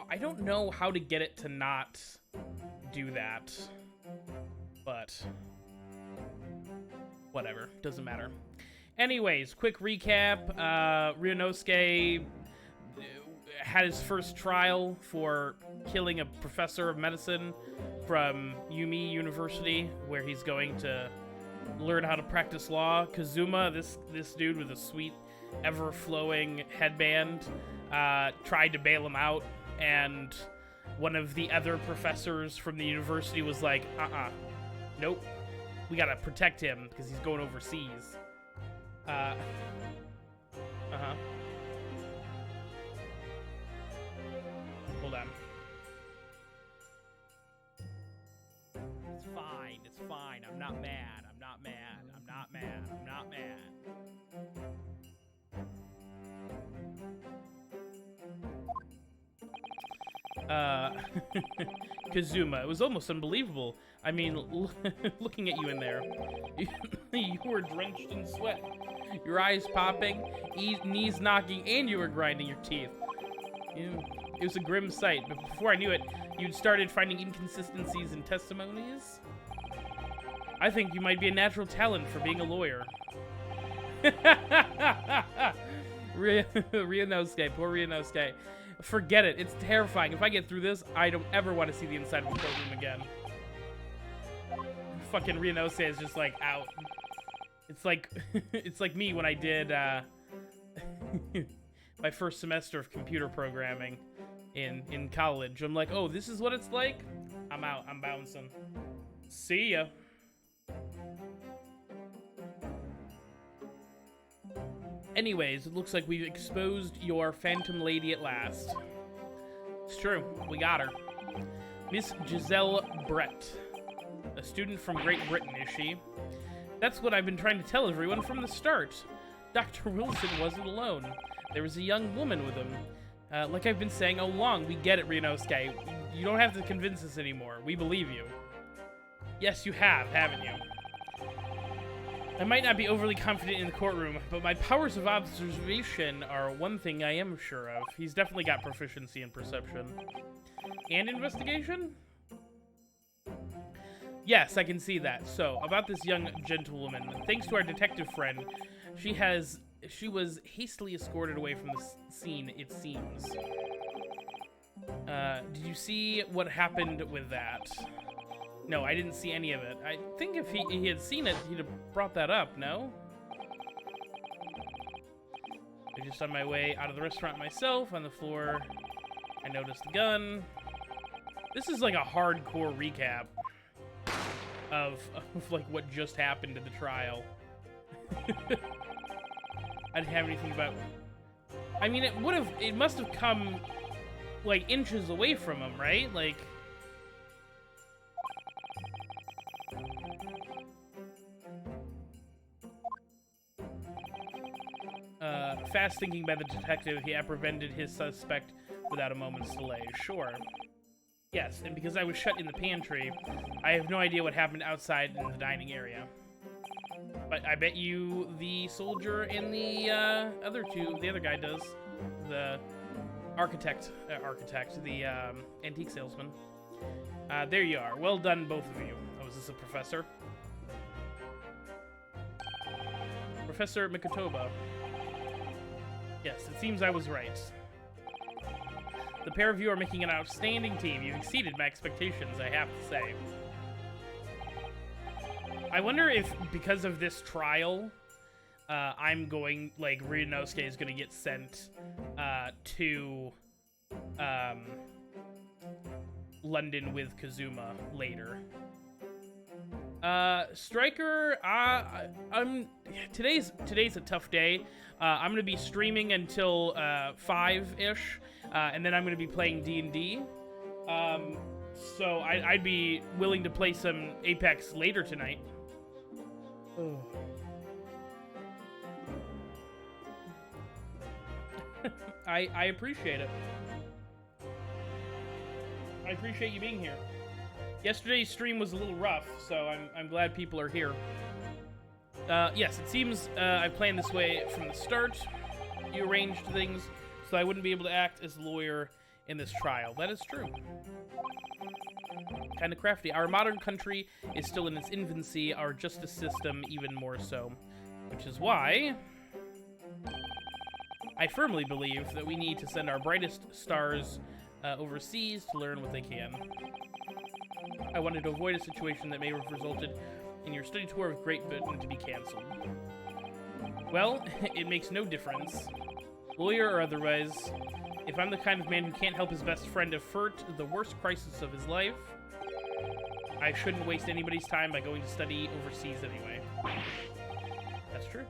I don't know how to get it to not do that, but whatever, doesn't matter. Anyways, quick recap. Ryunosuke had his first trial for killing a professor of medicine from Yumi University, where he's going to learn how to practice law. Kazuma, this dude with a sweet, ever-flowing headband, tried to bail him out, and one of the other professors from the university was like, nope, we gotta protect him because he's going overseas. Hold on. It's fine, I'm not mad, I'm not mad, I'm not mad, I'm not mad. Kazuma, it was almost unbelievable. I mean, looking at you in there, you were drenched in sweat, your eyes popping, knees knocking, and you were grinding your teeth. It was a grim sight, but before I knew it, you'd started finding inconsistencies in testimonies. I think you might be a natural talent for being a lawyer. Ryunosuke, poor Ryunosuke. Forget it, it's terrifying. If I get through this, I don't ever want to see the inside of a courtroom again. Fucking Ryunosuke is just like out. It's like it's like me when I did my first semester of computer programming in college. I'm like, oh, this is what it's like? I'm out, I'm bouncing. See ya. Anyways, it looks like we've exposed your Phantom Lady at last. It's true, we got her. Miss Jezaille Brett. A student from Great Britain, is she? That's what I've been trying to tell everyone from the start. Dr. Wilson wasn't alone. There was a young woman with him. Like I've been saying all along, we get it, Ryunosuke. You don't have to convince us anymore. We believe you. Yes, you have, haven't you? I might not be overly confident in the courtroom, but my powers of observation are one thing I am sure of. He's definitely got proficiency in perception. And investigation? Yes, I can see that. So, about this young gentlewoman. Thanks to our detective friend, she was hastily escorted away from the scene, it seems. Did you see what happened with that? No, I didn't see any of it. I think if he had seen it, he'd have brought that up, no? I'm just on my way out of the restaurant myself. On the floor, I noticed the gun. This is like a hardcore recap of like what just happened in the trial. I didn't have anything about... I mean, it must have come like inches away from him, right? Like... fast thinking by the detective, he apprehended his suspect without a moment's delay. Sure. Yes, and because I was shut in the pantry, I have no idea what happened outside in the dining area. But I bet you the soldier and the other guy does. The the antique salesman. There you are. Well done, both of you. Oh, is this a professor? Professor Mikotoba. Yes, it seems I was right. The pair of you are making an outstanding team. You've exceeded my expectations, I have to say. I wonder if, because of this trial, Ryunosuke is going to get sent to London with Kazuma later. Striker, today's a tough day. I'm gonna be streaming until 5-ish, and then I'm gonna be playing D&D. So I'd be willing to play some Apex later tonight. Oh. I appreciate it. I appreciate you being here. Yesterday's stream was a little rough, so I'm glad people are here. Yes, it seems I planned this way from the start. You arranged things so I wouldn't be able to act as a lawyer in this trial. That is true. Kind of crafty. Our modern country is still in its infancy, our justice system even more so. Which is why I firmly believe that we need to send our brightest stars overseas to learn what they can. I wanted to avoid a situation that may have resulted in your study tour of Great Britain to be cancelled. Well, it makes no difference. Lawyer or otherwise, if I'm the kind of man who can't help his best friend avert the worst crisis of his life, I shouldn't waste anybody's time by going to study overseas anyway. That's true.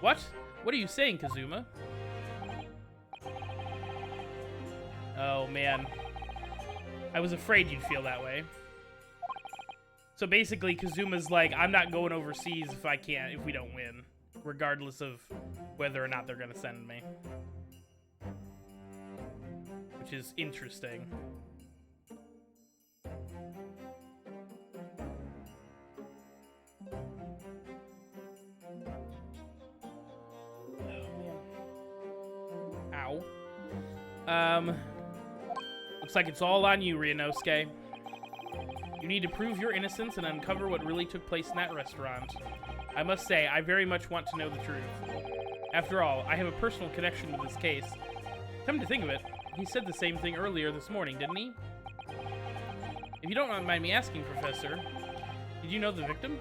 What? What are you saying, Kazuma? Oh, man. I was afraid you'd feel that way. So basically, Kazuma's like, I'm not going overseas if we don't win. Regardless of whether or not they're gonna send me. Which is interesting. Ow. Looks like it's all on you, Ryunosuke. You need to prove your innocence and uncover what really took place in that restaurant. I must say, I very much want to know the truth. After all, I have a personal connection with this case. Come to think of it, he said the same thing earlier this morning, didn't he? If you don't mind me asking, Professor, did you know the victim?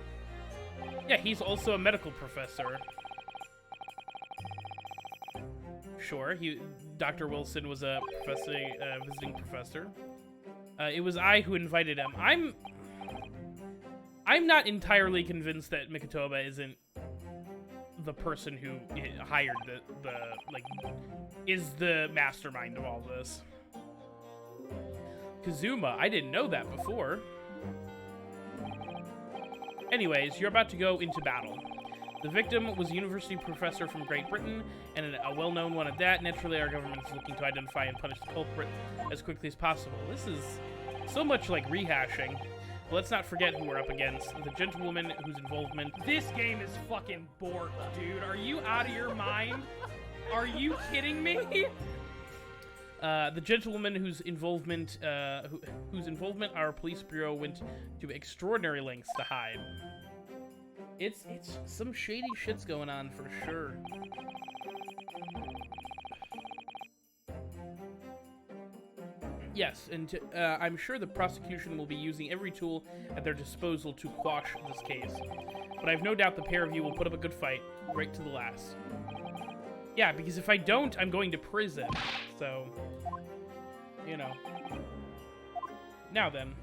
Yeah, he's also a medical professor. Sure, Dr. Wilson was a visiting professor. It was I who invited him. I'm not entirely convinced that Mikotoba isn't the person who hired is the mastermind of all this. Kazuma, I didn't know that before. Anyways, you're about to go into battle. The victim was a university professor from Great Britain, and a well-known one at that. Naturally, our government is looking to identify and punish the culprit as quickly as possible. This is so much like rehashing. But let's not forget who we're up against. The gentlewoman whose involvement... This game is fucking borked, dude. Are you out of your mind? Are you kidding me? The gentlewoman whose involvement our police bureau went to extraordinary lengths to hide. It's some shady shit's going on for sure. Yes, and I'm sure the prosecution will be using every tool at their disposal to quash this case. But I've no doubt the pair of you will put up a good fight, right to the last. Yeah, because if I don't, I'm going to prison. So, you know. Now then.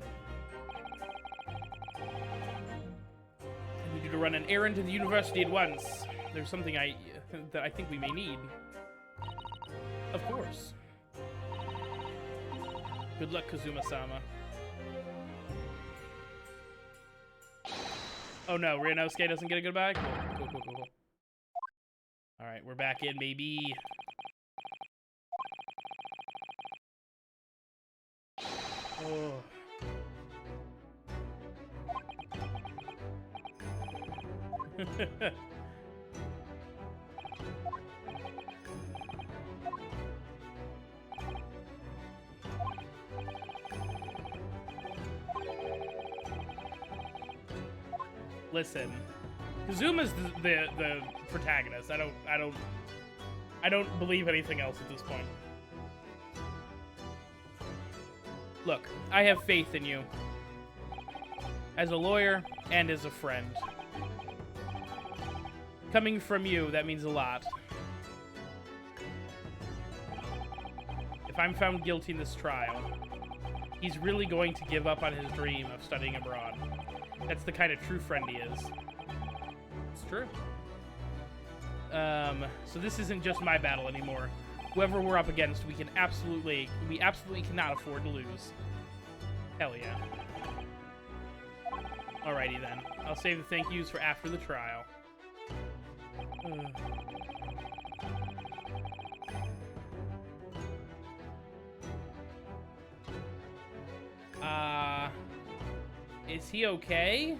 I need you to run an errand to the university at once. There's something that I think we may need. Of course. Good luck, Kazuma-sama. Oh no, Ryunosuke doesn't get a goodbye? Cool. Alright, we're back in, baby. Oh. Listen, Kazuma's the protagonist. I don't believe anything else at this point. Look, I have faith in you. As a lawyer and as a friend. Coming from you, that means a lot. If I'm found guilty in this trial, he's really going to give up on his dream of studying abroad. That's the kind of true friend he is. It's true. So this isn't just my battle anymore. Whoever we're up against, we absolutely cannot afford to lose. Hell yeah. Alrighty then. I'll save the thank yous for after the trial. Is he okay?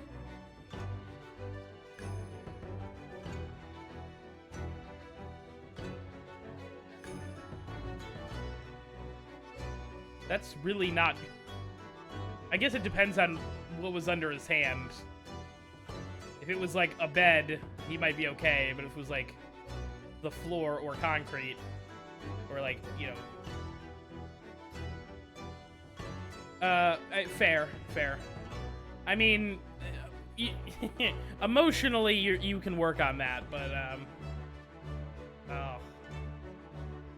That's really not... I guess it depends on what was under his hand. If it was like a bed, he might be okay, but if it was like the floor or concrete, or like, you know... fair. I mean, emotionally, you can work on that, but, oh.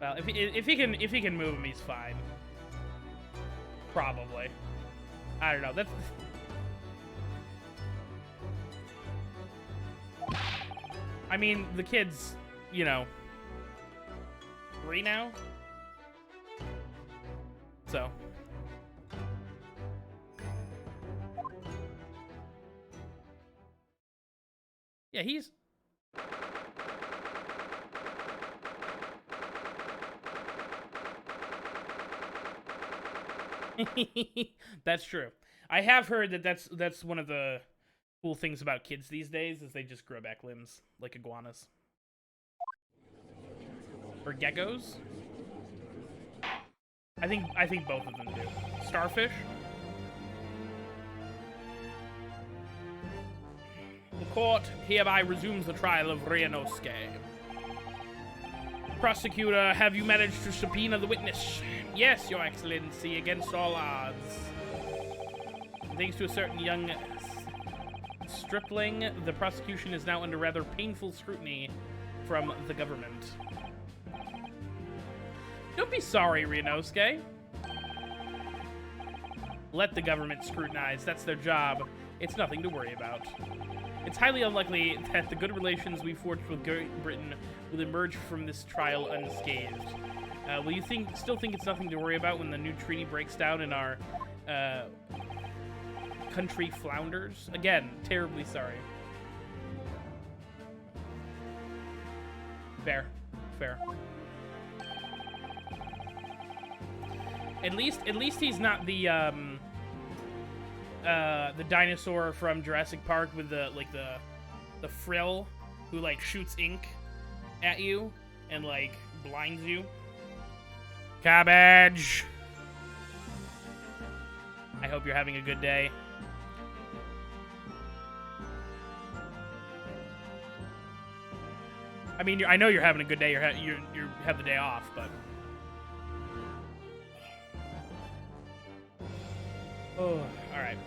Well, if he can move him, he's fine. Probably. I don't know. That's... I mean, the kid's, you know, 3 now? So... Yeah, he's... That's true. I have heard that that's one of the cool things about kids these days is they just grow back limbs like iguanas. Or geckos? I think both of them do. Starfish? The court hereby resumes the trial of Ryunosuke. Prosecutor, have you managed to subpoena the witness? Yes, Your Excellency, against all odds. Thanks to a certain young stripling, the prosecution is now under rather painful scrutiny from the government. Don't be sorry, Ryunosuke. Let the government scrutinize. That's their job. It's nothing to worry about. It's highly unlikely that the good relations we forged with Great Britain will emerge from this trial unscathed. Will you still think it's nothing to worry about when the new treaty breaks down and our country flounders? Again, terribly sorry. Fair. At least he's not the dinosaur from Jurassic Park with the frill who like shoots ink at you and like blinds you. Cabbage. I hope you're having a good day. I mean, I know you're having a good day. You have the day off, but. Oh, all right.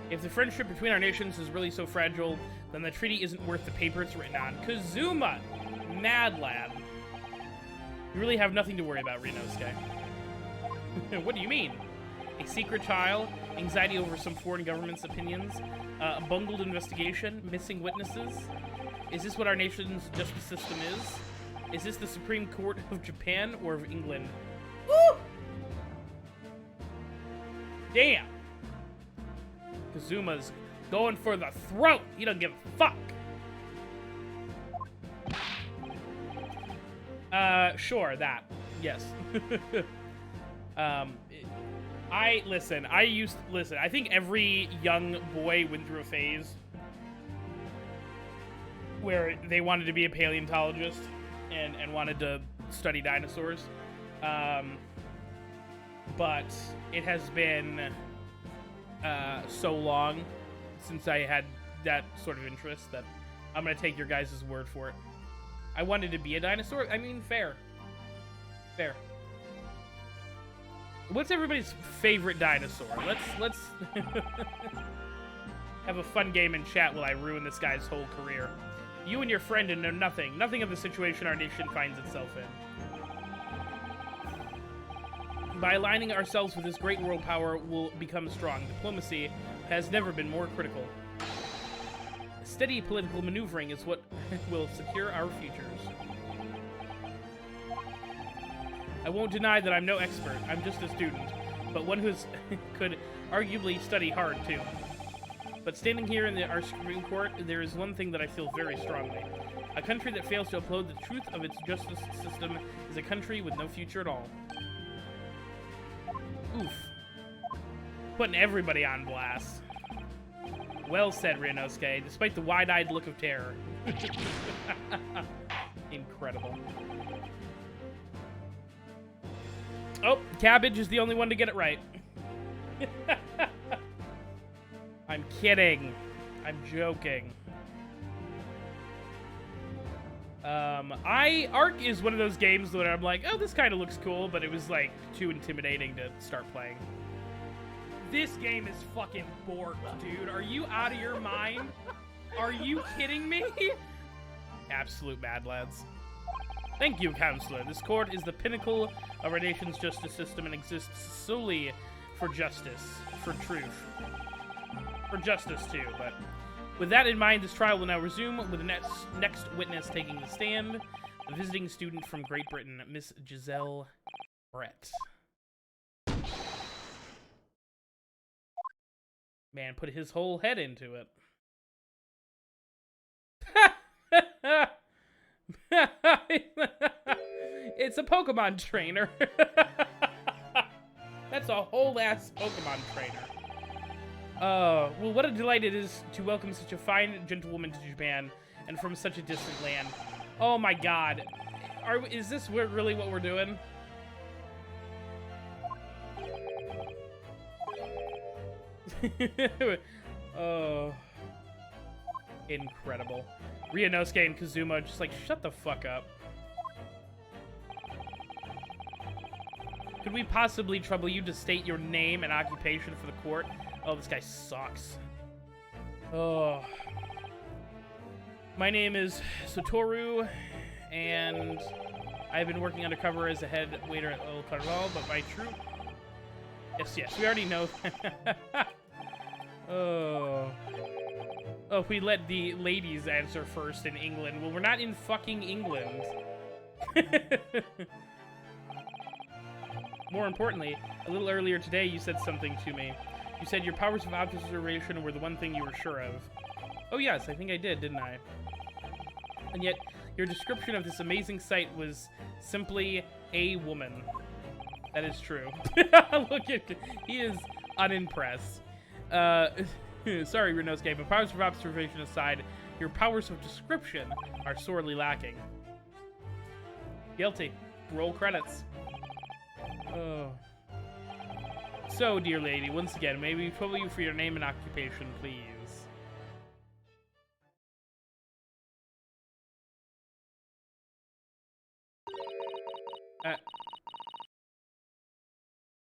If the friendship between our nations is really so fragile, then the treaty isn't worth the paper it's written on. Kazuma! Mad lad. You really have nothing to worry about, Ryunosuke. What do you mean? A secret trial? Anxiety over some foreign government's opinions? A bungled investigation? Missing witnesses? Is this what our nation's justice system is? Is this the Supreme Court of Japan or of England? Woo! Damn! Kazuma's going for the throat. He doesn't give a fuck. Sure, that. Yes. Listen, I think every young boy went through a phase where they wanted to be a paleontologist and wanted to study dinosaurs. But it has been so long since I had that sort of interest that I'm gonna take your guys' word for it. I wanted to be a dinosaur. I mean, fair. What's everybody's favorite dinosaur? Let's have a fun game in chat while I ruin this guy's whole career. You and your friend know nothing of the situation our nation finds itself in. By aligning ourselves with this great world power, we'll become strong. Diplomacy has never been more critical. Steady political maneuvering is what will secure our futures. I won't deny that I'm no expert. I'm just a student, but one who could arguably study hard, too. But standing here in our Supreme Court, there is one thing that I feel very strongly. A country that fails to uphold the truth of its justice system is a country with no future at all. Oof. Putting everybody on blast. Well said, Ryunosuke, despite the wide-eyed look of terror. Incredible. Oh, Cabbage is the only one to get it right. I'm kidding. I'm joking. Ark is one of those games that I'm like, oh, this kind of looks cool, but it was like too intimidating to start playing. This game is fucking borked, dude. Are you out of your mind? Are you kidding me? Absolute mad lads. Thank you, Counselor. This court is the pinnacle of our nation's justice system and exists solely for justice, for truth. For justice, too, but... With that in mind, this trial will now resume with the next witness taking the stand, a visiting student from Great Britain, Miss Jezaille Brett. Man, put his whole head into it. It's a Pokemon trainer. That's a whole-ass Pokemon trainer. Well, what a delight it is to welcome such a fine gentlewoman to Japan, and from such a distant land. Oh my god. Is this really what we're doing? Oh. Incredible. Ryunosuke and Kazuma just like, shut the fuck up. Could we possibly trouble you to state your name and occupation for the court? Oh, this guy sucks. Oh. My name is Satoru, and I've been working undercover as a head waiter at El Carnaval, but my true... Yes, we already know. Oh. Oh, we let the ladies answer first in England. Well, we're not in fucking England. More importantly, a little earlier today, you said something to me. You said your powers of observation were the one thing you were sure of. Oh yes, I think I did, didn't I? And yet, your description of this amazing sight was simply a woman. That is true. Look at, he is unimpressed. Sorry, Ryunosuke, but powers of observation aside, your powers of description are sorely lacking. Guilty. Roll credits. Oh. So, dear lady, once again, may we trouble you for your name and occupation, please?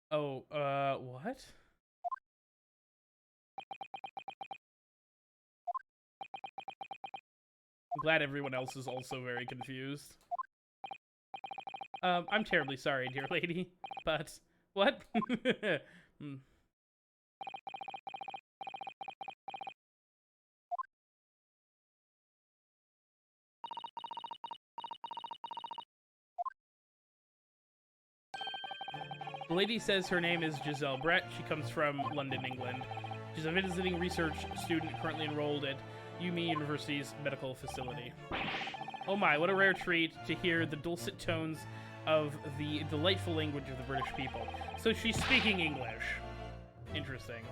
What? I'm glad everyone else is also very confused. I'm terribly sorry, dear lady, but... What? The lady says her name is Jezaille Brett. She comes from London, England. She's a visiting research student currently enrolled at UMe University's medical facility. Oh my, what a rare treat to hear the dulcet tones of the delightful language of the British people. So she's speaking English. Interesting.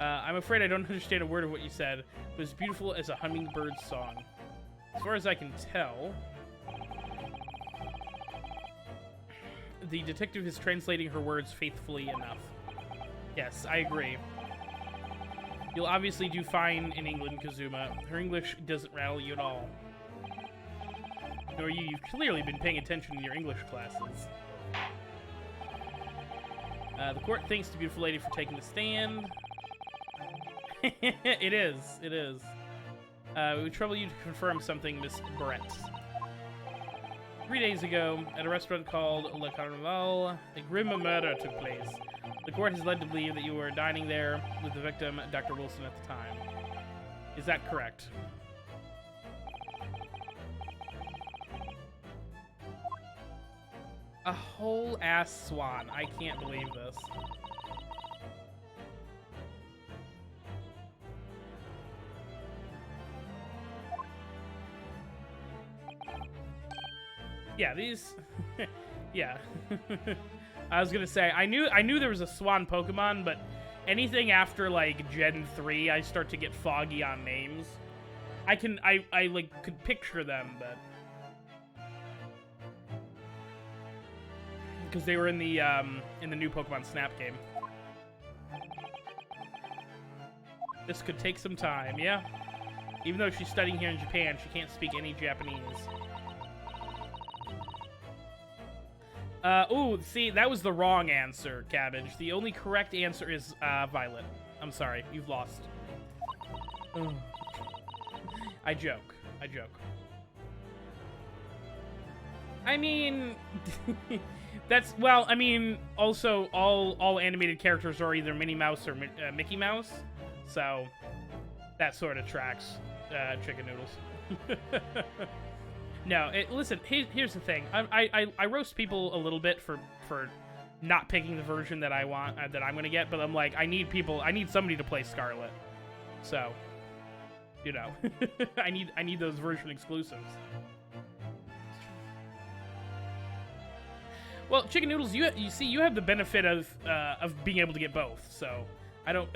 I'm afraid I don't understand a word of what you said. It was beautiful as a hummingbird's song. As far as I can tell, the detective is translating her words faithfully enough. Yes, I agree. You'll obviously do fine in England, Kazuma. Her English doesn't rattle you at all. Nor you. You've clearly been paying attention in your English classes. The court thanks the beautiful lady for taking the stand. It is. We would trouble you to confirm something, Miss Brett. 3 days ago, at a restaurant called Le Carnaval, a grim murder took place. The court is led to believe that you were dining there with the victim, Dr. Wilson, at the time. Is that correct? A whole ass swan. I can't believe this. Yeah, these... yeah. I was gonna say, I knew there was a swan Pokemon, but anything after, like, Gen 3, I start to get foggy on names. I like, could picture them, but... because they were in the new Pokemon Snap game. This could take some time, yeah. Even though she's studying here in Japan, she can't speak any Japanese. Ooh, see, that was the wrong answer, Cabbage. The only correct answer is Violet. I'm sorry, you've lost. Ugh. I joke. I joke. I mean, that's, well, I mean, also, all animated characters are either Minnie Mouse or Mickey Mouse, so that sort of tracks Chicken Noodles. No, listen, here's the thing. I roast people a little bit for not picking the version that I want, that I'm gonna get, but I'm like, I need somebody to play Scarlet. So, you know, I need those version exclusives. Well, Chicken Noodles, you see, you have the benefit of being able to get both, so I don't.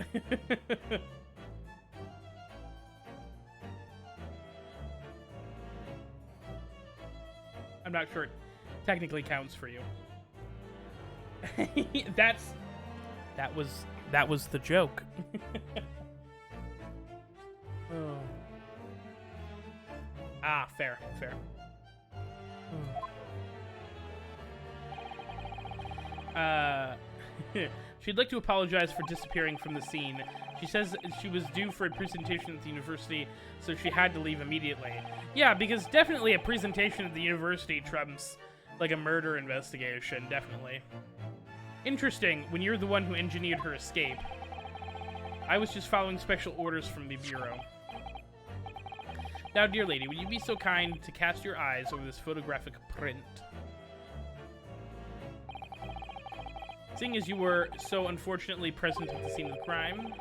I'm not sure it technically counts for you. that was the joke. Oh. Ah, fair. She'd like to apologize for disappearing from the scene. She says she was due for a presentation at the university, so she had to leave immediately. Yeah, because definitely a presentation at the university trumps, like, a murder investigation, definitely. Interesting, when you're the one who engineered her escape. I was just following special orders from the Bureau. Now, dear lady, would you be so kind to cast your eyes over this photographic print? Seeing as you were so unfortunately present at the scene of the crime,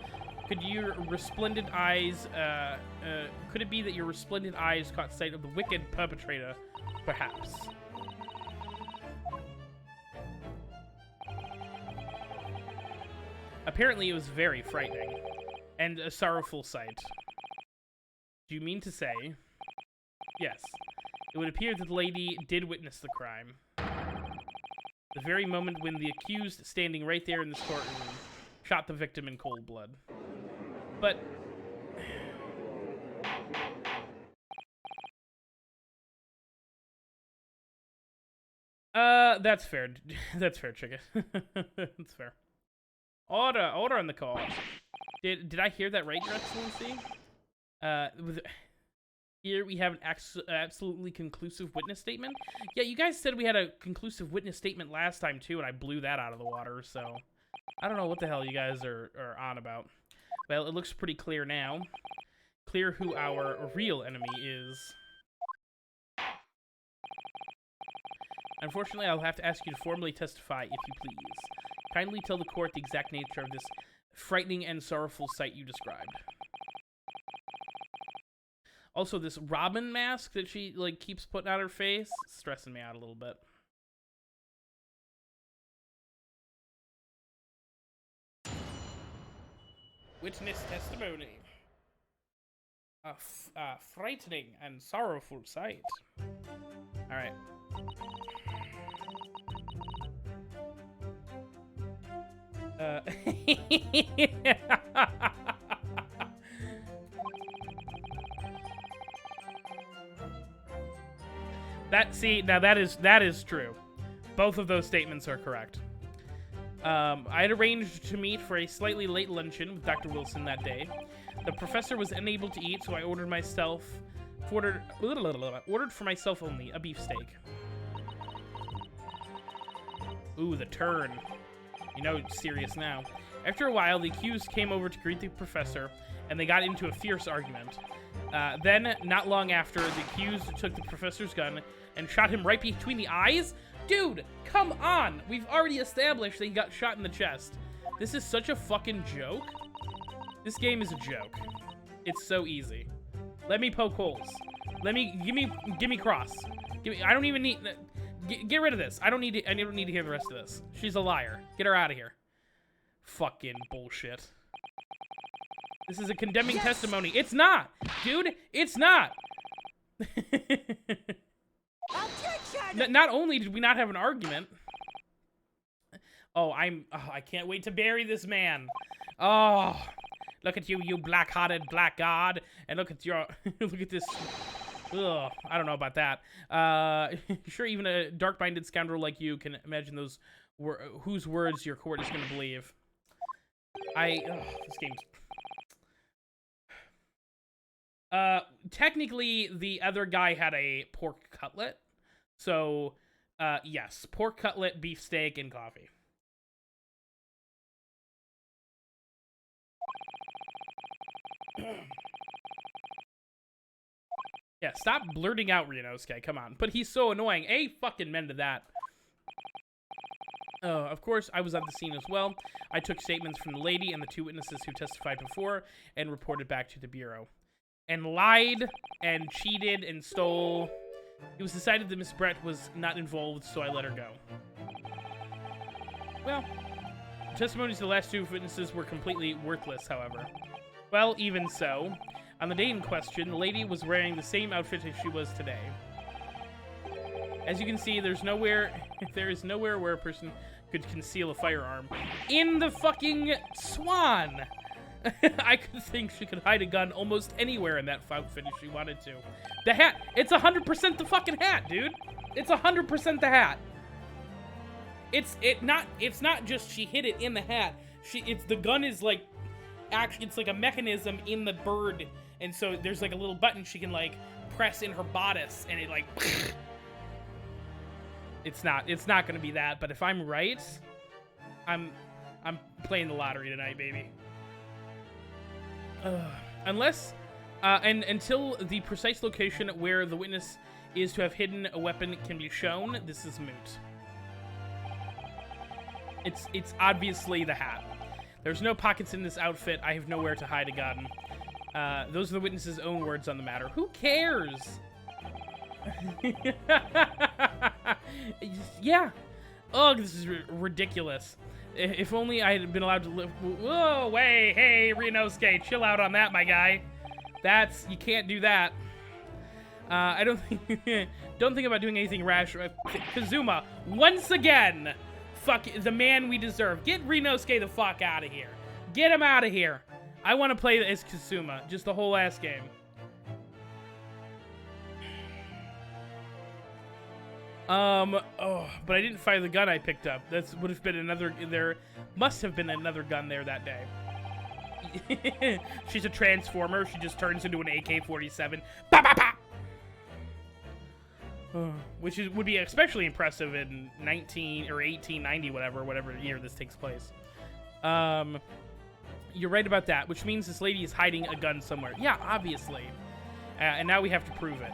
could your resplendent eyes, could it be that your resplendent eyes caught sight of the wicked perpetrator, perhaps? Apparently it was very frightening, and a sorrowful sight. Do you mean to say? Yes. It would appear that the lady did witness the crime. The very moment when the accused, standing right there in this courtroom, shot the victim in cold blood. But... that's fair. That's fair, Chicken. That's fair. Order on the call. Did I hear that right, Your Excellency? Here we have an absolutely conclusive witness statement. Yeah, you guys said we had a conclusive witness statement last time, too, and I blew that out of the water, so... I don't know what the hell you guys are on about. Well, it looks pretty clear now. Clear who our real enemy is. Unfortunately, I'll have to ask you to formally testify, if you please. Kindly tell the court the exact nature of this frightening and sorrowful sight you described. Also, this Robin mask that she, like, keeps putting on her face, stressing me out a little bit. Witness testimony. A frightening and sorrowful sight. Alright. That is true. Both of those statements are correct. I had arranged to meet for a slightly late luncheon with Dr. Wilson that day. The professor was unable to eat, so I ordered for myself only a beefsteak. Ooh, the turn. You know it's serious now. After a while, the accused came over to greet the professor, and they got into a fierce argument. Then, not long after, the accused took the professor's gun and shot him right between the eyes? Dude, come on! We've already established that he got shot in the chest. This is such a fucking joke. This game is a joke. It's so easy. Let me poke holes. Give me cross. I don't even need... Get rid of this. I don't need to hear the rest of this. She's a liar. Get her out of here. Fucking bullshit. This is a condemning testimony. It's not! Dude, it's not! Not only did we not have an argument, Oh, I can't wait to bury this man. Oh, look at you, you black-hearted black god. And look at your, look at this. Ugh, I don't know about that. Sure, even a dark-minded scoundrel like you can imagine those whose words your court is going to believe. This game's... Technically, the other guy had a pork cutlet. So, yes, pork cutlet, beefsteak, and coffee. Yeah, stop blurting out, Ryunosuke. Come on. But he's so annoying. Fucking men to that. Of course, I was at the scene as well. I took statements from the lady and the 2 witnesses who testified before and reported back to the bureau. And lied and cheated and stole. It was decided that Miss Brett was not involved, so I let her go. Well, the testimonies of the last 2 witnesses were completely worthless, however. Well, even so. On the day in question, the lady was wearing the same outfit as she was today. As you can see, there is nowhere where a person could conceal a firearm. In the fucking Swan! I could think she could hide a gun almost anywhere in that outfit if she wanted to. The hat! It's 100% the fucking hat, dude! It's 100% the hat! It's not just she hid it in the hat. The gun is like, actually, it's like a mechanism in the bird. And so there's like a little button she can like press in her bodice and it like... It's not gonna be that, but if I'm right, I'm playing the lottery tonight, baby. Unless, and until the precise location where the witness is to have hidden a weapon can be shown, this is moot. It's obviously the hat. There's no pockets in this outfit. I have nowhere to hide a gun. Those are the witness's own words on the matter. Who cares? Yeah. Oh, this is ridiculous. If only I had been allowed to live. Whoa, wait, hey, Ryunosuke, chill out on that, my guy. You can't do that. I don't think about doing anything rash. Kazuma, once again, fuck the man we deserve. Get Ryunosuke the fuck out of here. Get him out of here. I want to play as Kazuma, just the whole ass game. But I didn't fire the gun I picked up. That would have been another, there must have been another gun there that day. She's a transformer. She just turns into an AK-47. Bah, bah, bah! Which would be especially impressive in 1890, whatever year this takes place. You're right about that, which means this lady is hiding a gun somewhere. Yeah, obviously. And now we have to prove it.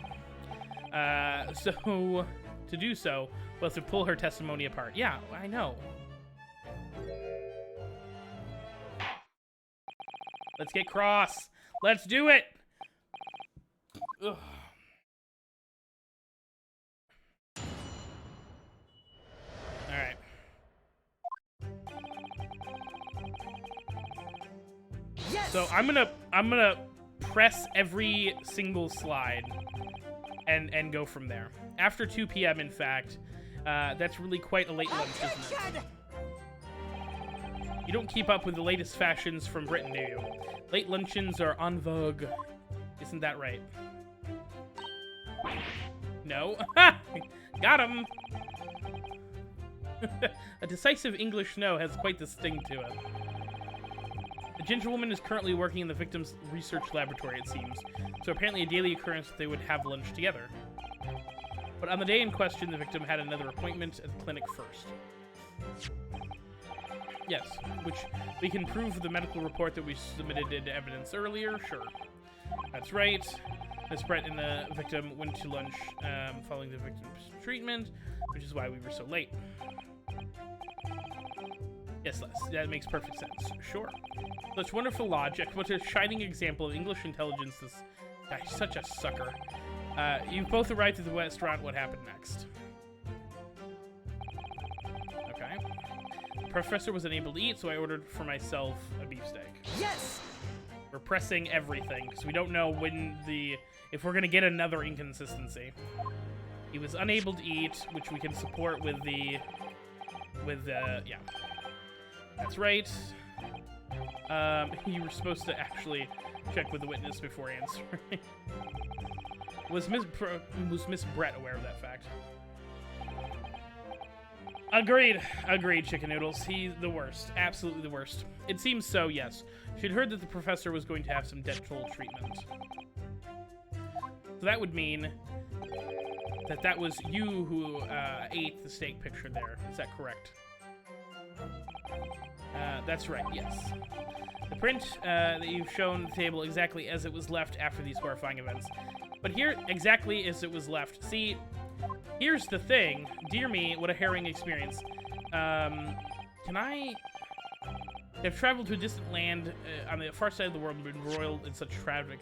So... To do so, we'll have to pull her testimony apart. Yeah, I know. Let's get cross. Let's do it. Ugh. All right. Yes! So I'm gonna press every single slide and go from there. After 2 p.m., in fact, that's really quite a late lunch, isn't it? You don't keep up with the latest fashions from Britain, do you? Late luncheons are en vogue. Isn't that right? No. Got him! A decisive English no has quite the sting to it. The gentlewoman is currently working in the victim's research laboratory, it seems. So apparently a daily occurrence that they would have lunch together. But on the day in question, the victim had another appointment at the clinic first. Yes, which we can prove with the medical report that we submitted into evidence earlier. Sure. That's right. Miss Brett and the victim went to lunch following the victim's treatment, which is why we were so late. Yes, Les, that makes perfect sense. Sure. Such wonderful logic. What a shining example of English intelligence. This guy's such a sucker. You both arrived at the restaurant. What happened next? Okay. The professor was unable to eat, so I ordered for myself a beefsteak. Yes! We're pressing everything, because we don't know when if we're going to get another inconsistency. He was unable to eat, which we can support with yeah. That's right. You were supposed to actually check with the witness before answering. Was Miss Brett aware of that fact? Agreed. Agreed, Chicken Noodles. He's the worst. Absolutely the worst. It seems so, yes. She'd heard that the professor was going to have some death toll treatment. So that would mean that that was you who ate the steak picture there. Is that correct? That's right, yes. The print that you've shown the table exactly as it was left after these horrifying events. But here, exactly as it was left. See, here's the thing. Dear me, what a harrowing experience. Can I have traveled to a distant land on the far side of the world and been roiled in such traffic?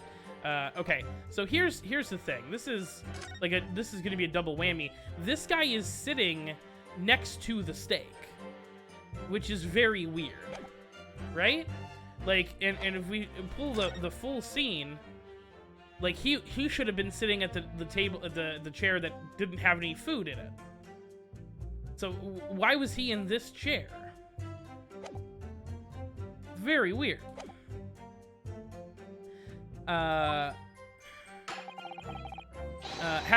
Okay, so here's the thing. This is gonna be a double whammy. This guy is sitting next to the steak, which is very weird, right? Like, and if we pull the full scene, like he should have been sitting at the table, the chair that didn't have any food in it. So why was he in this chair? Very weird. Have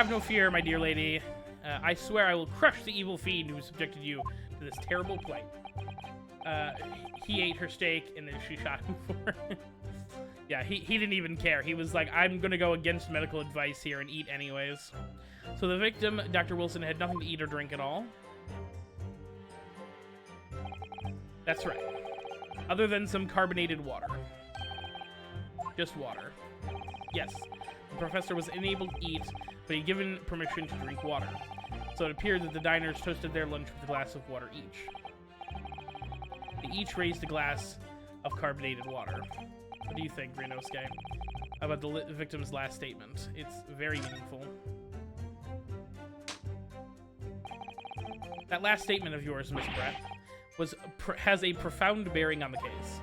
no fear, my dear lady. I swear I will crush the evil fiend who subjected you to this terrible plight. He ate her steak, and then she shot him for it. Yeah, he didn't even care. He was like, I'm gonna go against medical advice here and eat anyways. So the victim, Dr. Wilson, had nothing to eat or drink at all. That's right. Other than some carbonated water. Just water. Yes, the professor was unable to eat, but he'd given permission to drink water. So it appeared that the diners toasted their lunch with a glass of water each. They each raised a glass of carbonated water. What do you think, Ryunosuke, about the victim's last statement? It's very meaningful. That last statement of yours, Miss Brett, has a profound bearing on the case.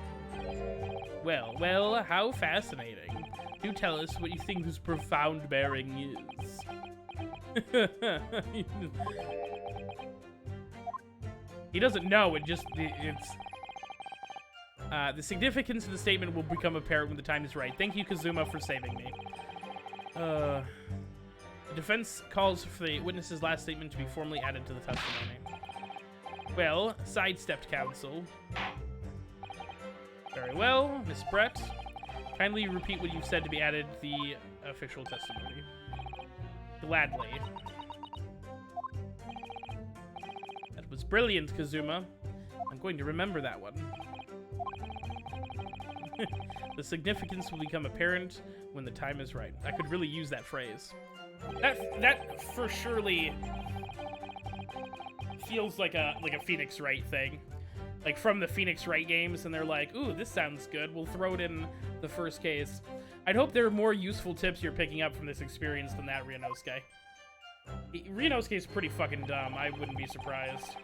Well, how fascinating. Do tell us what you think this profound bearing is. He doesn't know, it's... the significance of the statement will become apparent when the time is right. Thank you, Kazuma, for saving me. The defense calls for the witness's last statement to be formally added to the testimony. Well, sidestepped counsel. Very well, Miss Brett. Kindly repeat what you've said to be added to the official testimony. Gladly. That was brilliant, Kazuma. I'm going to remember that one. The significance will become apparent when the time is right. I could really use that phrase. That for surely feels like a Phoenix Wright thing. Like from the Phoenix Wright games, and they're like, ooh, this sounds good. We'll throw it in the first case. I'd hope there are more useful tips you're picking up from this experience than that, Ryunosuke. Ryunosuke's pretty fucking dumb. I wouldn't be surprised.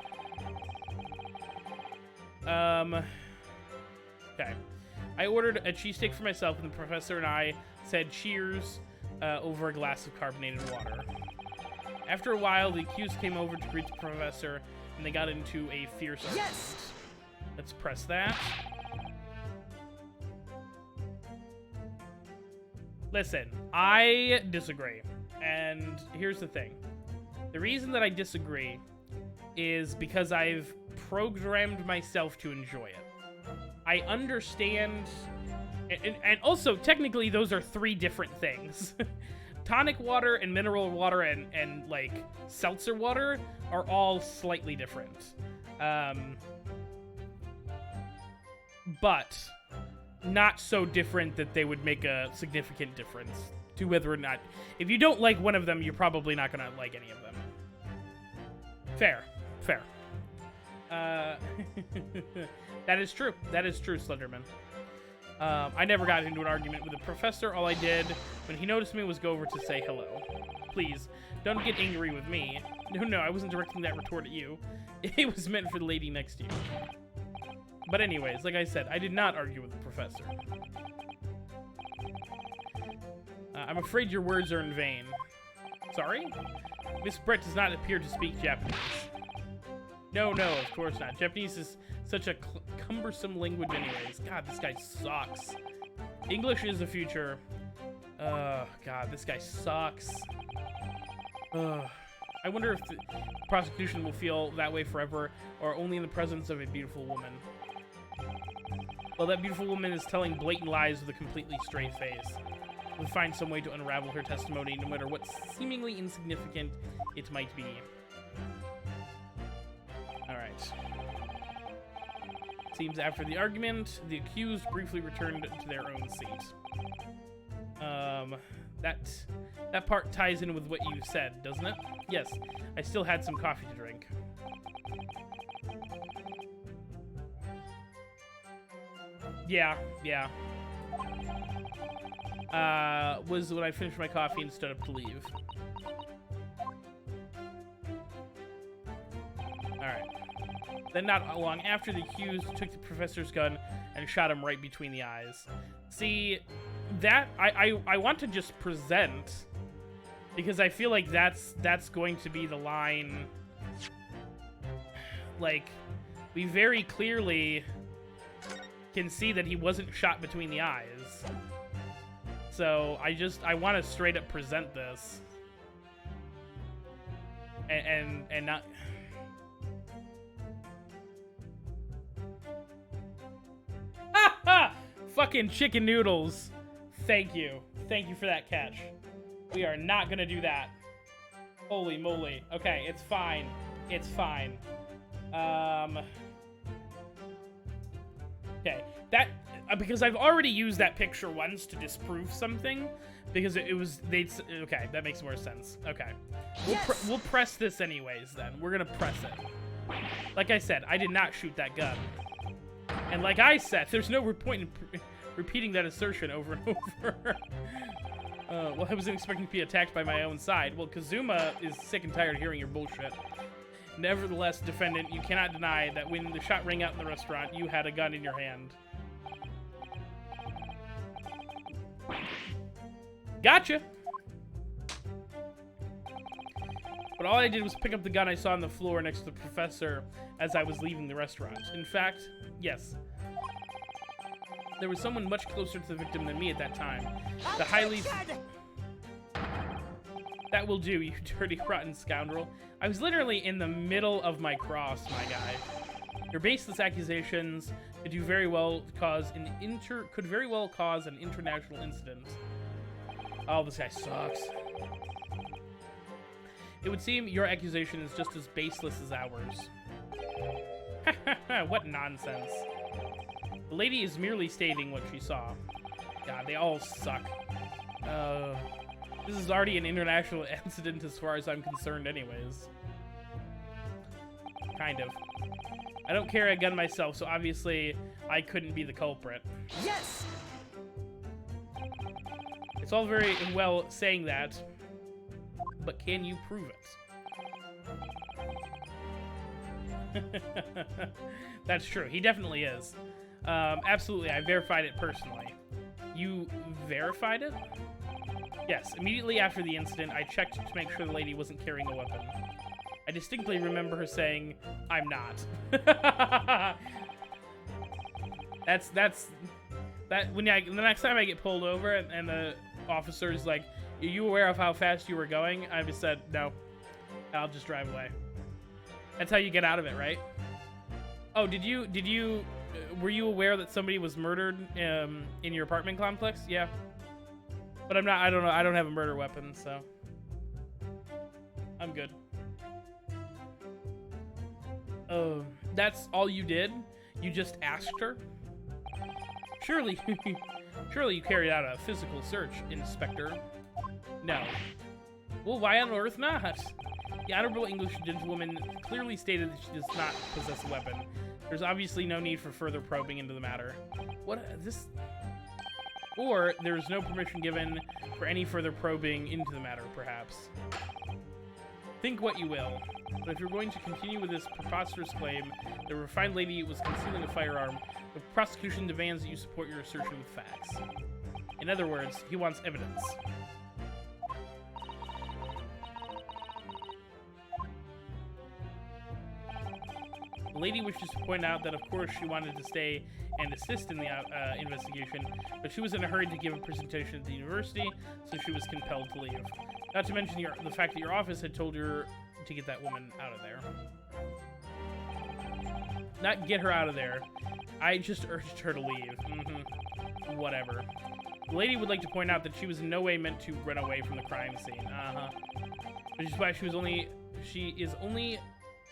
Okay. I ordered a cheesesteak for myself, and the professor and I said cheers over a glass of carbonated water. After a while, the accused came over to greet the professor, and they got into a fierce fight. Yes! Let's press that. Listen, I disagree. And here's the thing. The reason that I disagree is because I've programmed myself to enjoy it. I understand, and also technically those are three different things. Tonic water and mineral water and like seltzer water are all slightly different. But not so different that they would make a significant difference to whether or not, if you don't like one of them, you're probably not gonna like any of them. Fair. That is true. That is true, Slenderman. I never got into an argument with the professor. All I did when he noticed me was go over to say hello. Please, don't get angry with me. No, I wasn't directing that retort at you. It was meant for the lady next to you. But anyways, like I said, I did not argue with the professor. I'm afraid your words are in vain. Sorry? Miss Brett does not appear to speak Japanese. No, of course not. Japanese is Such a cumbersome language anyways. God, this guy sucks. English is the future. God, this guy sucks. I wonder if the prosecution will feel that way forever, or only in the presence of a beautiful woman. Well, that beautiful woman is telling blatant lies with a completely straight face. We'll find some way to unravel her testimony, no matter what seemingly insignificant it might be. Alright. Seems after the argument, the accused briefly returned to their own seat. That part ties in with what you said, doesn't it? Yes, I still had some coffee to drink. Yeah. Was when I finished my coffee and stood up to leave. Alright. Then not long after, the accused took the professor's gun and shot him right between the eyes. See, that I want to just present, because I feel like that's going to be the line. Like, we very clearly can see that he wasn't shot between the eyes. So I want to straight up present this, and not. Fucking chicken noodles. Thank you for that catch. We are not gonna do that. Holy moly. Okay, it's fine. It's fine. Okay, that because I've already used that picture once to disprove something, because okay, that makes more sense. Okay, we'll press this anyways. Then we're gonna press it. Like I said, I did not shoot that gun, and like I said, there's no point in repeating that assertion over and over. Well, I wasn't expecting to be attacked by my own side. Well, Kazuma is sick and tired of hearing your bullshit. Nevertheless, defendant, you cannot deny that when the shot rang out in the restaurant, you had a gun in your hand. Gotcha! But all I did was pick up the gun I saw on the floor next to the professor as I was leaving the restaurant. In fact, yes. There was someone much closer to the victim than me at that time. The highly... That will do, you dirty, rotten scoundrel. I was literally in the middle of my cross, my guy. Your baseless accusations could very well cause an international incident. Oh, this guy sucks. It would seem your accusation is just as baseless as ours. What nonsense. The lady is merely stating what she saw. God, they all suck. This is already an international incident as far as I'm concerned anyways. Kind of. I don't carry a gun myself, so obviously I couldn't be the culprit. Yes! It's all very well saying that, but can you prove it? That's true. He definitely is. Absolutely, I verified it personally. You verified it? Yes, immediately after the incident, I checked to make sure the lady wasn't carrying a weapon. I distinctly remember her saying, "I'm not." When the next time I get pulled over and the officer's like, "Are you aware of how fast you were going?" I just said, "No, I'll just drive away." That's how you get out of it, right? Oh, were you aware that somebody was murdered in your apartment complex? Yeah. But I don't know, I don't have a murder weapon, so I'm good. Oh, that's all you did? You just asked her? Surely you carried out a physical search, Inspector. No. Well, why on earth not? The honorable English gentlewoman clearly stated that she does not possess a weapon. There's obviously no need for further probing into the matter. Or there's no permission given for any further probing into the matter, perhaps. Think what you will, but if you're going to continue with this preposterous claim, the refined lady was concealing a firearm, the prosecution demands that you support your assertion with facts. In other words, he wants evidence. The lady wishes to point out that, of course, she wanted to stay and assist in the investigation, but she was in a hurry to give a presentation at the university, so she was compelled to leave. Not to mention the fact that your office had told her to get that woman out of there. Not get her out of there. I just urged her to leave. Whatever. The lady would like to point out that she was in no way meant to run away from the crime scene. Which is why she is only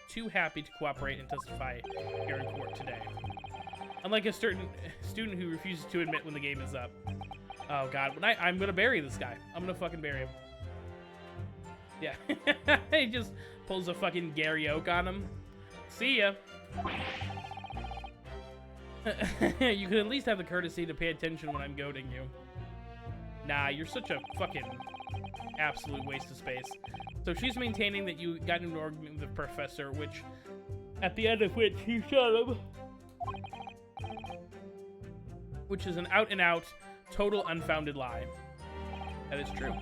too happy to cooperate and testify here in court today. Unlike a certain student who refuses to admit when the game is up. Oh god, I'm gonna bury this guy. I'm gonna fucking bury him. Yeah. He just pulls a fucking Gary Oak on him. See ya. You could at least have the courtesy to pay attention when I'm goading you. Nah, you're such a fucking absolute waste of space. So she's maintaining that you got into an argument with the professor, which, at the end of which you shot him. Which is an out-and-out, total unfounded lie. That is true.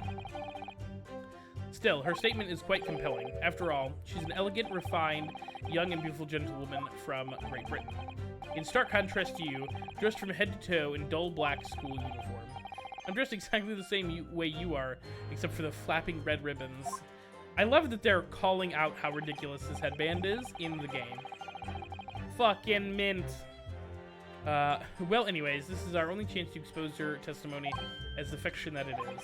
Still, her statement is quite compelling. After all, she's an elegant, refined, young and beautiful gentlewoman from Great Britain. In stark contrast to you, dressed from head to toe in dull black school uniform. I'm dressed exactly the same way you are, except for the flapping red ribbons. I love that they're calling out how ridiculous this headband is in the game. Fucking mint. Well, anyways, this is our only chance to expose her testimony as the fiction that it is.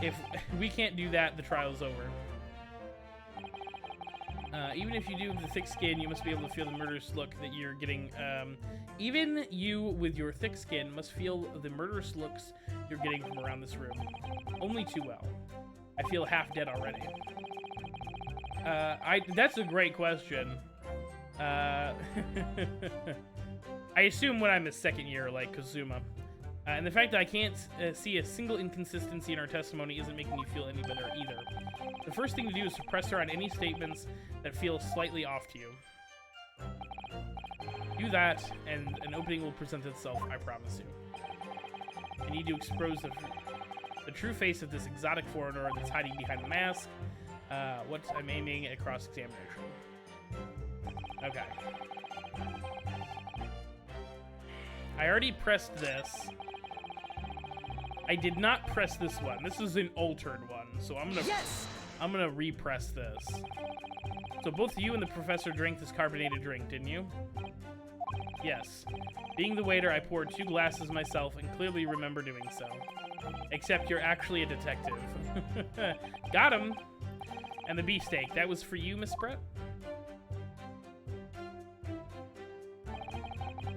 If we can't do that, the trial's over. Even if you do have the thick skin, you must be able to feel the murderous look that you're getting. Even you with your thick skin must feel the murderous looks you're getting from around this room. Only too well. I feel half dead already. That's a great question. I assume when I'm a second year, like Kazuma. And the fact that I can't see a single inconsistency in her testimony isn't making me feel any better either. The first thing to do is suppress her on any statements that feel slightly off to you. Do that, and an opening will present itself, I promise you. I need to expose the true face of this exotic foreigner that's hiding behind the mask. What I'm aiming at cross-examination. Okay. I already pressed this. I did not press this one. This is an altered one, so I'm gonna repress this. So both you and the professor drank this carbonated drink, didn't you? Yes. Being the waiter, I poured 2 glasses myself and clearly remember doing so. Except you're actually a detective. Got him! And the beefsteak, that was for you, Miss Brett?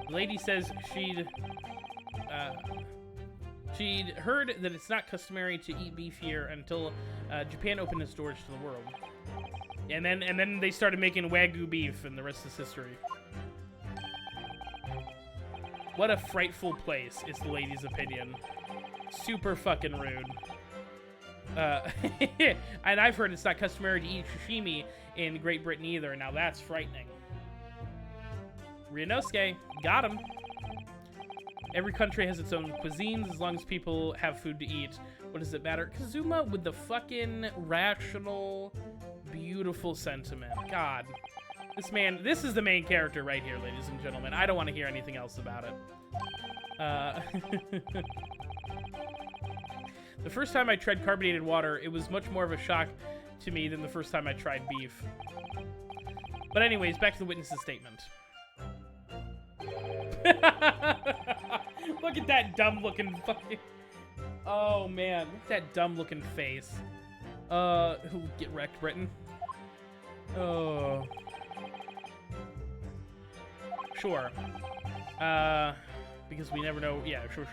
The lady says she'd heard that it's not customary to eat beef here until Japan opened its doors to the world. And then they started making Wagyu beef, and the rest is history. What a frightful place, is the lady's opinion. Super fucking rude. And I've heard it's not customary to eat sashimi in Great Britain either. Now that's frightening. Ryunosuke, got him. Every country has its own cuisines as long as people have food to eat. What does it matter? Kazuma with the fucking rational, beautiful sentiment. God. This is the main character right here, ladies and gentlemen. I don't want to hear anything else about it. The first time I tried carbonated water, it was much more of a shock to me than the first time I tried beef. But anyways, back to the witness's statement. Look at that dumb-looking fucking... Oh, man. Look at that dumb-looking face. Get wrecked, Britain. Oh... Sure. Because we never know. Yeah, sure.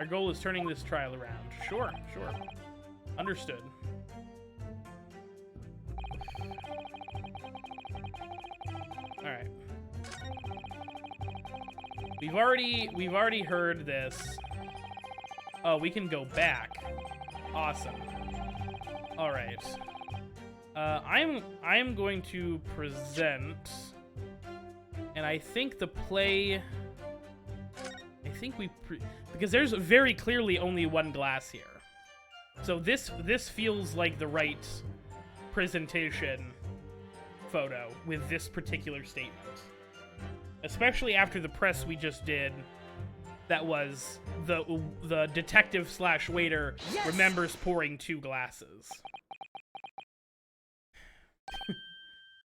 Our goal is turning this trial around. Sure. Understood. Alright. We've already heard this. Oh, we can go back. Awesome. Alright. I'm going to present... And I think the play... because there's very clearly only one glass here. So this feels like the right presentation photo with this particular statement. Especially after the press we just did that was the detective slash waiter remembers pouring 2 glasses.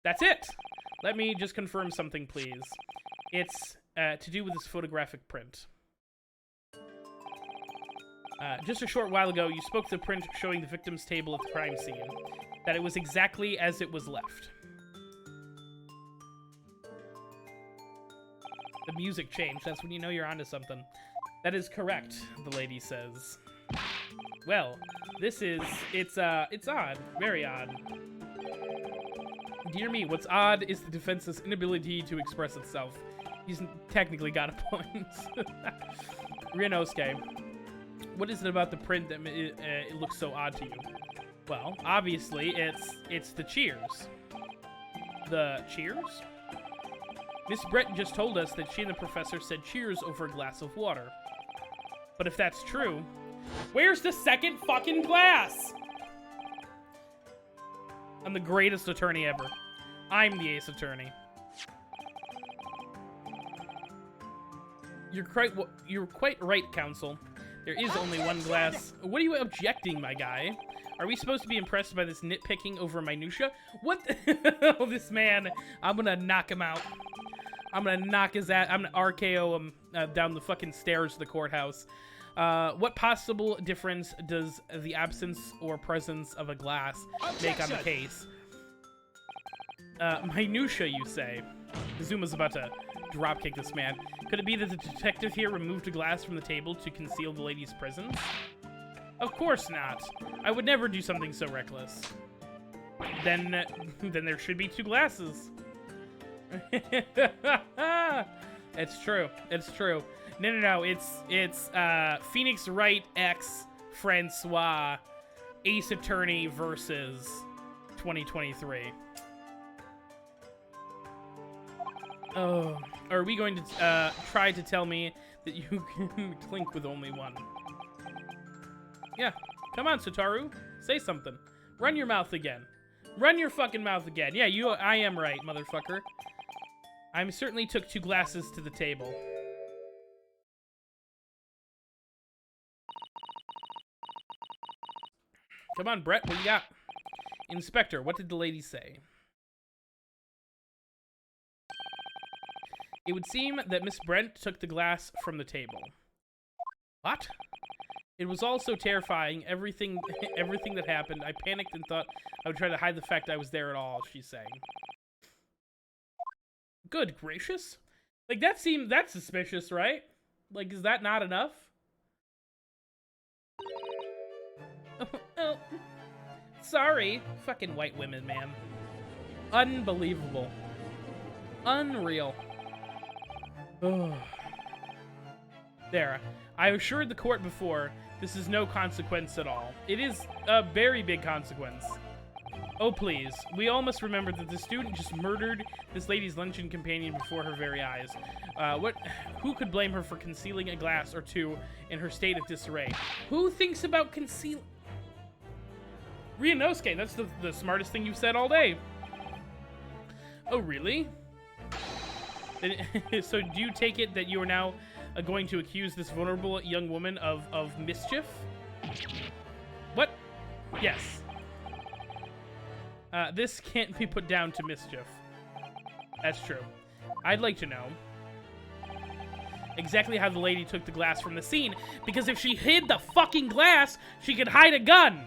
That's it. Let me just confirm something, please. It's to do with this photographic print. Just a short while ago, you spoke to the print showing the victim's table at the crime scene. That it was exactly as it was left. The music changed. That's when you know you're onto something. That is correct, the lady says. Well, it's odd. Very odd. Dear me, what's odd is the defense's inability to express itself. He's technically got a point. Ryunosuke, what is it about the print that it looks so odd to you? Well, obviously, it's the cheers. The cheers? Miss Brett just told us that she and the professor said cheers over a glass of water. But if that's true, where's the second fucking glass? I'm the greatest attorney ever. I'm the ace attorney. You're quite right, counsel. There is only one glass. What are you objecting, my guy? Are we supposed to be impressed by this nitpicking over minutia? What? Oh, this man. I'm gonna knock him out. I'm gonna knock his ass. I'm gonna RKO him down the fucking stairs to the courthouse. What possible difference does the absence or presence of a glass make on the case? Minutia, you say? Kazuma's about to dropkick this man. Could it be that the detective here removed a glass from the table to conceal the lady's presence? Of course not. I would never do something so reckless. Then there should be 2 glasses. It's true. It's true. No. It's Phoenix Wright x Francois Ace Attorney versus 2023. Oh, are we going to try to tell me that you can clink with only one? Yeah, come on, Satoru. Say something. Run your mouth again. Run your fucking mouth again. Yeah, I am right, motherfucker. I certainly took 2 glasses to the table. Come on, Brett, what you got? Inspector, what did the lady say? It would seem that Miss Brent took the glass from the table. What? It was all so terrifying, everything that happened. I panicked and thought I would try to hide the fact I was there at all, she's saying. Good gracious. Like, that's suspicious, right? Like, is that not enough? Oh, sorry. Fucking white women, man. Unbelievable. Unreal. Oh. There. I assured the court before, this is no consequence at all. It is a very big consequence. Oh, please. We all must remember that the student just murdered this lady's luncheon companion before her very eyes. Who could blame her for concealing a glass or 2 in her state of disarray? Who thinks about conceal... Ryunosuke, that's the smartest thing you've said all day. Oh, really? So do you take it that you are now going to accuse this vulnerable young woman of mischief? What? Yes. This can't be put down to mischief. That's true. I'd like to know exactly how the lady took the glass from the scene, because if she hid the fucking glass, she could hide a gun.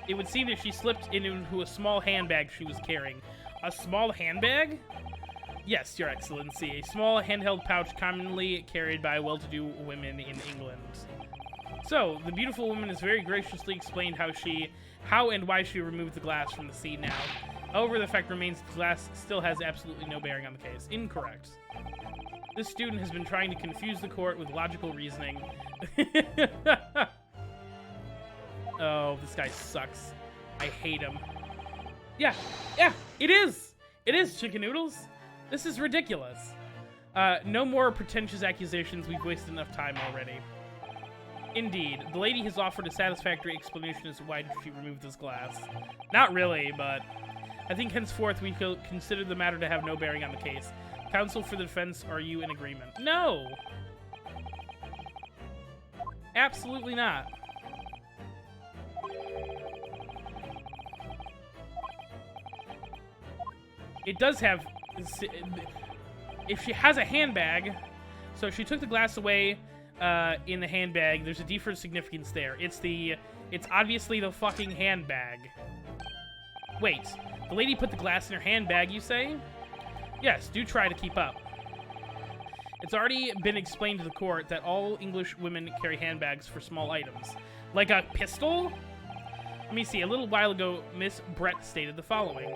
It would seem that she slipped into a small handbag she was carrying. A small handbag? Yes, Your Excellency. A small handheld pouch commonly carried by well-to-do women in England. So, the beautiful woman has very graciously explained how and why she removed the glass from the scene now. However, the fact remains the glass still has absolutely no bearing on the case. Incorrect. This student has been trying to confuse the court with logical reasoning. Oh, this guy sucks. I hate him. Yeah, it is! It is, Chicken Noodles. This is ridiculous. No more pretentious accusations. We've wasted enough time already. Indeed. The lady has offered a satisfactory explanation as to why she removed this glass. Not really, but I think henceforth we could consider the matter to have no bearing on the case. Counsel for the defense, are you in agreement? No! Absolutely not. It does have... If she has a handbag... So if she took the glass away in the handbag, there's a deeper significance there. It's obviously the fucking handbag. Wait, the lady put the glass in her handbag, you say? Yes, do try to keep up. It's already been explained to the court that all English women carry handbags for small items. Like a pistol? Let me see, a little while ago, Miss Brett stated the following.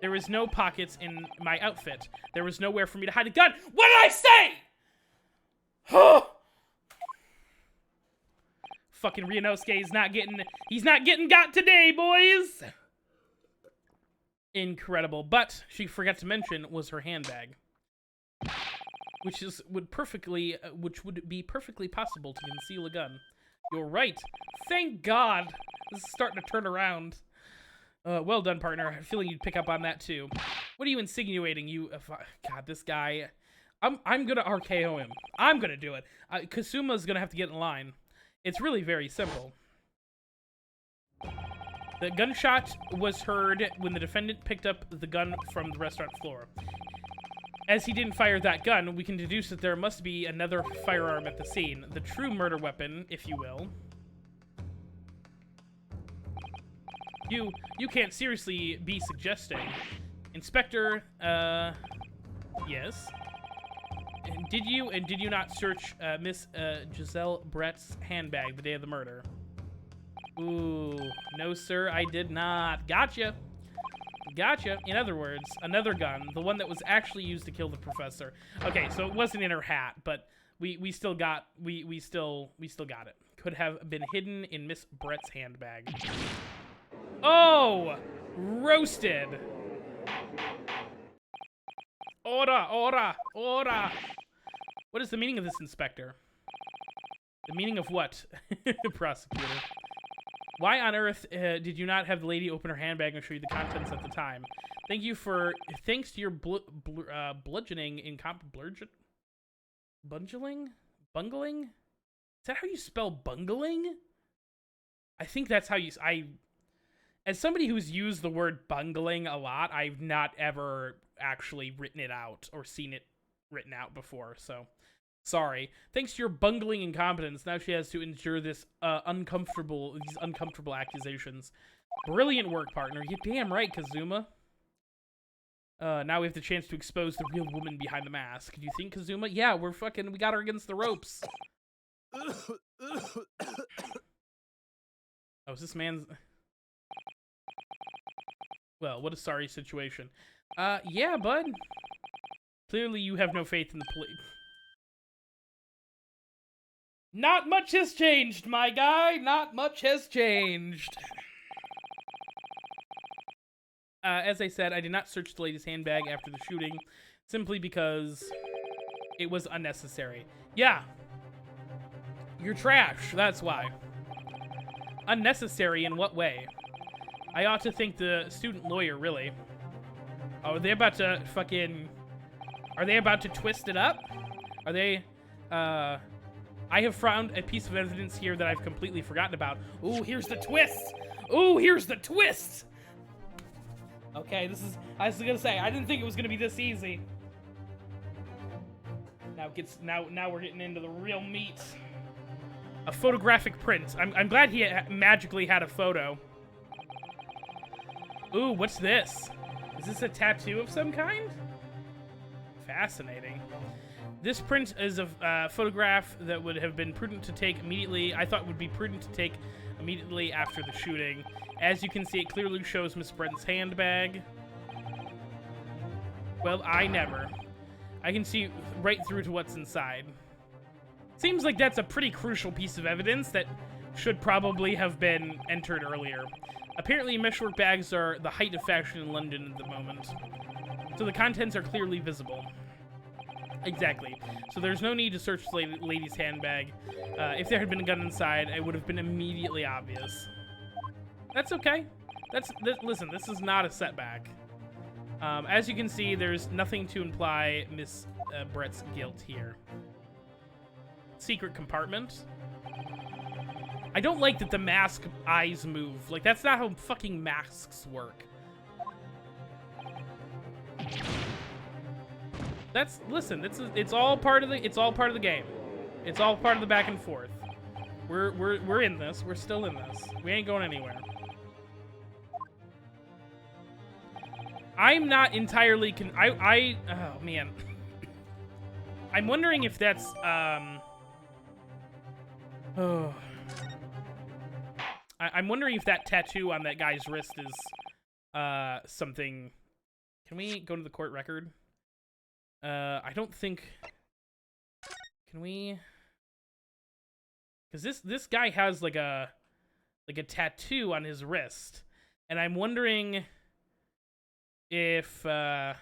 There was no pockets in my outfit. There was nowhere for me to hide a gun. What did I say? Fucking Ryunosuke is he's not getting got today, boys! Incredible. But she forgot to mention was her handbag. Which would be perfectly possible to conceal a gun. You're right. Thank God. This is starting to turn around. Well done, partner. I have a feeling you'd pick up on that too. What are you insinuating? God, this guy. I'm gonna RKO him. I'm gonna do it. Kazuma's gonna have to get in line. It's really very simple. The gunshot was heard when the defendant picked up the gun from the restaurant floor. As he didn't fire that gun, we can deduce that there must be another firearm at the scene. The true murder weapon, if you will. You can't seriously be suggesting. Inspector, yes. Did you not search Miss Jezaille Brett's handbag the day of the murder? Ooh, no sir, I did not. Gotcha. Gotcha. In other words, another gun, the one that was actually used to kill the professor. Okay, so it wasn't in her hat, but we still got it. Could have been hidden in Miss Brett's handbag. Oh, roasted. Ora, ora, ora. What is the meaning of this, Inspector? The meaning of what? Prosecutor. Why on earth did you not have the lady open her handbag and show you the contents at the time? Thanks to your bludgeoning bungling? Is that how you spell bungling? I think that's how you... As somebody who's used the word bungling a lot, I've not ever actually written it out or seen it written out before, so sorry. Thanks to your bungling incompetence, now she has to endure these uncomfortable accusations. Brilliant work, partner. You're damn right, Kazuma. Now we have the chance to expose the real woman behind the mask. Do you think, Kazuma? Yeah, we got her against the ropes. Oh, is this man's... Well, what a sorry situation. Yeah, bud. Clearly you have no faith in the police. Not much has changed, my guy. Not much has changed. As I said, I did not search the lady's handbag after the shooting, simply because it was unnecessary. Yeah. You're trash, that's why. Unnecessary in what way? I ought to thank the student lawyer, really. Oh, are they about to fucking... Are they about to twist it up? Are they... I have found a piece of evidence here that I've completely forgotten about. Ooh, here's the twist! Ooh, here's the twist! Okay, this is... I was gonna say, I didn't think it was gonna be this easy. Now we're getting into the real meat. A photographic print. I'm glad he magically had a photo. Ooh, what's this? Is this a tattoo of some kind? Fascinating. This print is a photograph that would have been prudent to take immediately. I thought would be prudent to take immediately after the shooting. As you can see, it clearly shows Miss Brett's handbag. Well, I never. I can see right through to what's inside. Seems like that's a pretty crucial piece of evidence that should probably have been entered earlier. Apparently, meshwork bags are the height of fashion in London at the moment, so the contents are clearly visible. Exactly. So there's no need to search the lady's handbag. If there had been a gun inside, it would have been immediately obvious. That's okay. Listen, this is not a setback. As you can see, there's nothing to imply Miss Brett's guilt here. Secret compartment. I don't like that the mask eyes move. Like, that's not how fucking masks work. Listen, it's all part of the game. It's all part of the back and forth. We're in this. We're still in this. We ain't going anywhere. I'm not entirely oh man. I'm wondering if that's I'm wondering if that tattoo on that guy's wrist is something. Can we go to the court record? I don't think. Can we? Because this guy has like a tattoo on his wrist, and I'm wondering if that's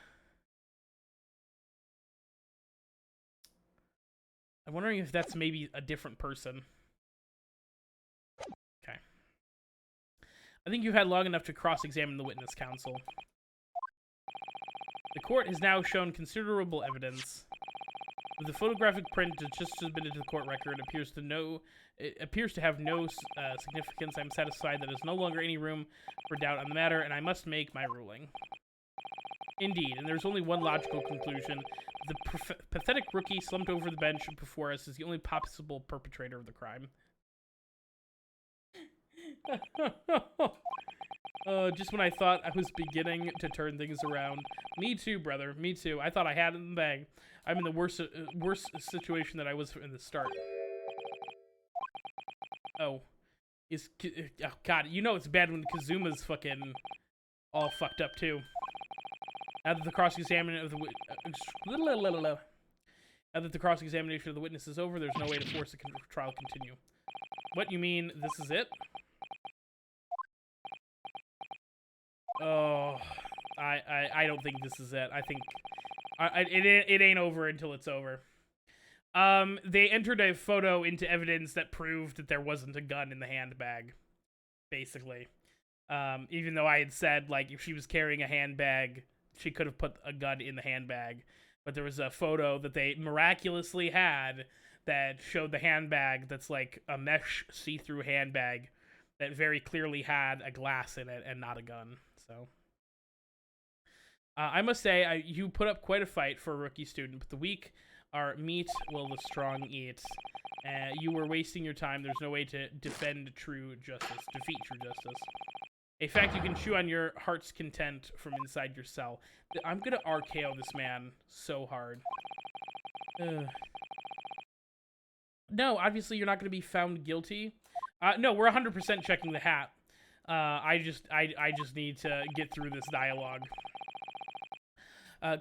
maybe a different person. Okay. I think you've had long enough to cross-examine the witness, counsel. The court has now shown considerable evidence. With the photographic print just submitted to the court record, it appears to have no significance. I'm satisfied that there's no longer any room for doubt on the matter, and I must make my ruling. Indeed, and there's only one logical conclusion. The pathetic rookie slumped over the bench before us is the only possible perpetrator of the crime. Just when I thought I was beginning to turn things around. Me too, brother. Me too. I thought I had it in the bag. I'm in the worst situation that I was in the start. Oh. Oh, God. You know it's bad when Kazuma's fucking all fucked up, too. Now that the cross-examination of the witness is over, there's no way to force the trial to continue. What, you mean this is it? Oh, I don't think this is it. I think it ain't over until it's over. They entered a photo into evidence that proved that there wasn't a gun in the handbag, basically. Even though I had said, like, if she was carrying a handbag, she could have put a gun in the handbag. But there was a photo that they miraculously had that showed the handbag that's like a mesh see-through handbag that very clearly had a glass in it and not a gun. So, I must say, you put up quite a fight for a rookie student, but the weak are meat will the strong eat. You were wasting your time. There's no way to defeat true justice. A fact you can chew on your heart's content from inside your cell. I'm gonna RKO this man so hard. No, obviously you're not gonna be found guilty. No, we're 100% checking the hat. I just need to get through this dialogue.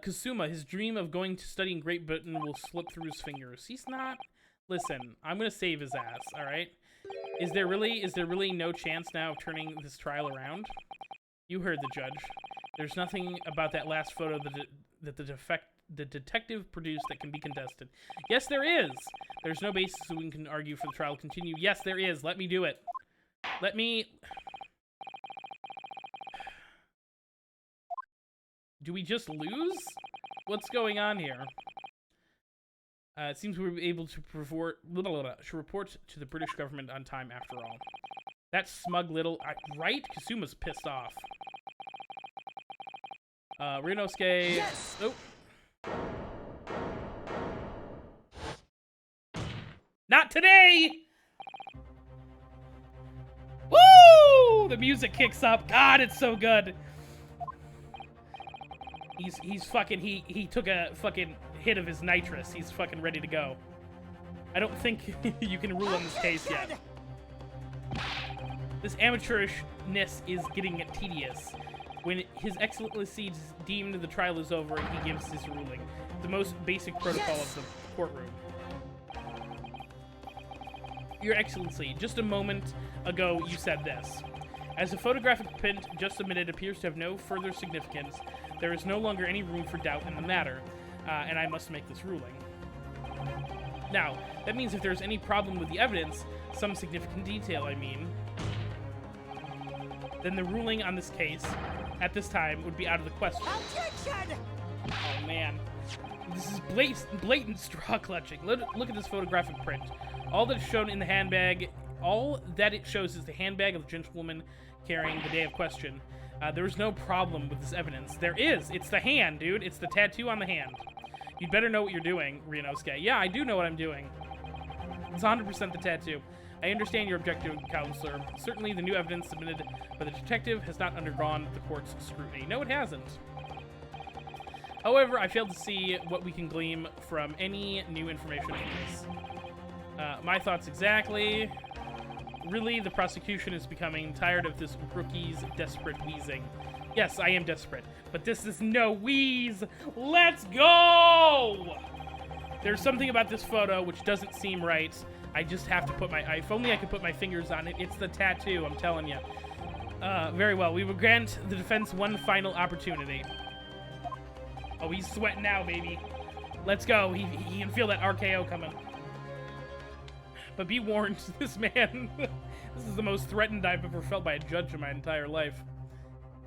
Kazuma, his dream of going to study in Great Britain will slip through his fingers. He's not. Listen, I'm gonna save his ass. All right. Is there really no chance now of turning this trial around? You heard the judge. There's nothing about that last photo that the detective produced that can be contested. Yes, there is. There's no basis so we can argue for the trial to continue. Yes, there is. Let me do it. Let me. Do we just lose? What's going on here? It seems we were able to report to the British government on time after all. That smug little... right? Kazuma's pissed off. Ryunosuke... Yes! Oh. Not today! Woo! The music kicks up. God, it's so good. He's fucking... He took a fucking... hit of his nitrous. He's fucking ready to go. I don't think you can rule on this case yet. This amateurishness is getting tedious. When His Excellency is deemed the trial is over and he gives his ruling. The most basic protocol of the courtroom. Your Excellency, just a moment ago you said this. As the photographic print just submitted appears to have no further significance, there is no longer any room for doubt in the matter. and I must make this ruling. Now, that means if there's any problem with the evidence, some significant detail, I mean, then the ruling on this case at this time would be out of the question. Objection! Oh, man. This is blatant straw clutching. Look at this photographic print. All that's shown in the handbag, all that it shows is the handbag of the gentlewoman carrying the day of question. There is no problem with this evidence. There is. It's the hand, dude. It's the tattoo on the hand. You'd better know what you're doing, Ryunosuke. Yeah, I do know what I'm doing. It's 100% the tattoo. I understand your objective, Counselor. Certainly, the new evidence submitted by the detective has not undergone the court's scrutiny. No, it hasn't. However, I fail to see what we can glean from any new information on this. My thoughts exactly. Really, the prosecution is becoming tired of this rookie's desperate wheezing. Yes, I am desperate, but this is no wheeze. Let's go! There's something about this photo which doesn't seem right. I just have to put my... If only I could put my fingers on it. It's the tattoo, I'm telling you. Very well. We will grant the defense one final opportunity. Oh, he's sweating now, baby. Let's go. He can feel that RKO coming. But be warned, this man... this is the most threatened I've ever felt by a judge in my entire life.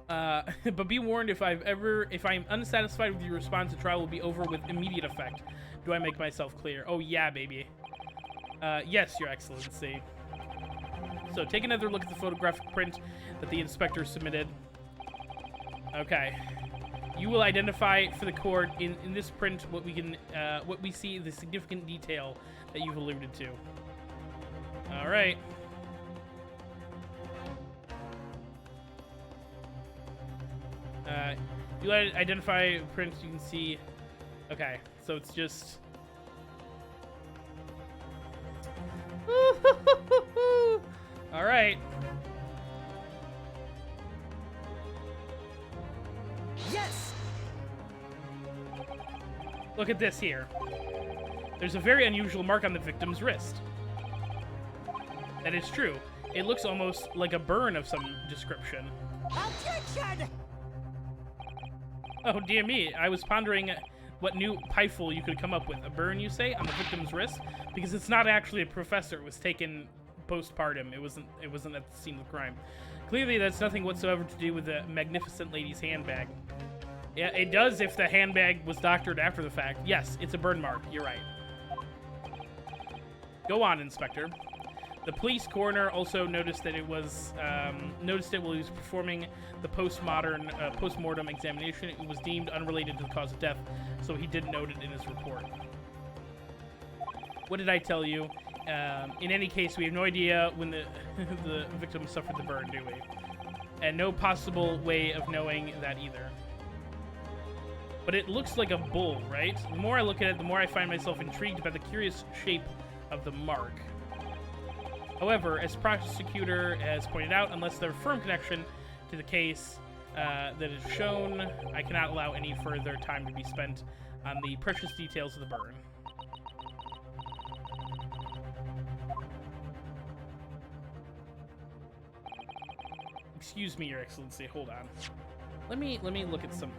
But be warned, if I am unsatisfied with your response, the trial will be over with immediate effect. Do I make myself clear? Oh, yeah, baby. Yes, Your Excellency. So, take another look at the photographic print that the inspector submitted. Okay. You will identify for the court in this print what we see, the significant detail that you've alluded to. All right. You identify print, you can see. Okay, so it's just. All right. Yes. Look at this here. There's a very unusual mark on the victim's wrist. That is true. It looks almost like a burn of some description. Objection! Oh, dear me. I was pondering what new pieful you could come up with. A burn, you say, on the victim's wrist? Because it's not actually a professor. It was taken postpartum. It wasn't at the scene of the crime. Clearly, that's nothing whatsoever to do with the magnificent lady's handbag. Yeah, it does if the handbag was doctored after the fact. Yes, it's a burn mark. You're right. Go on, Inspector. The police coroner also noticed that it was while he was performing the post-mortem examination. It was deemed unrelated to the cause of death, so he didn't note it in his report. What did I tell you? In any case, we have no idea when the victim suffered the burn, do we? And no possible way of knowing that either. But it looks like a bull, right? The more I look at it, the more I find myself intrigued by the curious shape of the mark. However, as prosecutor has pointed out, unless there's a firm connection to the case that is shown, I cannot allow any further time to be spent on the precious details of the burn. Excuse me, Your Excellency. Hold on. Let me look at some.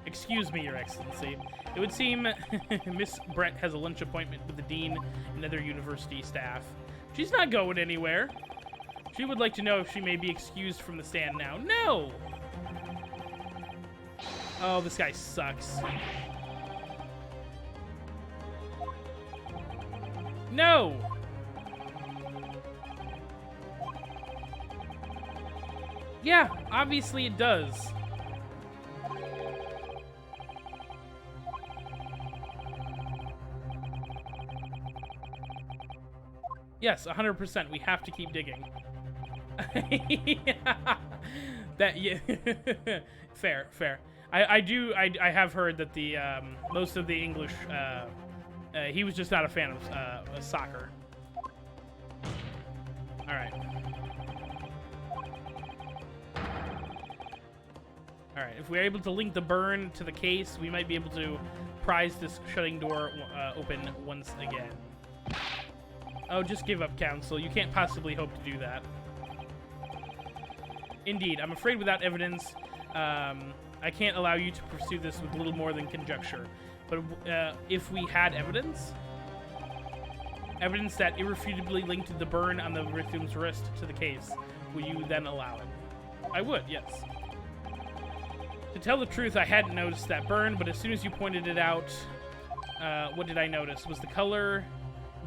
Excuse me, Your Excellency. It would seem Miss Brett has a lunch appointment with the dean and other university staff. She's not going anywhere. She would like to know if she may be excused from the stand now. No! Oh, this guy sucks. No! Yeah, obviously it does. Yes, 100%. We have to keep digging. Yeah. That, yeah. Fair. I have heard that the most of the English he was just not a fan of soccer. All right. If we're able to link the burn to the case, we might be able to pries this shutting door open once again. Oh, just give up, counsel. You can't possibly hope to do that. Indeed, I'm afraid without evidence, I can't allow you to pursue this with little more than conjecture. But if we had evidence that irrefutably linked the burn on the victim's wrist to the case, will you then allow it? I would, yes. To tell the truth, I hadn't noticed that burn, but as soon as you pointed it out, what did I notice? Was the color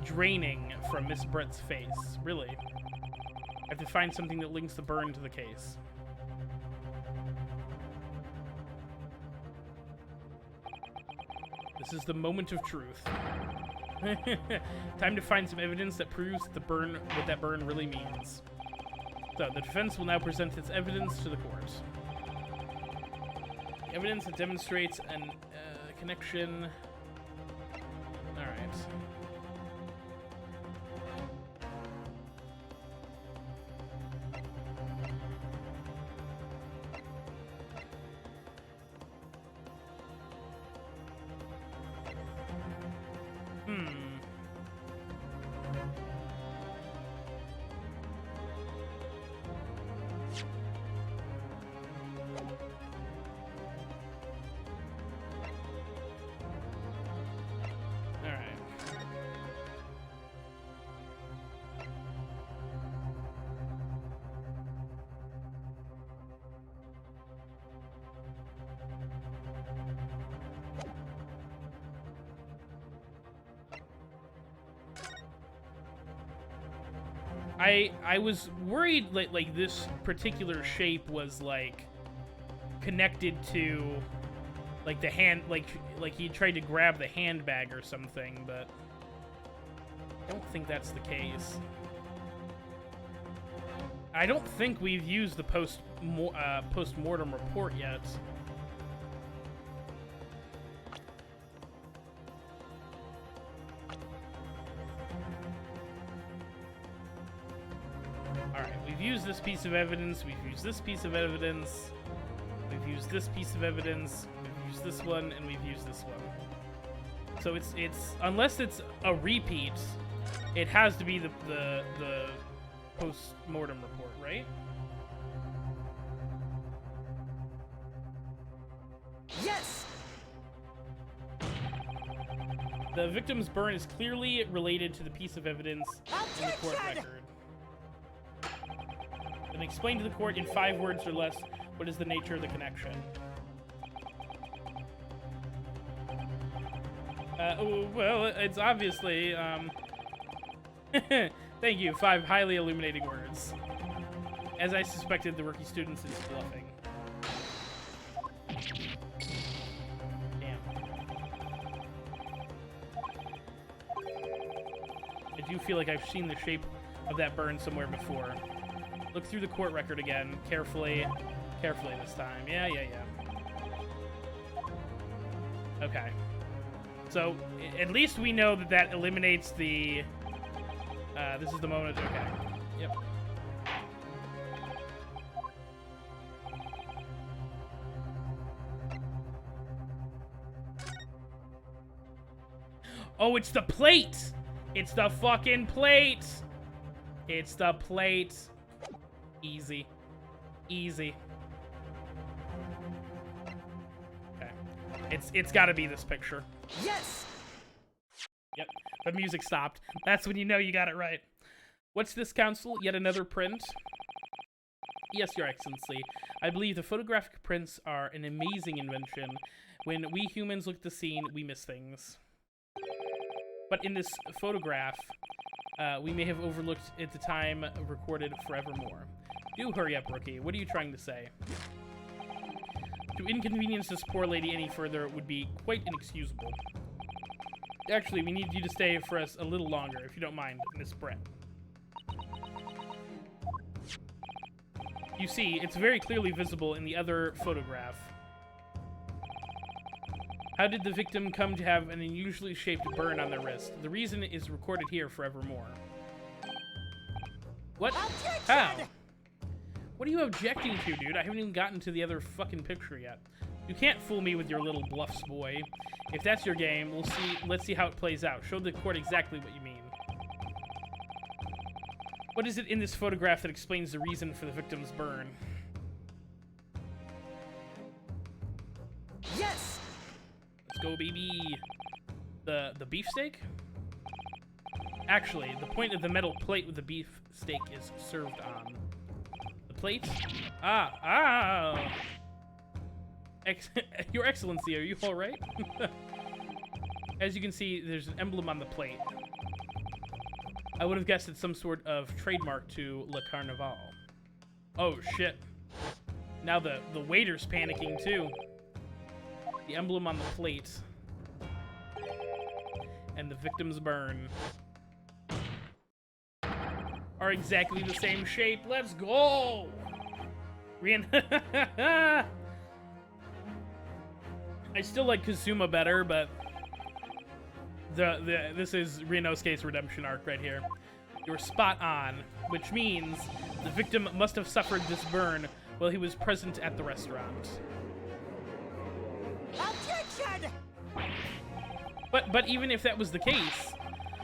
draining from Miss Brett's face. Really? I have to find something that links the burn to the case. This is the moment of truth. Time to find some evidence that proves what that burn really means. So, the defense will now present its evidence to the court. Evidence that demonstrates a connection. Alright. I was worried like this particular shape was like connected to like the hand, like he tried to grab the handbag or something, but I don't think that's the case. I don't think we've used the post-mortem report yet. We've used this piece of evidence, we've used this piece of evidence, we've used this piece of evidence, we've used this one, and we've used this one. So it's unless it's a repeat, it has to be the post-mortem report, right? Yes! The victim's burn is clearly related to the piece of evidence in the court record. Then explain to the court in 5 words or less what is the nature of the connection. Well, it's obviously, thank you, 5 highly illuminating words. As I suspected, the rookie student is bluffing. Damn. I do feel like I've seen the shape of that burn somewhere before. Look through the court record again, carefully. Carefully this time. Yeah. Okay. So, at least we know that eliminates the... this is the moment. Okay. Yep. Oh, it's the plate! It's the fucking plate! It's the plate. Easy. Easy. Okay. It's gotta be this picture. Yes! Yep. The music stopped. That's when you know you got it right. What's this, counsel? Yet another print? Yes, Your Excellency. I believe the photographic prints are an amazing invention. When we humans look at the scene, we miss things. But in this photograph, we may have overlooked at the time recorded forevermore. Do hurry up, rookie. What are you trying to say? To inconvenience this poor lady any further would be quite inexcusable. Actually, we need you to stay for us a little longer, if you don't mind, Miss Brett. You see, it's very clearly visible in the other photograph. How did the victim come to have an unusually shaped burn on their wrist? The reason is recorded here forevermore. What? How? What are you objecting to, dude? I haven't even gotten to the other fucking picture yet. You can't fool me with your little bluffs, boy. If that's your game, we'll see. Let's see how it plays out. Show the court exactly what you mean. What is it in this photograph that explains the reason for the victim's burn? Yes. Let's go, baby. The beefsteak? Actually, the point of the metal plate with the beefsteak is served on. The plate? Your Excellency, are you all right? As you can see, there's an emblem on the plate. I would have guessed it's some sort of trademark to Le Carnaval. Oh, shit. Now the waiter's panicking, too. The emblem on the plate. And the victim's burn are exactly the same shape. Let's go! I still like Kazuma better, but this is Ryunosuke's redemption arc right here. You're spot on, which means the victim must have suffered this burn while he was present at the restaurant. Objection! But even if that was the case,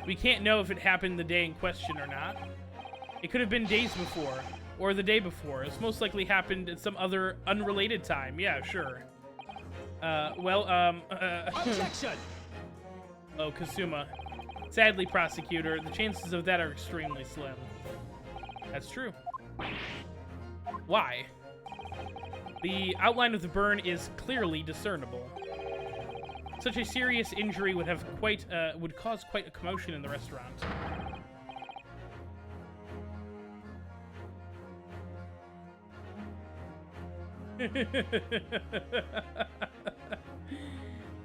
we can't know if it happened the day in question or not. It could have been days before, or the day before. It's most likely happened at some other unrelated time. Yeah, sure. Objection! Oh, Kazuma. Sadly, prosecutor, the chances of that are extremely slim. That's true. Why? The outline of the burn is clearly discernible. Such a serious injury would have would cause quite a commotion in the restaurant.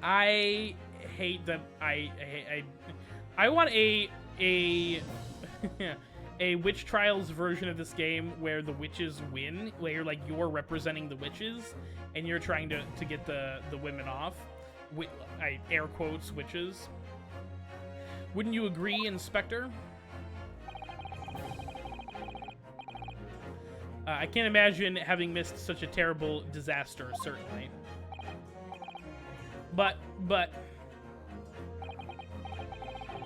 I hate that. I want a a witch trials version of this game where the witches win, where you're representing the witches and you're trying to get the women off. I air quotes witches. Wouldn't you agree, Inspector? I can't imagine having missed such a terrible disaster, certainly. But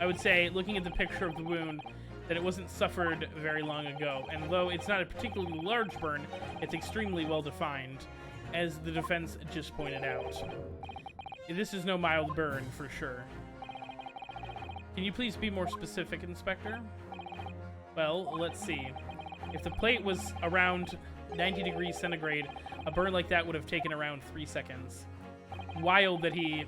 I would say, looking at the picture of the wound, that it wasn't suffered very long ago. And though it's not a particularly large burn, it's extremely well defined, as the defense just pointed out. This is no mild burn, for sure. Can you please be more specific, Inspector? Well, let's see. If the plate was around 90 degrees centigrade, a burn like that would have taken around 3 seconds. Wild that he...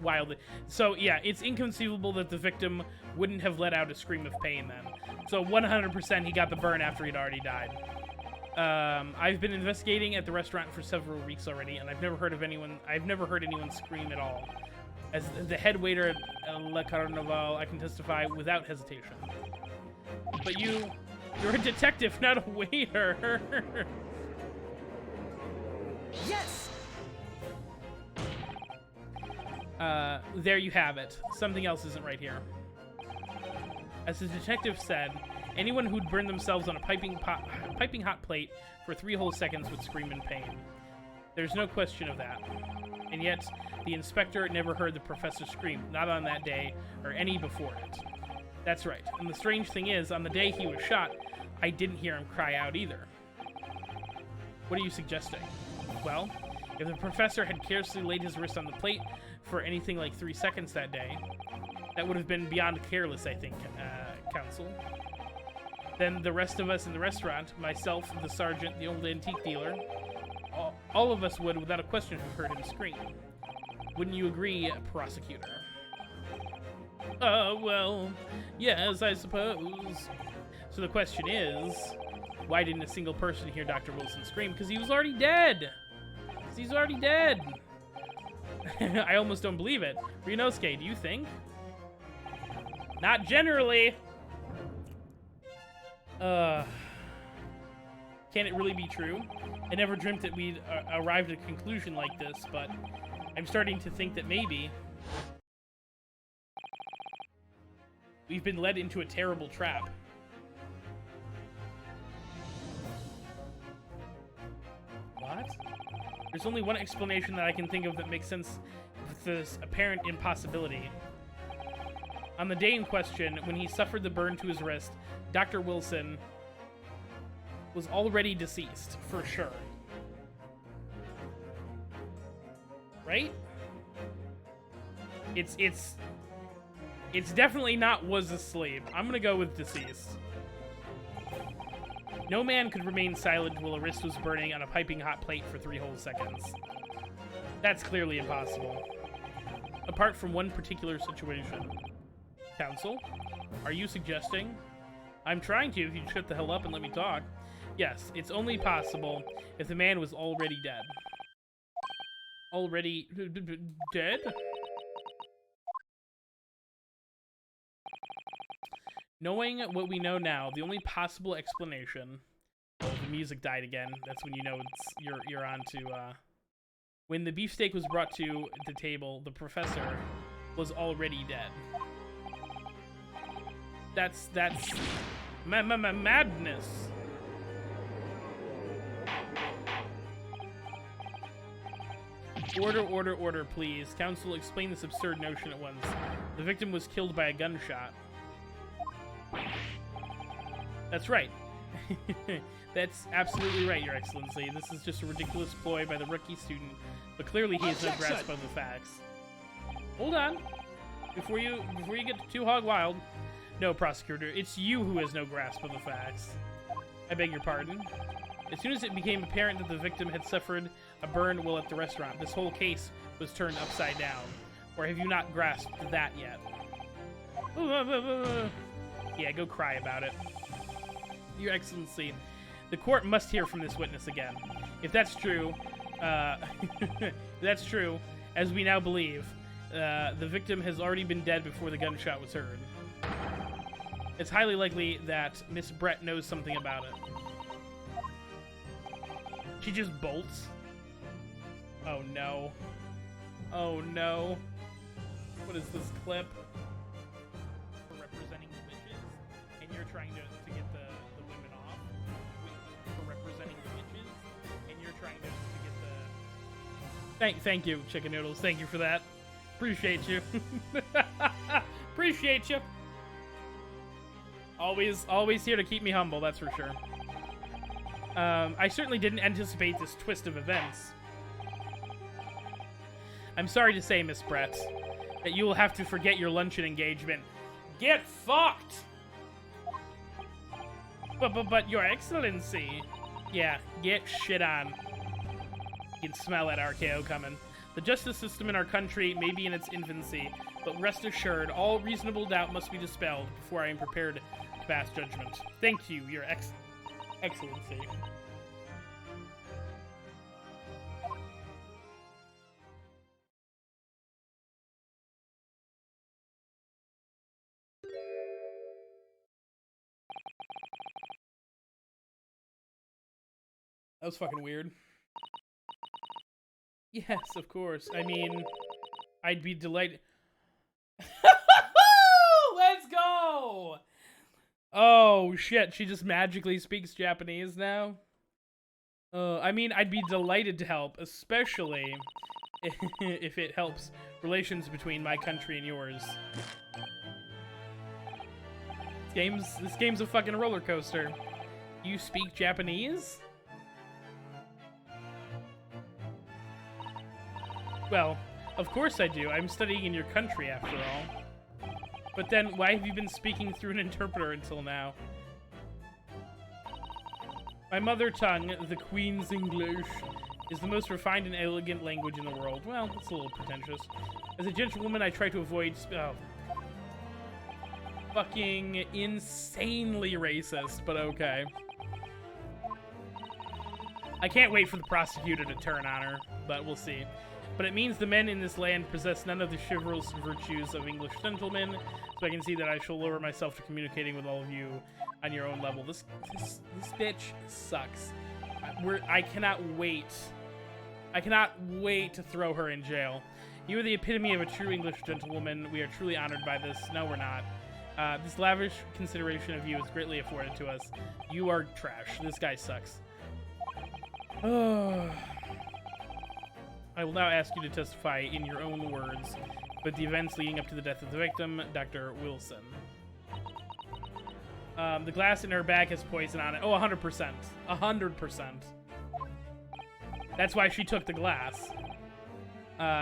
Wild. So, yeah, it's inconceivable that the victim wouldn't have let out a scream of pain then. So, 100% he got the burn after he'd already died. I've been investigating at the restaurant for several weeks already, and I've never heard anyone scream at all. As the head waiter at Le Carnaval, I can testify without hesitation. But you're a detective, not a waiter. Yes! There you have it. Something else isn't right here. As the detective said, anyone who'd burn themselves on a piping hot plate for 3 whole seconds would scream in pain. There's no question of that. And yet, the inspector never heard the professor scream, not on that day, or any before it. That's right. And the strange thing is, on the day he was shot, I didn't hear him cry out either. What are you suggesting? Well, if the professor had carelessly laid his wrist on the plate for anything like 3 seconds that day, that would have been beyond careless, I think, counsel. Then the rest of us in the restaurant, myself, the sergeant, the old antique dealer, all of us would, without a question, have heard him scream. Wouldn't you agree, prosecutor? Well, yes, I suppose. So the question is, why didn't a single person hear Dr. Wilson scream? Because he was already dead! He's already dead! I almost don't believe it. Ryunosuke, do you think? Not generally! Can it really be true? I never dreamt that we'd arrived at a conclusion like this, but I'm starting to think that maybe we've been led into a terrible trap. What? There's only one explanation that I can think of that makes sense with this apparent impossibility. On the day in question, when he suffered the burn to his wrist, Dr. Wilson was already deceased, for sure. Right? It's definitely not was asleep. I'm gonna go with deceased. No man could remain silent while a wrist was burning on a piping hot plate for 3 whole seconds. That's clearly impossible. Apart from one particular situation. Counsel, are you suggesting? I'm trying to if you'd shut the hell up and let me talk. Yes, it's only possible if the man was already dead. Already dead? Knowing what we know now, the only possible explanation... Oh, the music died again. That's when you know it's you're on to... When the beefsteak was brought to the table, the professor was already dead. That's madness. Order, please. Counsel, explain this absurd notion at once. The victim was killed by a gunshot. That's right. That's absolutely right, Your Excellency. This is just a ridiculous ploy by the rookie student, but clearly he has no grasp of the facts. Hold on. Before you get too hog wild. No, prosecutor, it's you who has no grasp of the facts. I beg your pardon. As soon as it became apparent that the victim had suffered a burn while at the restaurant, this whole case was turned upside down. Or have you not grasped that yet? Yeah, go cry about it. Your Excellency, the court must hear from this witness again. If that's true, as we now believe, the victim has already been dead before the gunshot was heard. It's highly likely that Miss Brett knows something about it. She just bolts? Oh no. Oh no. What is this clip? For representing the witches, and you're trying to get the women off. For representing the witches, and you're trying to get the... Thank you, Chicken Noodles. Thank you for that. Appreciate you. Appreciate you. Always here to keep me humble, that's for sure. I certainly didn't anticipate this twist of events. I'm sorry to say, Miss Brett, that you will have to forget your luncheon engagement. Get fucked! But Your Excellency... Yeah, get shit on. You can smell that RKO coming. The justice system in our country may be in its infancy, but rest assured, all reasonable doubt must be dispelled before I am prepared to pass judgment. Thank you, Your Excellency. That was fucking weird. Yes, of course. I mean, I'd be delighted. Let's go! Oh, shit. She just magically speaks Japanese now? I mean, I'd be delighted to help, especially if it helps relations between my country and yours. This game's a fucking roller coaster. You speak Japanese? Well, of course I do. I'm studying in your country, after all. But then, why have you been speaking through an interpreter until now? My mother tongue, the Queen's English, is the most refined and elegant language in the world. Well, it's a little pretentious. As a gentlewoman, I try to avoid... fucking insanely racist, but okay. I can't wait for the prosecutor to turn on her, but we'll see. But it means the men in this land possess none of the chivalrous virtues of English gentlemen, so I can see that I shall lower myself to communicating with all of you on your own level. This bitch sucks. I cannot wait. I cannot wait to throw her in jail. You are the epitome of a true English gentlewoman. We are truly honored by this. No, we're not. This lavish consideration of you is greatly afforded to us. You are trash. This guy sucks. I will now ask you to testify in your own words about the events leading up to the death of the victim, Dr. Wilson. The glass in her bag has poison on it. Oh, 100%. 100%. That's why she took the glass.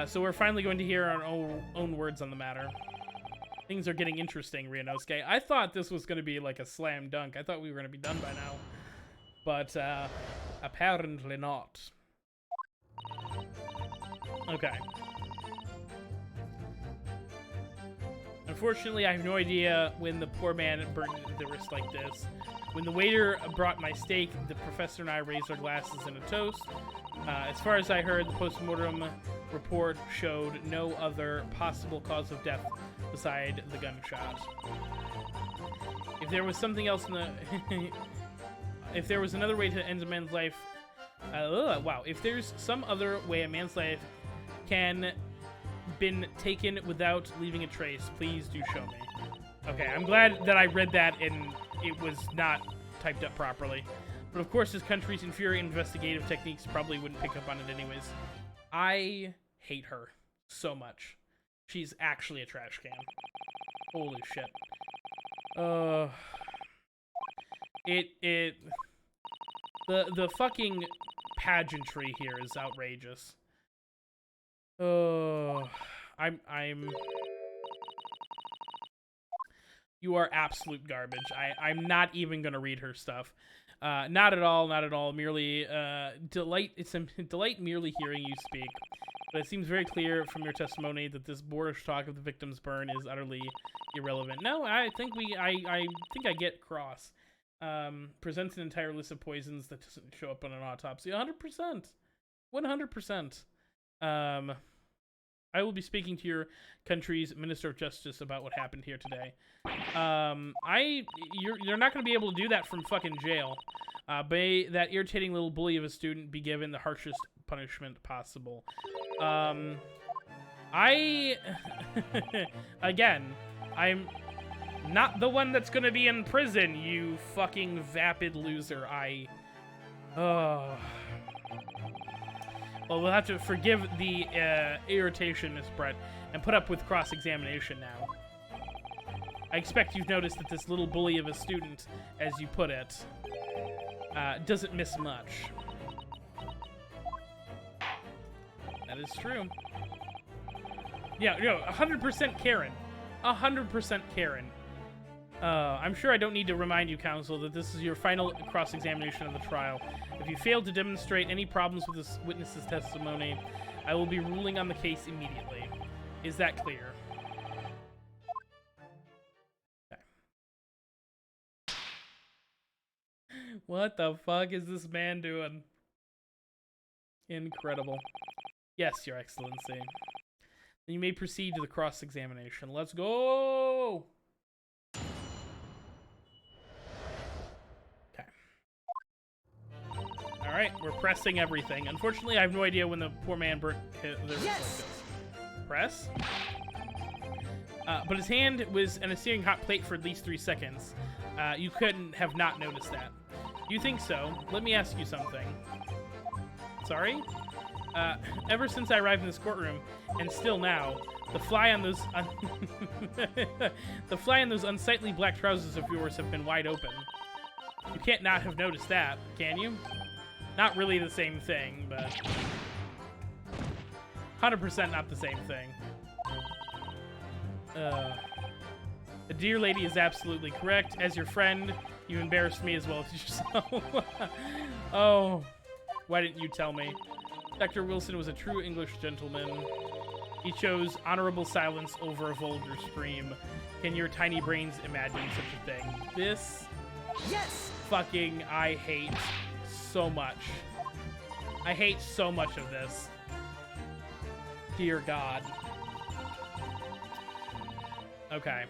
So we're finally going to hear our own words on the matter. Things are getting interesting, Ryunosuke. I thought this was going to be like a slam dunk. I thought we were going to be done by now. But apparently not. Okay. Unfortunately, I have no idea when the poor man burned the wrist like this. When the waiter brought my steak, the professor and I raised our glasses in a toast. As far as I heard, the post-mortem report showed no other possible cause of death beside the gunshot. If there was something else in the... if there was another way to end a man's life... wow. If there's some other way a man's life can been taken without leaving a trace, please do show me. Okay, I'm glad that I read that and it was not typed up properly. But of course, this country's inferior investigative techniques probably wouldn't pick up on it anyways. I hate her so much. She's actually a trash can. Holy shit. The fucking pageantry here is outrageous. You are absolute garbage. I'm not even gonna read her stuff. Not at all, not at all. Merely, it's a delight merely hearing you speak. But it seems very clear from your testimony that this boorish talk of the victim's burn is utterly irrelevant. No, I think I get cross. Presents an entire list of poisons that doesn't show up on an autopsy. 100%. 100%. I will be speaking to your country's Minister of Justice about what happened here today. You're not going to be able to do that from fucking jail. May that irritating little bully of a student be given the harshest punishment possible. Again, I'm not the one that's going to be in prison, you fucking vapid loser. Well, we'll have to forgive the irritation, Miss Brett, and put up with cross-examination now. I expect you've noticed that this little bully of a student, as you put it, doesn't miss much. That is true. Yeah, 100% Karen. 100% Karen. I'm sure I don't need to remind you, counsel, that this is your final cross-examination of the trial. If you fail to demonstrate any problems with this witness's testimony, I will be ruling on the case immediately. Is that clear? Okay. What the fuck is this man doing? Incredible. Yes, Your Excellency. Then you may proceed to the cross-examination. Let's go! Alright, we're pressing everything. Unfortunately, I have no idea when the poor man burnt his like this. Press? But his hand was in a searing hot plate for at least 3 seconds. You couldn't have not noticed that. You think so? Let me ask you something. Sorry? Ever since I arrived in this courtroom, and still now, the fly on those the fly on those unsightly black trousers of yours have been wide open. You can't not have noticed that, can you? Not really the same thing, but 100% not the same thing. The dear lady is absolutely correct. As your friend, you embarrassed me as well as yourself. Oh, why didn't you tell me? Dr. Wilson was a true English gentleman. He chose honorable silence over a vulgar scream. Can your tiny brains imagine such a thing? This fucking I hate so much. I hate so much of this. Dear God. Okay.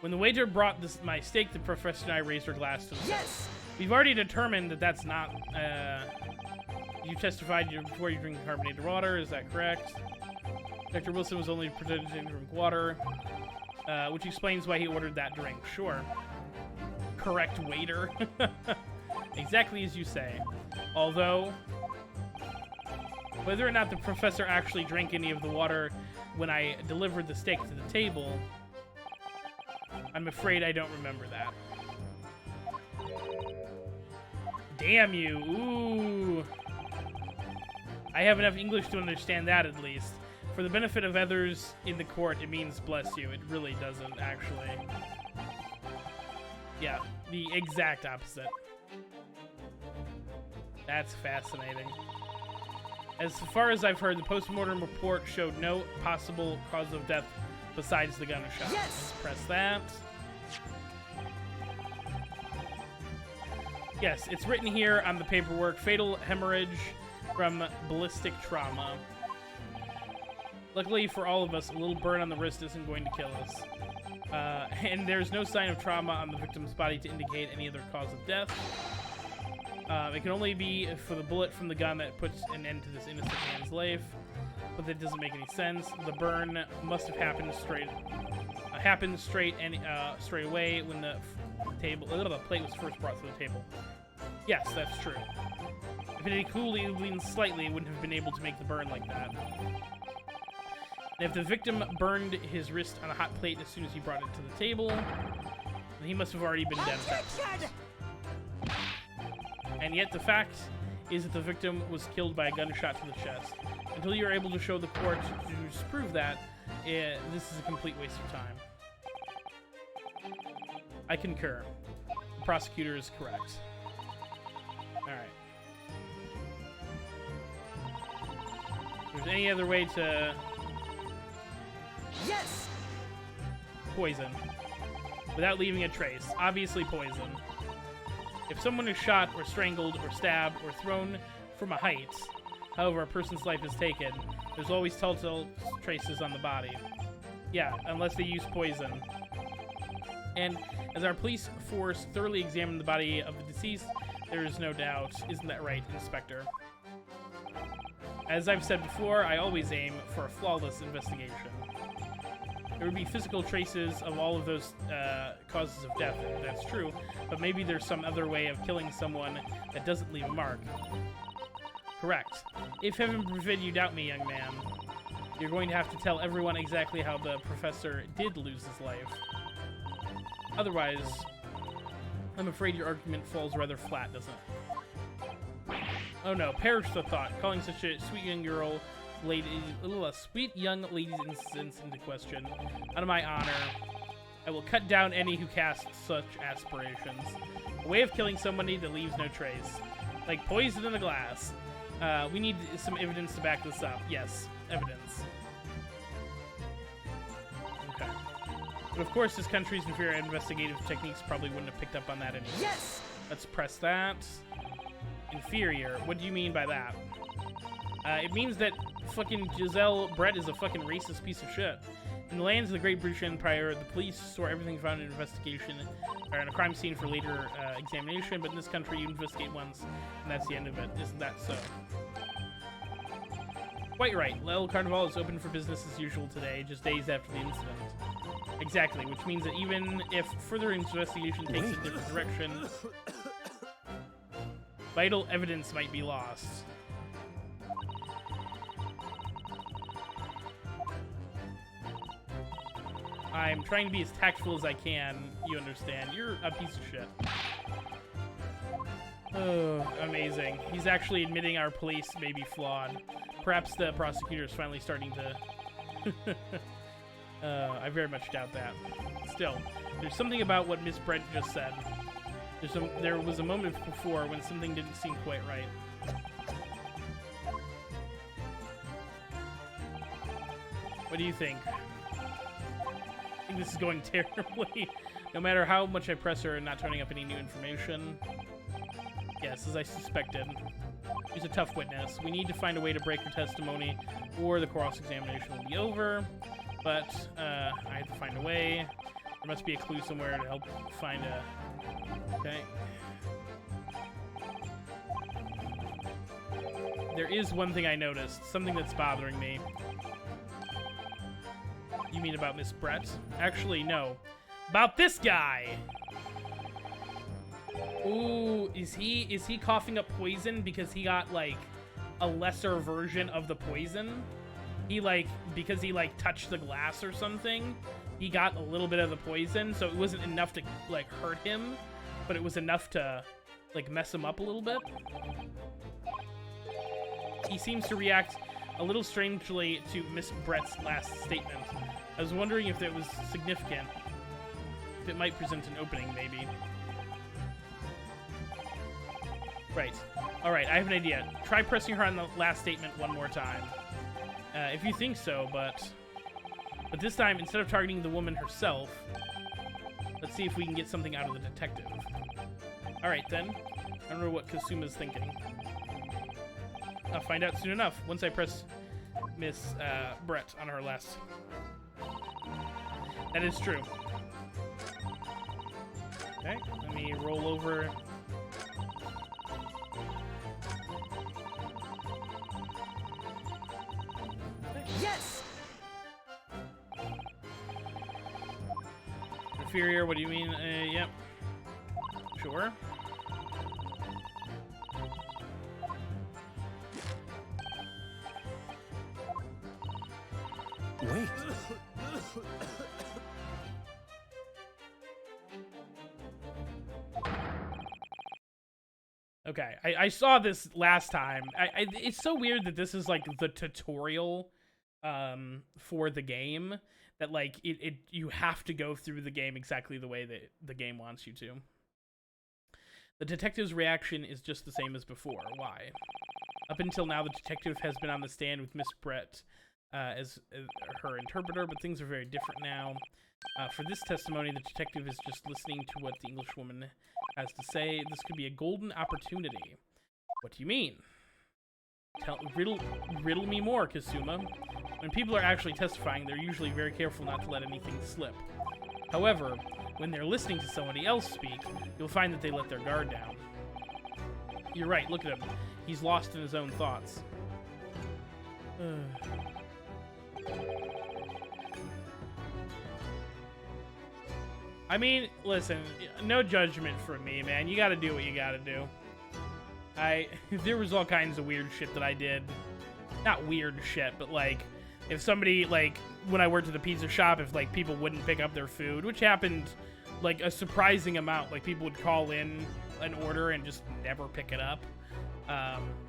When the waiter brought my steak, the professor and I raised our glass to the toast. We've already determined that that's not, you testified before you drink carbonated water, is that correct? Dr. Wilson was only pretending to drink water, which explains why he ordered that drink. Sure. Correct, waiter. Exactly as you say. Although, Whether or not the professor actually drank any of the water when I delivered the steak to the table, I'm afraid I don't remember that. Damn you. Ooh. I have enough English to understand that, at least. For the benefit of others in the court, it means bless you. It really doesn't, actually. Yeah, the exact opposite. That's fascinating. As far as I've heard, the post-mortem report showed no possible cause of death besides the gunshot. Yes! Let's press that. Yes, it's written here on the paperwork, fatal hemorrhage from ballistic trauma. Luckily for all of us, a little burn on the wrist isn't going to kill us. And there's no sign of trauma on the victim's body to indicate any other cause of death. It can only be for the bullet from the gun that puts an end to this innocent man's life, but that doesn't make any sense. The burn must have happened straight away when the plate was first brought to the table. Yes, that's true. If it had cooled even slightly, it wouldn't have been able to make the burn like that. And if the victim burned his wrist on a hot plate as soon as he brought it to the table, then he must have already been dead at that point. And yet the fact is that the victim was killed by a gunshot to the chest. Until you're able to show the court to disprove that, this is a complete waste of time. I concur. The prosecutor is correct. Alright. If there's any other way to... Yes! Poison. Without leaving a trace. Obviously poison. If someone is shot or strangled or stabbed or thrown from a height, however a person's life is taken, there's always telltale traces on the body. Yeah, unless they use poison. And as our police force thoroughly examined the body of the deceased, there is no doubt. Isn't that right, Inspector? As I've said before, I always aim for a flawless investigation. There would be physical traces of all of those causes of death, that's true, but maybe there's some other way of killing someone that doesn't leave a mark. Correct. If heaven forbid you doubt me, young man, you're going to have to tell everyone exactly how the professor did lose his life. Otherwise, I'm afraid your argument falls rather flat, doesn't it? Oh no, perish the thought, calling such a sweet young girl... sweet young lady's innocence into question. Out of my honor, I will cut down any who cast such aspirations. A way of killing somebody that leaves no trace. Like poison in the glass. We need some evidence to back this up. Yes, evidence. Okay. But of course, this country's inferior investigative techniques probably wouldn't have picked up on that anyway. Yes! Let's press that. Inferior. What do you mean by that? It means that fucking Jezaille Brett is a fucking racist piece of shit. In the lands of the Great British Empire, the police store everything found in an investigation or in a crime scene for later examination, but in this country you investigate once, and that's the end of it. Isn't that so? Quite right. El Carnival is open for business as usual today, just days after the incident. Exactly, which means that even if further investigation takes a different direction, vital evidence might be lost. I'm trying to be as tactful as I can, you understand. You're a piece of shit. Oh, amazing. He's actually admitting our police may be flawed. Perhaps the prosecutor is finally starting to... I very much doubt that. Still, there's something about what Miss Brett just said. There was a moment before when something didn't seem quite right. What do you think? I think this is going terribly. No matter how much I press her and not turning up any new information. Yes, as I suspected. She's a tough witness. We need to find a way to break her testimony or the cross-examination will be over. But I have to find a way. There must be a clue somewhere to help find a... Okay. There is one thing I noticed. Something that's bothering me. You mean about Miss Brett? Actually, no. About this guy! Ooh, is he coughing up poison because he got, like, a lesser version of the poison. He, like, because he, like, touched the glass or something, he got a little bit of the poison, so it wasn't enough to, like, hurt him, but it was enough to, like, mess him up a little bit. He seems to react a little strangely to Miss Brett's last statement. I was wondering if it was significant. If it might present an opening, maybe. Right. Alright, I have an idea. Try pressing her on the last statement one more time. If you think so, but this time, instead of targeting the woman herself, let's see if we can get something out of the detective. Alright, then. I don't know what Kazuma's thinking. I'll find out soon enough, once I press Miss Brett on her last. That is true. Okay, let me roll over. Yes! Inferior, what do you mean? Yep. Sure. Wait. Okay, I saw this last time. It's so weird that this is like the tutorial for the game, that like you have to go through the game exactly the way that the game wants you to. The detective's reaction is just the same as before. Why? Up until now, the detective has been on the stand with Miss Brett as her interpreter, but things are very different now. For this testimony, the detective is just listening to what the Englishwoman has to say. This could be a golden opportunity. What do you mean? Riddle me more, Kazuma. When people are actually testifying, they're usually very careful not to let anything slip. However, when they're listening to somebody else speak, you'll find that they let their guard down. You're right, look at him. He's lost in his own thoughts. I mean, listen, no judgment from me, man. You gotta do what you gotta do. There was all kinds of weird shit that I did. Not weird shit, but like, if somebody, like, when I worked at the pizza shop, if like people wouldn't pick up their food, which happened like a surprising amount, like people would call in an order and just never pick it up.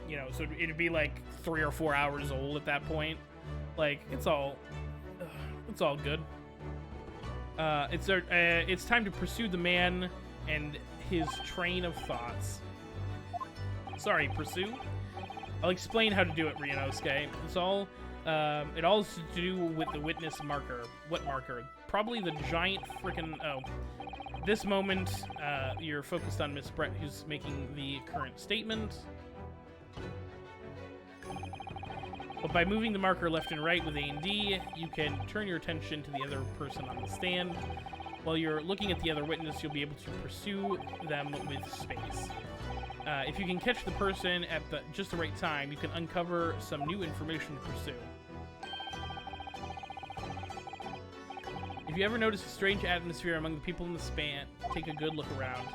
You know, so it'd be like 3 or 4 hours old at that point. Like, it's all good. It's time to pursue the man and his train of thoughts. Sorry, pursue? I'll explain how to do it, Ryunosuke. It all has to do with the witness marker. What marker? Probably the giant frickin'... Oh. This moment, you're focused on Miss Brett, who's making the current statement. But by moving the marker left and right with A and D, you can turn your attention to the other person on the stand. While you're looking at the other witness, you'll be able to pursue them with space. If you can catch the person at just the right time, you can uncover some new information to pursue. If you ever notice a strange atmosphere among the people in the span, take a good look around.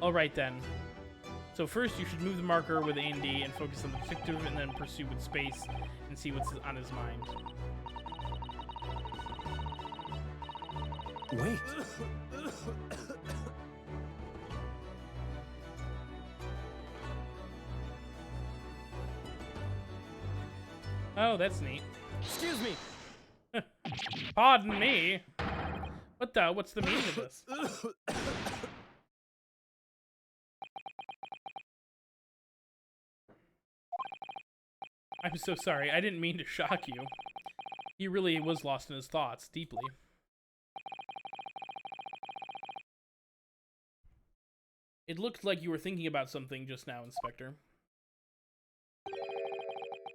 Alright then. So first, you should move the marker with A and D and focus on the detective, and then pursue with space and see what's on his mind. Wait. Oh, that's neat. Excuse me. Pardon me. What's the meaning of this? I'm so sorry. I didn't mean to shock you. He really was lost in his thoughts, deeply. It looked like you were thinking about something just now, Inspector.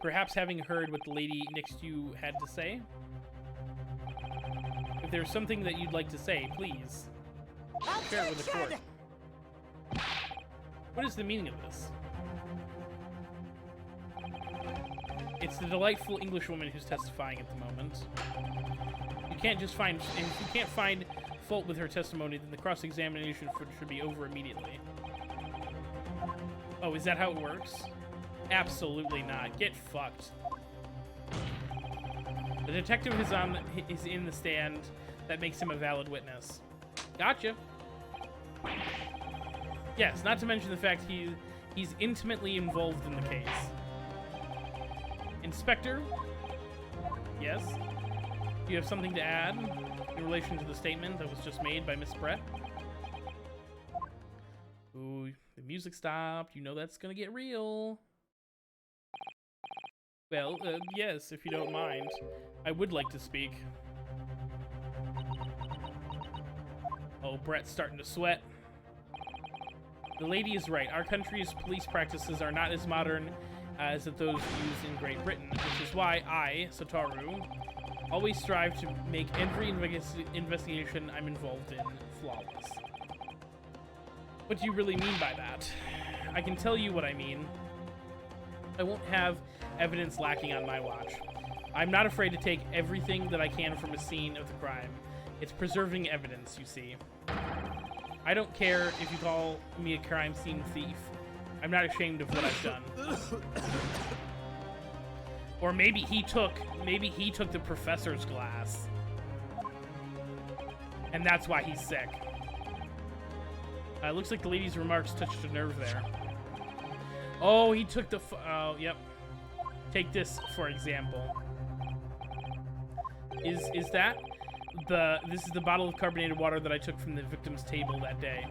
Perhaps having heard what the lady next to you had to say? If there's something that you'd like to say, please share it with the court. What is the meaning of this? It's the delightful Englishwoman who's testifying at the moment. You can't just find... If you can't find fault with her testimony, then the cross-examination should be over immediately. Oh, is that how it works? Absolutely not. Get fucked. The detective is in the stand. That makes him a valid witness. Gotcha. Yes, not to mention the fact he's intimately involved in the case. Inspector? Yes? Do you have something to add in relation to the statement that was just made by Miss Brett? Ooh, the music stopped. You know that's gonna get real. Well, yes, if you don't mind. I would like to speak. Oh, Brett's starting to sweat. The lady is right. Our country's police practices are not as modern as those used in Great Britain, which is why I, Satoru, always strive to make every investigation I'm involved in flawless. What do you really mean by that? I can tell you what I mean. I won't have evidence lacking on my watch. I'm not afraid to take everything that I can from a scene of the crime. It's preserving evidence, you see. I don't care if you call me a crime scene thief. I'm not ashamed of what I've done. Or maybe he took the professor's glass. And that's why he's sick. Looks like the lady's remarks touched a nerve there. Oh, he took the oh, yep. Take this, for example. Is that this is the bottle of carbonated water that I took from the victim's table that day.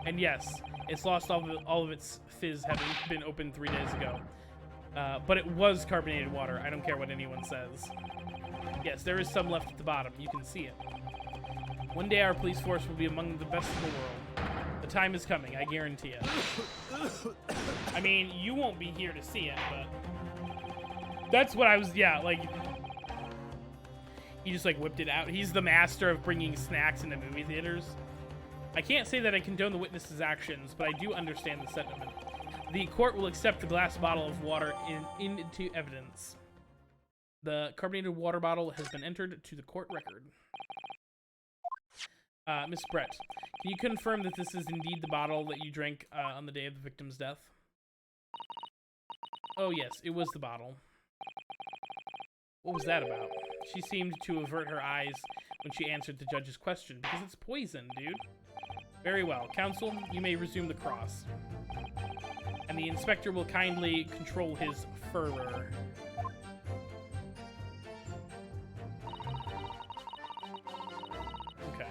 And yes, it's lost all of its fizz having been opened 3 days ago. But it was carbonated water. I don't care what anyone says. Yes, there is some left at the bottom. You can see it. One day our police force will be among the best in the world. The time is coming, I guarantee it. I mean, you won't be here to see it, but that's what I was, yeah, like, he just, like, whipped it out. He's the master of bringing snacks into movie theaters. I can't say that I condone the witness's actions, but I do understand the sentiment. The court will accept the glass bottle of water into evidence. The carbonated water bottle has been entered to the court record. Miss Brett, can you confirm that this is indeed the bottle that you drank on the day of the victim's death? Oh yes, it was the bottle. What was that about? She seemed to avert her eyes when she answered the judge's question, because it's poison, dude. Very well. Counsel, you may resume the cross. And the inspector will kindly control his fervor. Okay.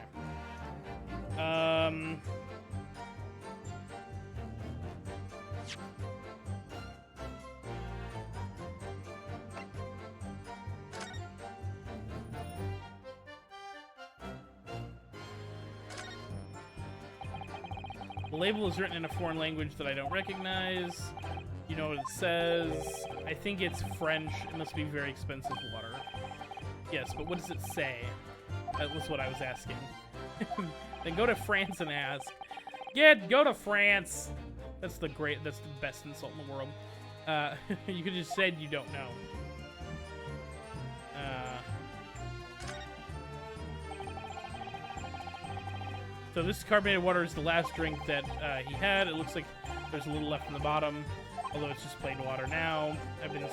The label is written in a foreign language that I don't recognize. You know what it says. I think it's French. It must be very expensive water. Yes, but what does it say? That was what I was asking. Then go to France and ask. Go to France! That's the best insult in the world. You could have just said you don't know. So this carbonated water is the last drink that he had. It looks like there's a little left in the bottom, although it's just plain water now. I've been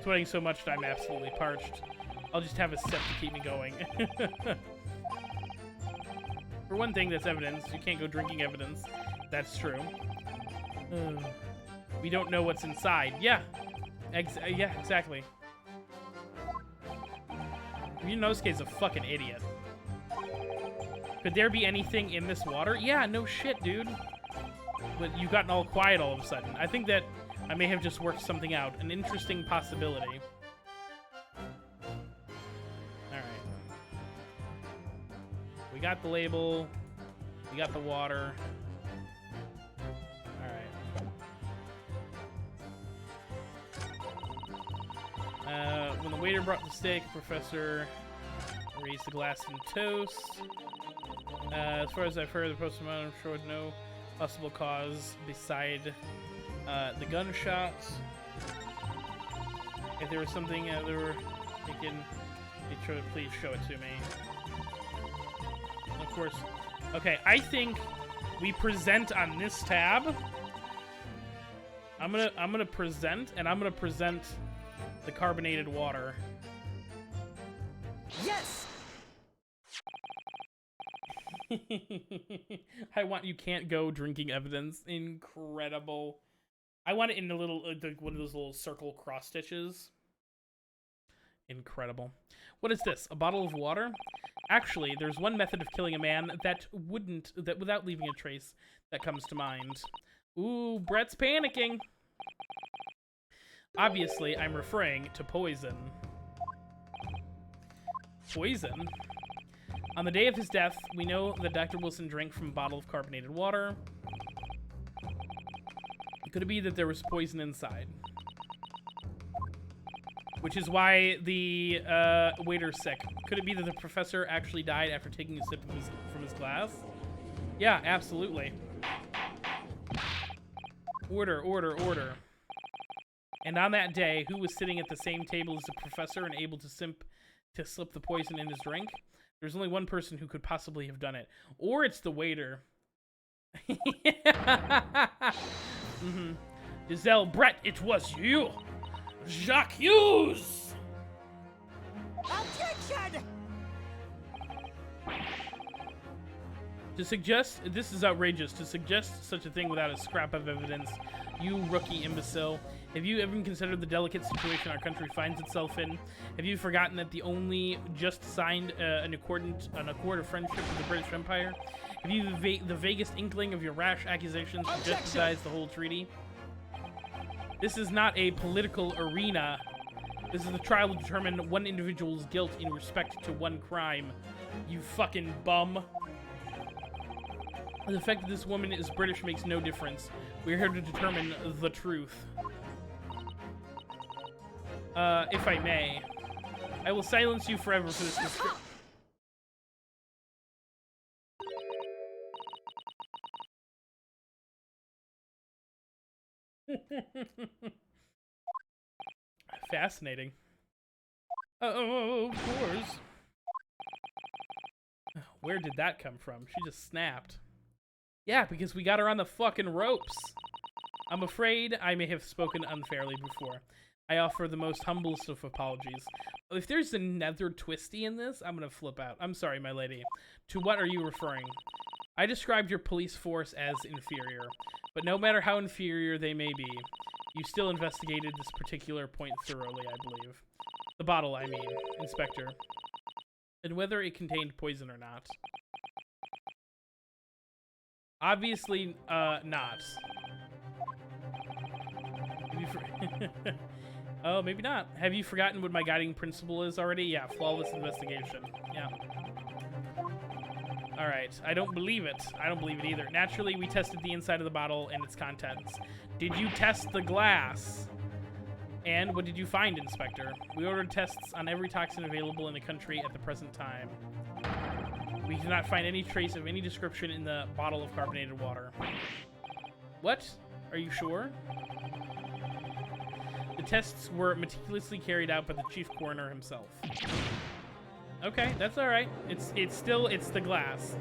sweating so much that I'm absolutely parched. I'll just have a sip to keep me going. For one thing, that's evidence. You can't go drinking evidence. That's true. We don't know what's inside. Yeah. Yeah, exactly. Ryunosuke's a fucking idiot. Could there be anything in this water? Yeah, no shit, dude. But you've gotten all quiet all of a sudden. I think that I may have just worked something out. An interesting possibility. Alright. We got the label. We got the water. Alright. When the waiter brought the steak, Professor raised the glass and toast. As far as I've heard, the postmortem showed no possible cause beside the gunshots. If there was something they were thinking, please show it to me. Of course. Okay, I think we present on this tab. I'm gonna present, and I'm gonna present the carbonated water. Yes! I want you can't go drinking evidence. Incredible. I want it in a little, one of those little circle cross stitches. Incredible. What is this? A bottle of water? Actually, there's one method of killing a man that without leaving a trace that comes to mind. Ooh, Brett's panicking. Obviously, I'm referring to poison. Poison? On the day of his death, we know that Dr. Wilson drank from a bottle of carbonated water. Could it be that there was poison inside? Which is why the waiter's sick. Could it be that the professor actually died after taking a sip from his glass? Yeah, absolutely. Order, order, order. And on that day, who was sitting at the same table as the professor and able to slip the poison in his drink? There's only one person who could possibly have done it. Or it's the waiter. Mm-hmm. Jezaille Brett, it was you! Jacques Hughes! Objection! To suggest, this is outrageous, to suggest such a thing without a scrap of evidence, you rookie imbecile. Have you ever considered the delicate situation our country finds itself in? Have you forgotten that the only just signed an accord of friendship with the British Empire? Have you the vaguest inkling of your rash accusations to jeopardize the whole treaty? This is not a political arena. This is a trial to determine one individual's guilt in respect to one crime. You fucking bum. The fact that this woman is British makes no difference. We're here to determine the truth. If I may, I will silence you forever for this description. Fascinating. Oh, of course. Where did that come from? She just snapped. Yeah, because we got her on the fucking ropes. I'm afraid I may have spoken unfairly before. I offer the most humblest of apologies. If there's another twisty in this, I'm gonna flip out. I'm sorry, my lady. To what are you referring? I described your police force as inferior, but no matter how inferior they may be, you still investigated this particular point thoroughly, I believe. The bottle, I mean, Inspector. And whether it contained poison or not. Obviously, not. Oh, maybe not. Have you forgotten what my guiding principle is already? Yeah, flawless investigation. Yeah. Alright, I don't believe it. I don't believe it either. Naturally, we tested the inside of the bottle and its contents. Did you test the glass? And what did you find, Inspector? We ordered tests on every toxin available in the country at the present time. We did not find any trace of any description in the bottle of carbonated water. What? Are you sure? The tests were meticulously carried out by the chief coroner himself. Okay, that's all right. It's the glass.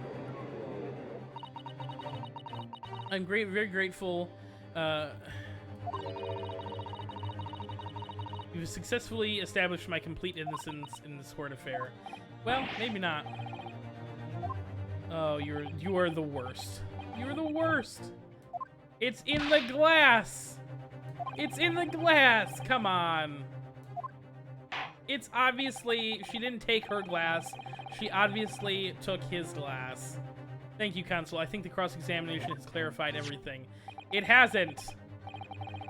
I'm very grateful. You've successfully established my complete innocence in this court affair. Well, maybe not. Oh, you are the worst. You're the worst. It's in the glass. It's in the glass. Come on. It's obviously, she didn't take her glass. She obviously took his glass. Thank you, Counsel. I think the cross-examination has clarified everything. It hasn't.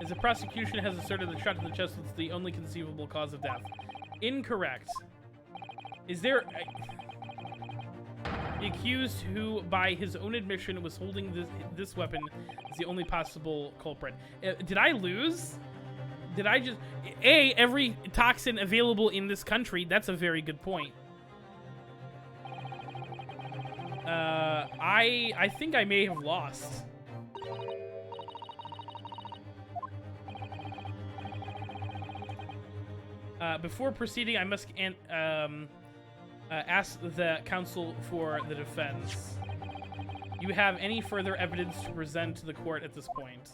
As the prosecution has asserted the shot to the chest was the only conceivable cause of death. Incorrect. Is there... The accused who, by his own admission, was holding this weapon is the only possible culprit. Did I lose? Did I just... every toxin available in this country. That's a very good point. I think I may have lost. Before proceeding, I must ask the counsel for the defense. You have any further evidence to present to the court at this point?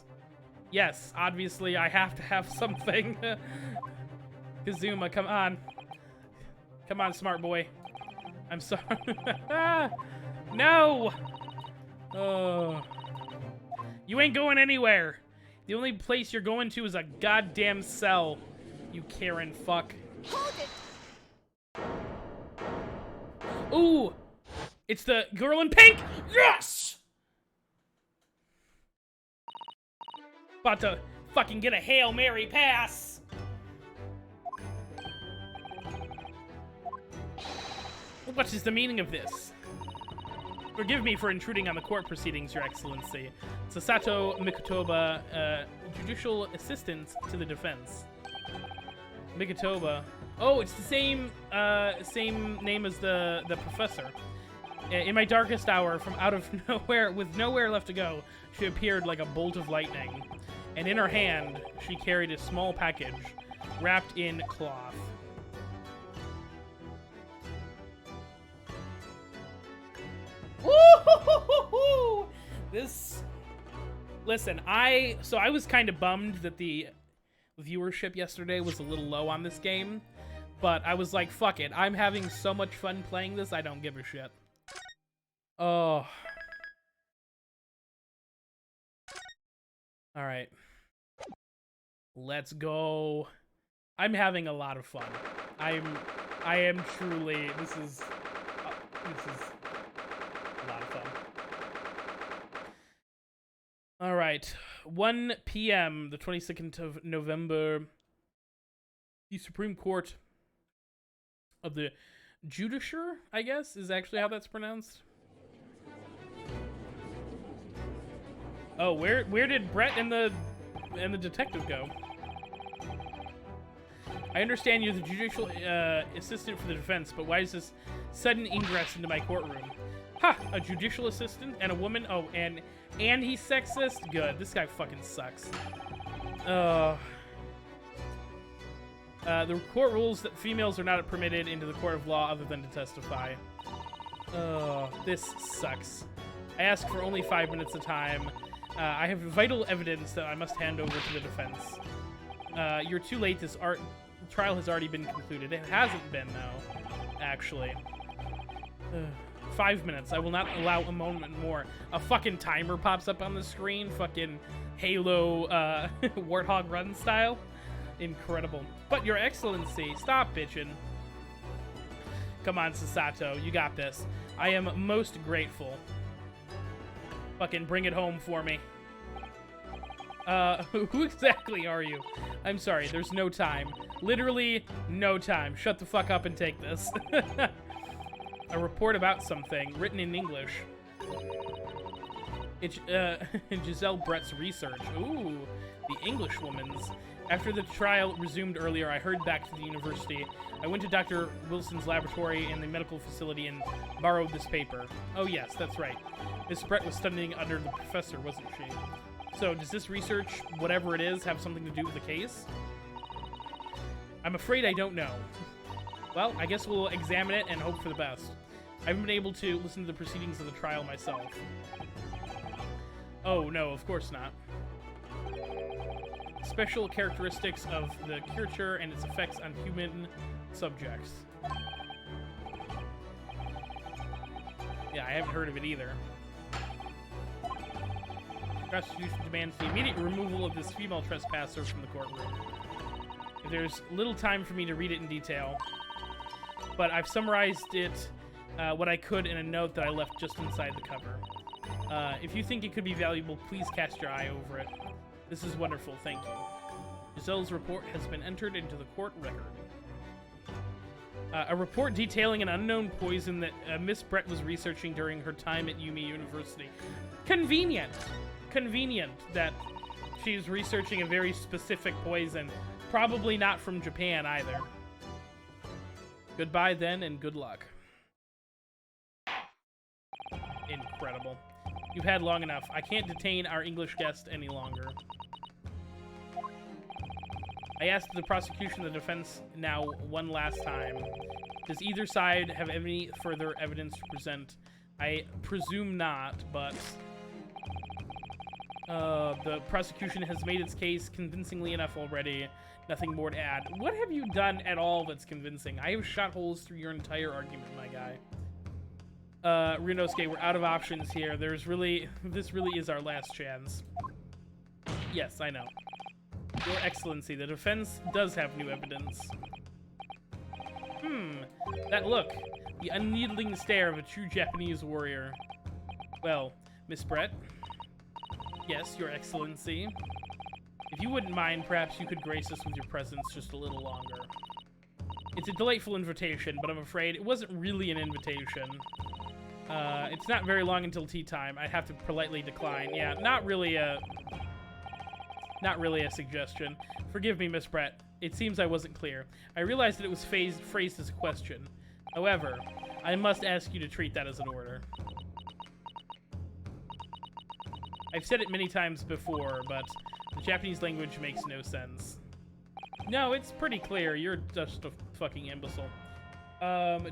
Yes, obviously I have to have something. Kazuma, come on. Come on, smart boy. I'm sorry. No! Oh. You ain't going anywhere. The only place you're going to is a goddamn cell. You Karen fuck. Hold it! Ooh! It's the girl in pink! Yes! About to fucking get a Hail Mary pass. What is the meaning of this? Forgive me for intruding on the court proceedings, Your Excellency. Sasato Mikotoba, judicial assistant to the defense. Mikotoba. Oh, it's the same name as the professor. In my darkest hour, from out of nowhere, with nowhere left to go, she appeared like a bolt of lightning. And in her hand, she carried a small package wrapped in cloth. Woo! This... Listen, I was kind of bummed that the viewership yesterday was a little low on this game, but I was like, fuck it. I'm having so much fun playing this, I don't give a shit. Oh. Alright. Let's go. I'm having a lot of fun. I am truly, this is a lot of fun. Alright. 1 p.m., the 22nd of November, the Supreme Court of the Judicature, I guess, is actually how that's pronounced. Oh, where did Brett and the detective go? I understand you're the judicial assistant for the defense, but why is this sudden ingress into my courtroom? Ha! A judicial assistant and a woman? Oh, and he's sexist? Good. This guy fucking sucks. The court rules that females are not permitted into the court of law other than to testify. This sucks. I ask for only 5 minutes of time. I have vital evidence that I must hand over to the defense. You're too late. This trial has already been concluded. It hasn't been, though, actually. 5 minutes. I will not allow a moment more. A fucking timer pops up on the screen. Fucking Halo Warthog Run style. Incredible. But Your Excellency, stop bitching. Come on, Sasato. You got this. I am most grateful. Fucking bring it home for me. Who exactly are you? I'm sorry, there's no time. Literally, no time. Shut the fuck up and take this. A report about something, written in English. It's, Jezaille Brett's research. Ooh, the Englishwoman's. After the trial resumed earlier, I hurried back to the university. I went to Dr. Wilson's laboratory in the medical facility and borrowed this paper. Oh yes, that's right. Miss Brett was studying under the professor, wasn't she? So, does this research, whatever it is, have something to do with the case? I'm afraid I don't know. Well, I guess we'll examine it and hope for the best. I haven't been able to listen to the proceedings of the trial myself. Oh, no, of course not. Special characteristics of the curature and its effects on human subjects. Yeah, I haven't heard of it either. Prosecution demands the immediate removal of this female trespasser from the courtroom. There's little time for me to read it in detail, but I've summarized it, what I could, in a note that I left just inside the cover. If you think it could be valuable, please cast your eye over it. This is wonderful, thank you. Jezaille's report has been entered into the court record. A report detailing an unknown poison that Miss Brett was researching during her time at Yumi University. Convenient! Convenient that she's researching a very specific poison. Probably not from Japan, either. Goodbye, then, and good luck. Incredible. You've had long enough. I can't detain our English guest any longer. I asked the prosecution and the defense now one last time. Does either side have any further evidence to present? I presume not, but... The prosecution has made its case convincingly enough already. Nothing more to add. What have you done at all that's convincing? I have shot holes through your entire argument, my guy. Ryunosuke, we're out of options here. This really is our last chance. Yes, I know. Your Excellency, the defense does have new evidence. That look. The unneedling stare of a true Japanese warrior. Well, Miss Brett. Yes, Your Excellency. If you wouldn't mind, perhaps you could grace us with your presence just a little longer. It's a delightful invitation, but I'm afraid it wasn't really an invitation. It's not very long until tea time. I'd have to politely decline. Yeah, not really a suggestion. Forgive me, Miss Brett. It seems I wasn't clear. I realized that it was phrased as a question. However, I must ask you to treat that as an order. I've said it many times before, but the Japanese language makes no sense. No, it's pretty clear. You're just a fucking imbecile.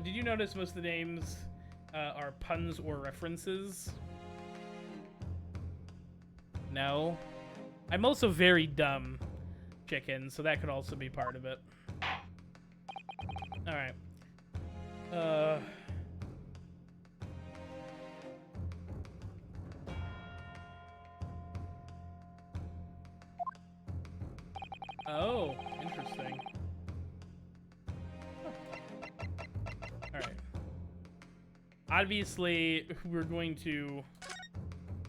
Did you notice most of the names are puns or references? No. I'm also very dumb, chicken, so that could also be part of it. Alright. Oh, interesting. Alright. Obviously, we're going to...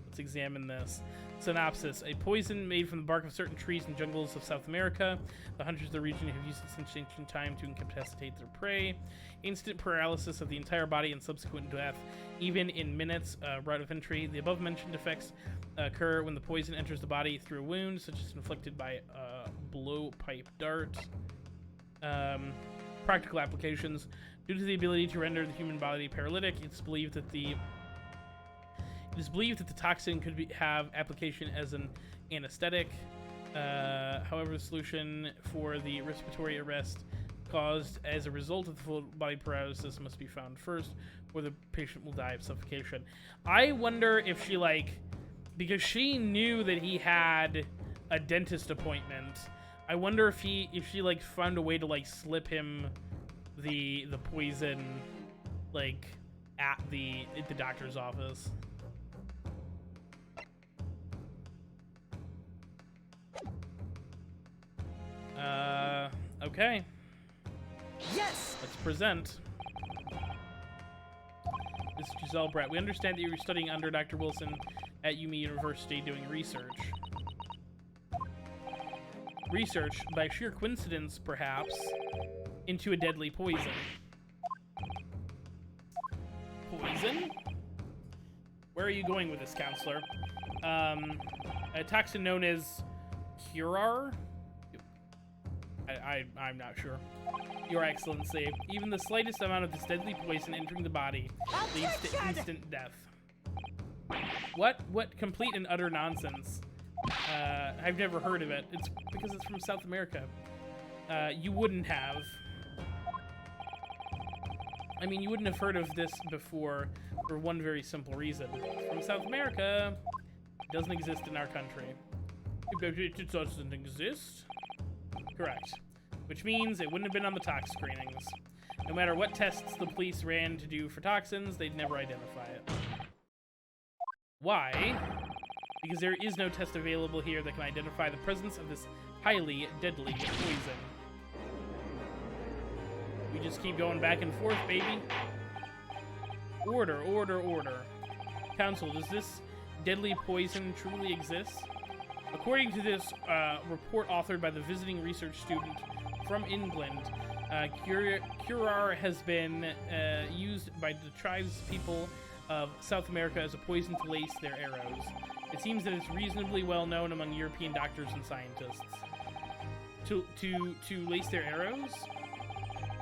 Let's examine this. Synopsis. A poison made from the bark of certain trees and jungles of South America. The hunters of the region have used it since ancient time to incapacitate their prey. Instant paralysis of the entire body and subsequent death, even in minutes. Route of entry. The above-mentioned effects occur when the poison enters the body through a wound, such as inflicted by a blowpipe dart. Practical applications. Due to the ability to render the human body paralytic, it's believed that the toxin could have application as an anesthetic. However, the solution for the respiratory arrest caused as a result of the full body paralysis must be found first, or the patient will die of suffocation. I wonder if she, because she knew that he had a dentist appointment, I wonder if she, found a way to, slip him the poison, at the doctor's office. Okay. Yes! Let's present. This is Jezaille Brett. We understand that you were studying under Dr. Wilson at Yumi University doing research. Research, by sheer coincidence, perhaps, into a deadly poison. Poison? Where are you going with this, counselor? A toxin known as Curar? I'm not sure. Your Excellency, even the slightest amount of this deadly poison entering the body leads to instant death. What? What complete and utter nonsense. I've never heard of it. It's because it's from South America. You wouldn't have. I mean, you wouldn't have heard of this before for one very simple reason. From South America, it doesn't exist in our country. It doesn't exist? Correct. Which means it wouldn't have been on the tox screenings. No matter what tests the police ran to do for toxins, they'd never identify it. Why? Because there is no test available here that can identify the presence of this highly deadly poison. We just keep going back and forth, baby. Order, order, order. Counsel, does this deadly poison truly exist? According to this report authored by the visiting research student from England, Curar has been used by the tribespeople of South America as a poison to lace their arrows. It seems that it's reasonably well known among European doctors and scientists. To lace their arrows?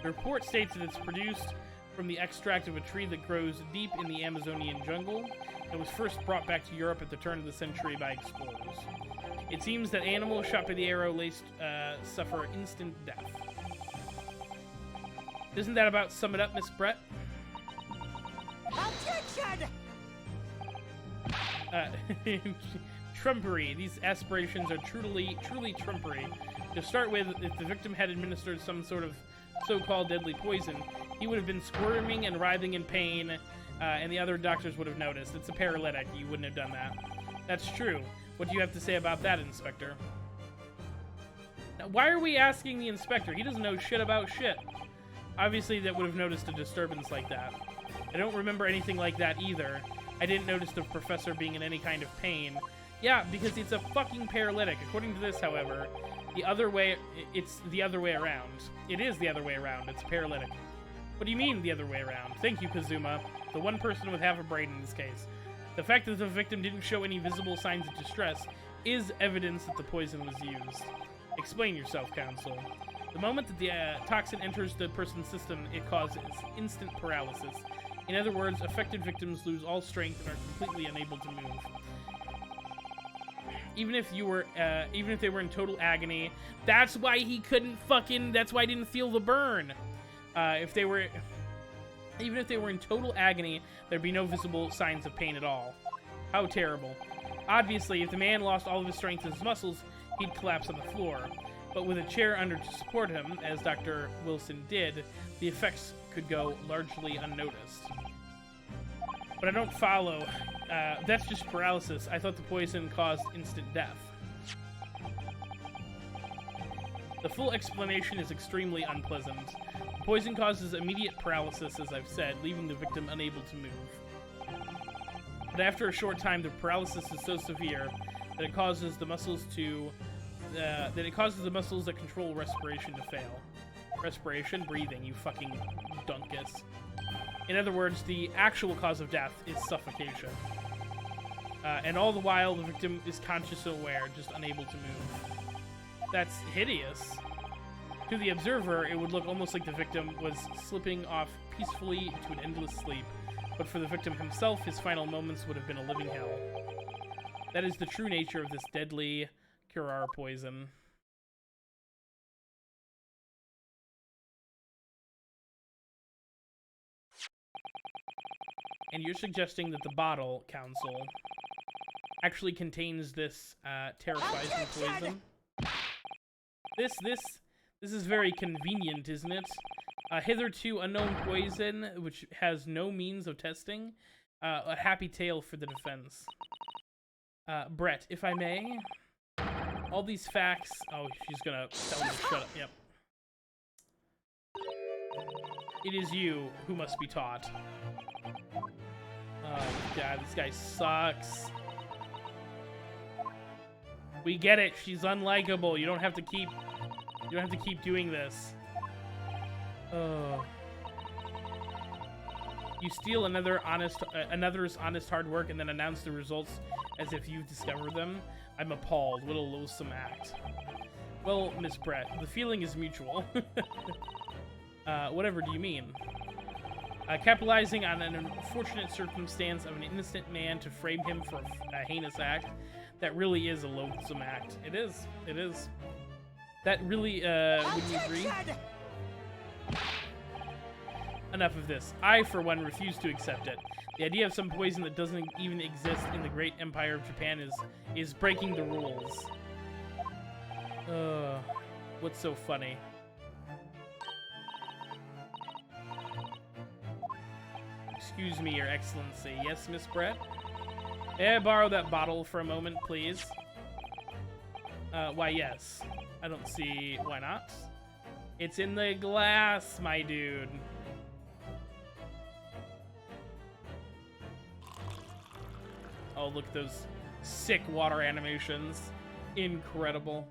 The report states that it's produced from the extract of a tree that grows deep in the Amazonian jungle and was first brought back to Europe at the turn of the century by explorers. It seems that animals shot by the arrow laced suffer instant death. Doesn't that about sum it up, Miss Brett? Objection! trumpery. These aspirations are truly trumpery. To start with, if the victim had administered some sort of so-called deadly poison, he would have been squirming and writhing in pain, and the other doctors would have noticed. It's a paralytic. You wouldn't have done that. That's true. What do you have to say about that, Inspector? Now, why are we asking the Inspector? He doesn't know shit about shit. Obviously, that would have noticed a disturbance like that. I don't remember anything like that either. I didn't notice the professor being in any kind of pain. Yeah, because it's a fucking paralytic. According to this, however, it's the other way around. It is the other way around. It's a paralytic. What do you mean, the other way around? Thank you, Kazuma. The one person with half a brain in this case. The fact that the victim didn't show any visible signs of distress is evidence that the poison was used. Explain yourself, Counsel. The moment that the toxin enters the person's system, it causes instant paralysis. In other words, affected victims lose all strength and are completely unable to move. Even if they were in total agony, that's why he couldn't fucking. That's why he didn't feel the burn. Even if they were in total agony, there'd be no visible signs of pain at all. How terrible. Obviously, if the man lost all of his strength in his muscles, he'd collapse on the floor. But with a chair under to support him, as Dr. Wilson did, the effects could go largely unnoticed. But I don't follow. That's just paralysis. I thought the poison caused instant death. The full explanation is extremely unpleasant. The poison causes immediate paralysis, as I've said, leaving the victim unable to move. But after a short time, the paralysis is so severe that it causes the muscles that control respiration to fail. Respiration, breathing, you fucking dunkus. In other words, the actual cause of death is suffocation. And all the while, the victim is conscious and aware, just unable to move. That's hideous. To the observer, it would look almost like the victim was slipping off peacefully into an endless sleep. But for the victim himself, his final moments would have been a living hell. That is the true nature of this deadly Curar poison. And you're suggesting that the bottle, Counsel, actually contains this terrifying poison? This is very convenient, isn't it? A hitherto unknown poison, which has no means of testing. A happy tale for the defense. Brett, if I may, all these facts... Oh, she's gonna tell me to shut up. Yep. It is you who must be taught. Oh, God, this guy sucks. We get it. She's unlikable. You don't have to keep doing this. Oh. You steal another's honest hard work and then announce the results as if you've discovered them. I'm appalled. What a loathsome act. Well, Miss Brett, the feeling is mutual. Whatever do you mean? Capitalizing on an unfortunate circumstance of an innocent man to frame him for a heinous act, that really is a loathsome act. It is. It is. That really, wouldn't you agree? Enough of this. I, for one, refuse to accept it. The idea of some poison that doesn't even exist in the great empire of Japan is breaking the rules. What's so funny? Excuse me, Your Excellency. Yes, Miss Brett? May I borrow that bottle for a moment, please? Why, yes. I don't see why not. It's in the glass, my dude. Oh, look at those sick water animations. Incredible.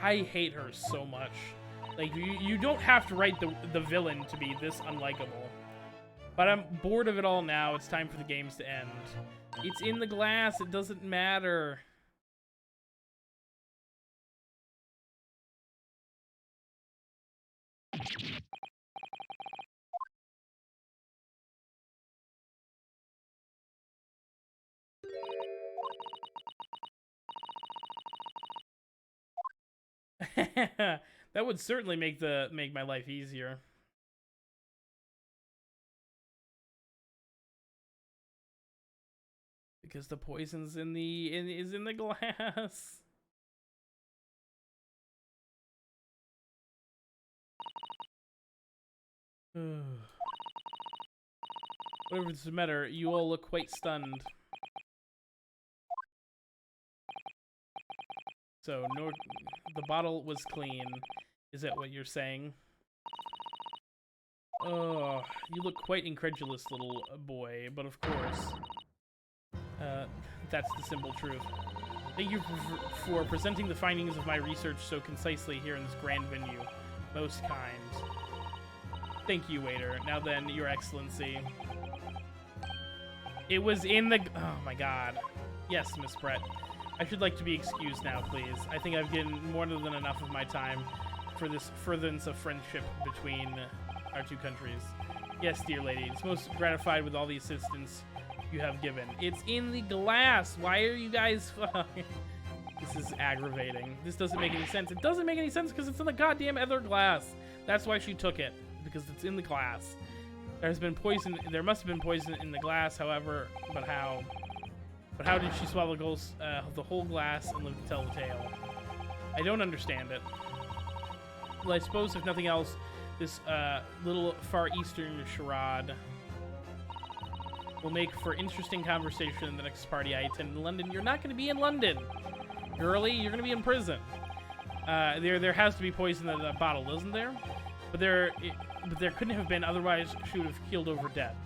I hate her so much. Like, you don't have to write the villain to be this unlikable. But I'm bored of it all now. It's time for the games to end. It's in the glass. It doesn't matter. That would certainly make my life easier. Because the poison's is in the glass. Whatever's the matter, you all look quite stunned. So, the bottle was clean. Is that what you're saying? Oh, you look quite incredulous, little boy, but of course. That's the simple truth. Thank you for presenting the findings of my research so concisely here in this grand venue. Most kind. Thank you, waiter. Now then, Your Excellency. It was in the... Oh, my God. Yes, Miss Brett. I should like to be excused now, please. I think I've given more than enough of my time for this furtherance of friendship between our two countries. Yes, dear lady. It's most gratified with all the assistance you have given. It's in the glass. Why are you guys... This is aggravating. This doesn't make any sense. It doesn't make any sense because it's in the goddamn other glass. That's why she took it. Because it's in the glass. There's been poison. There must have been poison in the glass, however, but how? But how did she swallow the whole glass and live to tell the tale? I don't understand it. Well, I suppose if nothing else, this little Far Eastern charade will make for interesting conversation in the next party I attend in London. You're not going to be in London, girlie. You're going to be in prison. There has to be poison in that bottle, doesn't there? But there couldn't have been, otherwise she would have keeled over dead.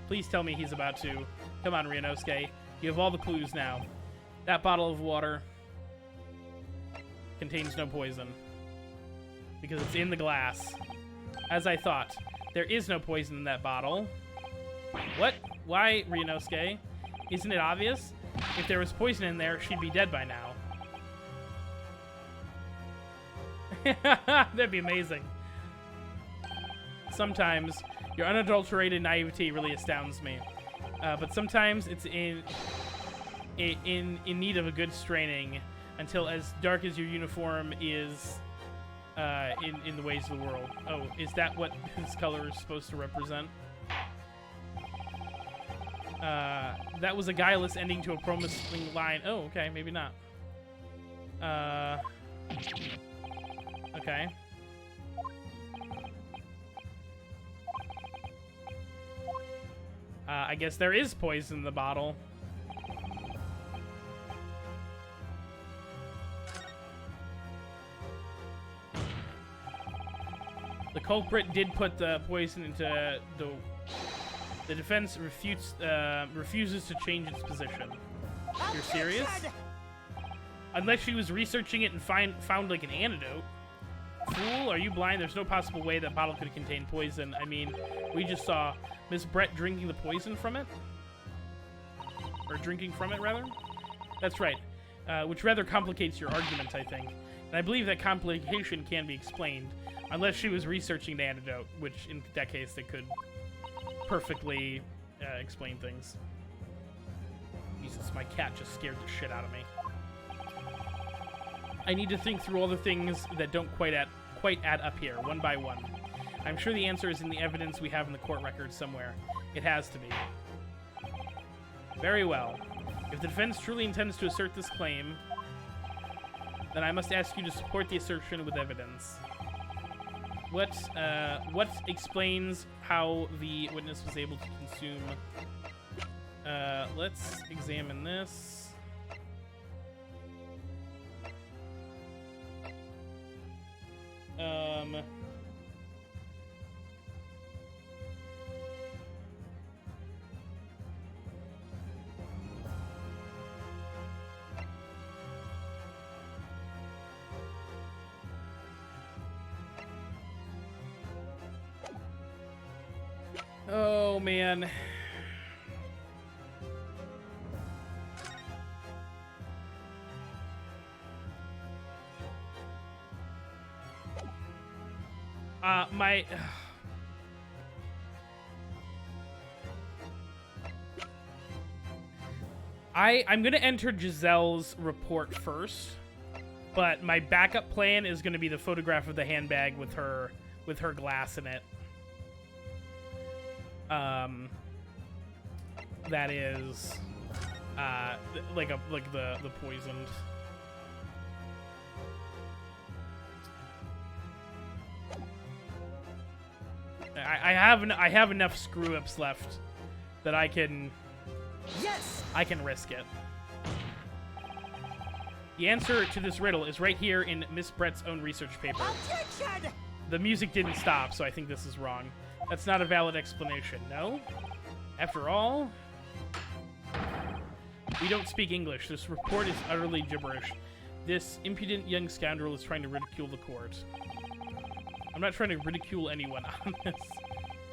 Please tell me he's about to. Come on, Ryunosuke. You have all the clues now. That bottle of water contains no poison. Because it's in the glass. As I thought. There is no poison in that bottle. What? Why, Ryunosuke? Isn't it obvious? If there was poison in there, she'd be dead by now. That'd be amazing. Sometimes your unadulterated naivety really astounds me, but sometimes it's in need of a good straining until as dark as your uniform is in the ways of the world. Oh, is that what this color is supposed to represent? That was a guileless ending to a promising line. Oh, okay, maybe not. Okay. I guess there is poison in the bottle. The culprit did put the poison into the defense refuses to change its position. You're serious? Unless she was researching it and found like an antidote. Fool, are you blind? There's no possible way that bottle could contain poison. I mean, we just saw Miss Brett drinking the poison from it. Or drinking from it, rather. That's right. Which rather complicates your argument, I think. And I believe that complication can be explained. Unless she was researching the antidote, which in that case they could perfectly explain things. Jesus, my cat just scared the shit out of me. I need to think through all the things that don't quite add up here, one by one. I'm sure the answer is in the evidence we have in the court record somewhere. It has to be. Very well. If the defense truly intends to assert this claim, then I must ask you to support the assertion with evidence. What explains how the witness was able to consume? Let's examine this. Oh, man. I'm gonna enter Jezaille's report first. But my backup plan is going to be the photograph of the handbag with her glass in it. That is like the poisoned. I have enough screw ups left that I can risk it. The answer to this riddle is right here in Miss Brett's own research paper. Objection! The music didn't stop, so I think this is wrong. That's not a valid explanation, no? After all, we don't speak English. This report is utterly gibberish. This impudent young scoundrel is trying to ridicule the court. I'm not trying to ridicule anyone on this.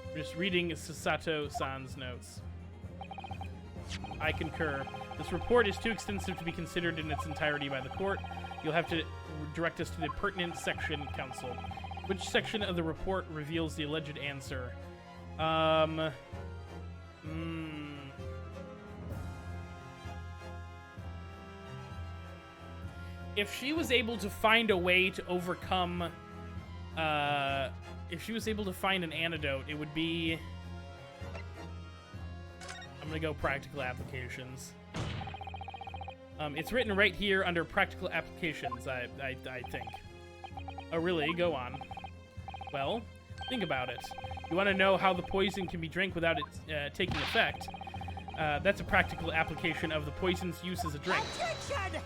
I'm just reading Sasato-san's notes. I concur. This report is too extensive to be considered in its entirety by the court. You'll have to direct us to the pertinent section, counsel. Which section of the report reveals the alleged answer? If she was able to find a way to overcome, if she was able to find an antidote, it would be... I'm gonna go practical applications. It's written right here under practical applications, I think. Oh, really? Go on. Well, think about it. You want to know how the poison can be drank without it taking effect? That's a practical application of the poison's use as a drink. Objection!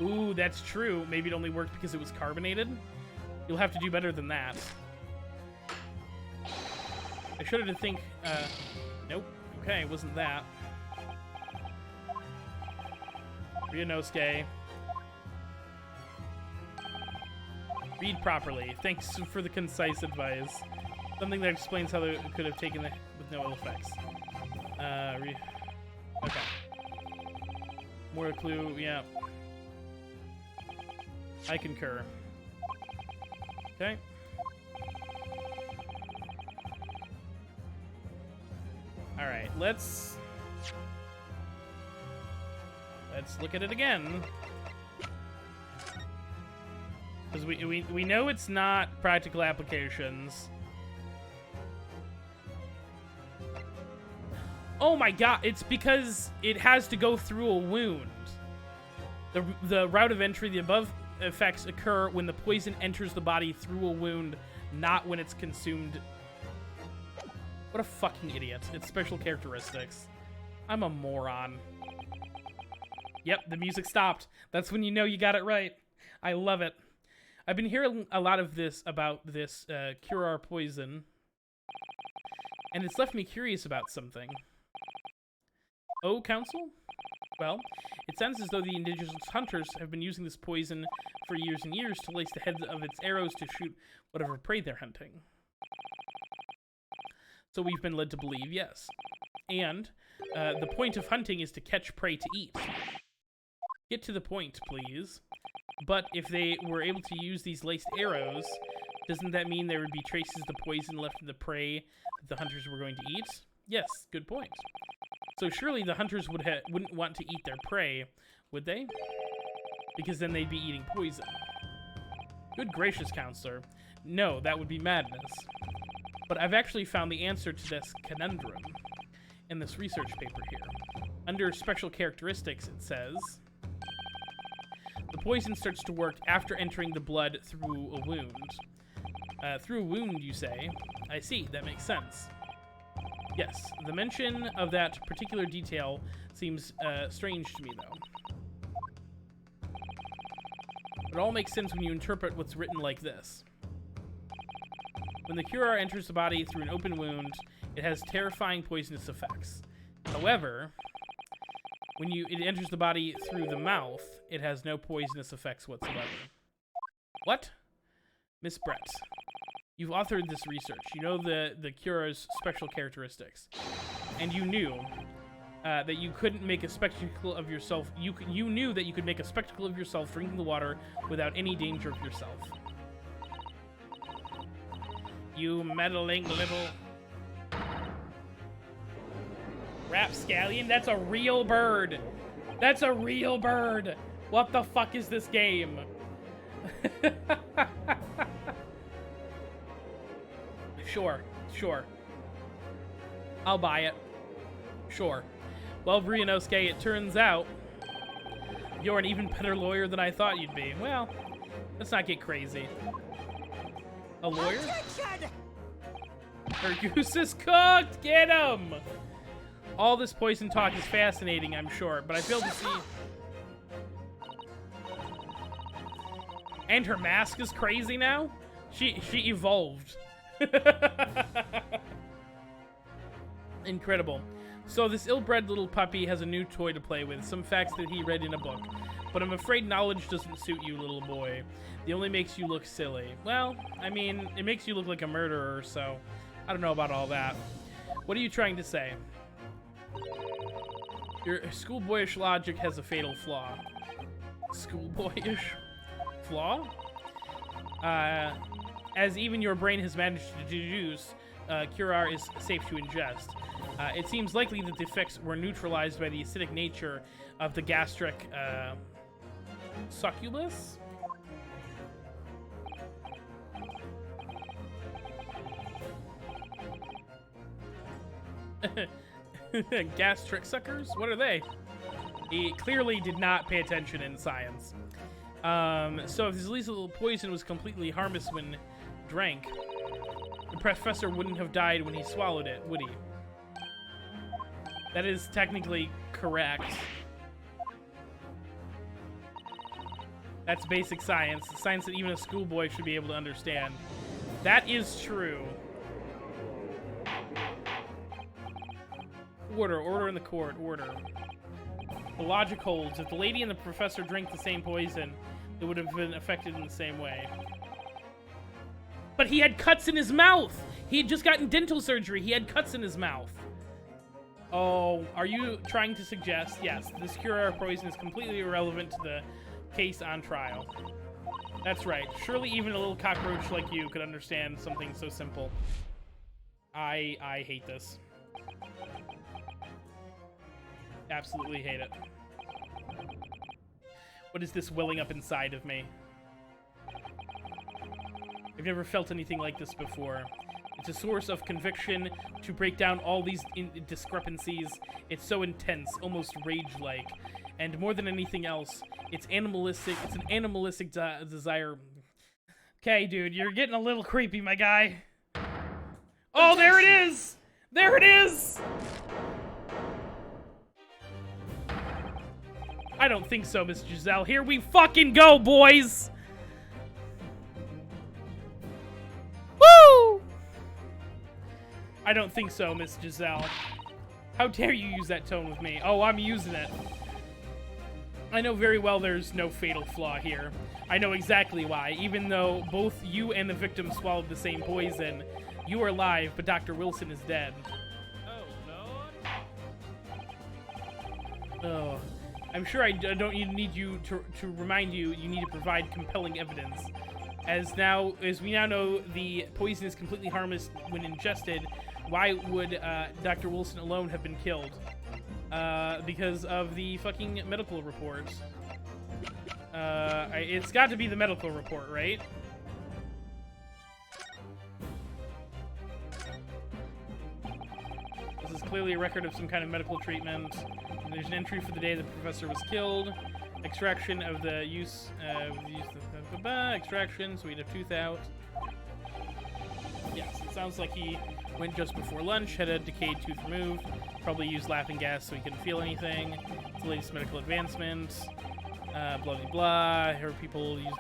Ooh, that's true. Maybe it only worked because it was carbonated? You'll have to do better than that. I shudder to think... nope. Okay, it wasn't that. Ryunosuke. Read properly. Thanks for the concise advice. Something that explains how they could have taken it with no ill effects. Okay. More clue, yeah. I concur. Okay. Alright, let's look at it again. Because we know it's not practical applications. Oh my god, it's because it has to go through a wound. The route of entry, the above effects occur when the poison enters the body through a wound, not when it's consumed. What a fucking idiot. It's special characteristics. I'm a moron. Yep, the music stopped. That's when you know you got it right. I love it. I've been hearing a lot of this about this Cure poison, and it's left me curious about something. Oh, Council? Well, it sounds as though the indigenous hunters have been using this poison for years and years to lace the heads of its arrows to shoot whatever prey they're hunting. So we've been led to believe, yes. And the point of hunting is to catch prey to eat. Get to the point, please. But if they were able to use these laced arrows, doesn't that mean there would be traces of the poison left in the prey that the hunters were going to eat? Yes, good point. So surely the hunters wouldn't want to eat their prey, would they? Because then they'd be eating poison. Good gracious, Counselor. No, that would be madness. But I've actually found the answer to this conundrum in this research paper here. Under special characteristics, it says... The poison starts to work after entering the blood through a wound. Through a wound, you say? I see, that makes sense. Yes, the mention of that particular detail seems strange to me, though. It all makes sense when you interpret what's written like this. When the Cure enters the body through an open wound, it has terrifying poisonous effects. However, when it enters the body through the mouth, it has no poisonous effects whatsoever. What? Miss Brett, you've authored this research. You know the Cure's special characteristics. And you knew that you couldn't make a spectacle of yourself. You knew that you could make a spectacle of yourself drinking the water without any danger of yourself. You meddling little... Rapscallion, that's a real bird. That's a real bird. What the fuck is this game? Sure. I'll buy it. Sure. Well, Ryunosuke, it turns out you're an even better lawyer than I thought you'd be. Well, let's not get crazy. A lawyer? Attention! Her goose is cooked! Get him! All this poison talk is fascinating, I'm sure, but I fail to see... And her mask is crazy now? She evolved. Incredible. So this ill-bred little puppy has a new toy to play with, some facts that he read in a book. But I'm afraid knowledge doesn't suit you, little boy. It only makes you look silly. Well, I mean, it makes you look like a murderer, so I don't know about all that. What are you trying to say? Your schoolboyish logic has a fatal flaw. Schoolboyish flaw? As even your brain has managed to deduce, Curar is safe to ingest. It seems likely that the effects were neutralized by the acidic nature of the gastric succubus? Gastric suckers? What are they? He clearly did not pay attention in science. So if this lethal poison was completely harmless when drank, the professor wouldn't have died when he swallowed it, would he? That is technically correct. That's basic science. Science that even a schoolboy should be able to understand. That is true. Order in the court, order. The logic holds. If the lady and the professor drank the same poison, it would have been affected in the same way. But he had cuts in his mouth! He had just gotten dental surgery. He had cuts in his mouth. Oh, are you trying to suggest, yes, this Curar poison is completely irrelevant to the case on trial. That's right. Surely even a little cockroach like you could understand something so simple. I hate this. Absolutely hate it. What is this welling up inside of me? I've never felt anything like this before. It's a source of conviction to break down all these discrepancies. It's so intense, almost rage-like. And more than anything else, it's animalistic. It's an animalistic desire. Okay, dude, you're getting a little creepy, my guy. Oh, there it is! There it is! I don't think so, Miss Jezaille. Here we fucking go, boys! Woo! I don't think so, Miss Jezaille. How dare you use that tone with me? Oh, I'm using it. I know very well there's no fatal flaw here. I know exactly why. Even though both you and the victim swallowed the same poison, you are alive, but Dr. Wilson is dead. Oh, I'm sure I don't need you to remind you need to provide compelling evidence. As we now know the poison is completely harmless when ingested, why would Dr. Wilson alone have been killed? Because of the fucking medical report. It's got to be the medical report, right? This is clearly a record of some kind of medical treatment. There's an entry for the day the professor was killed. Extraction of the use of extraction, so we'd have tooth out. Yes, it sounds like he went just before lunch, had a decayed tooth removed, probably used laughing gas so he couldn't feel anything. It's the latest medical advancement. Blah blah blah. Here people use.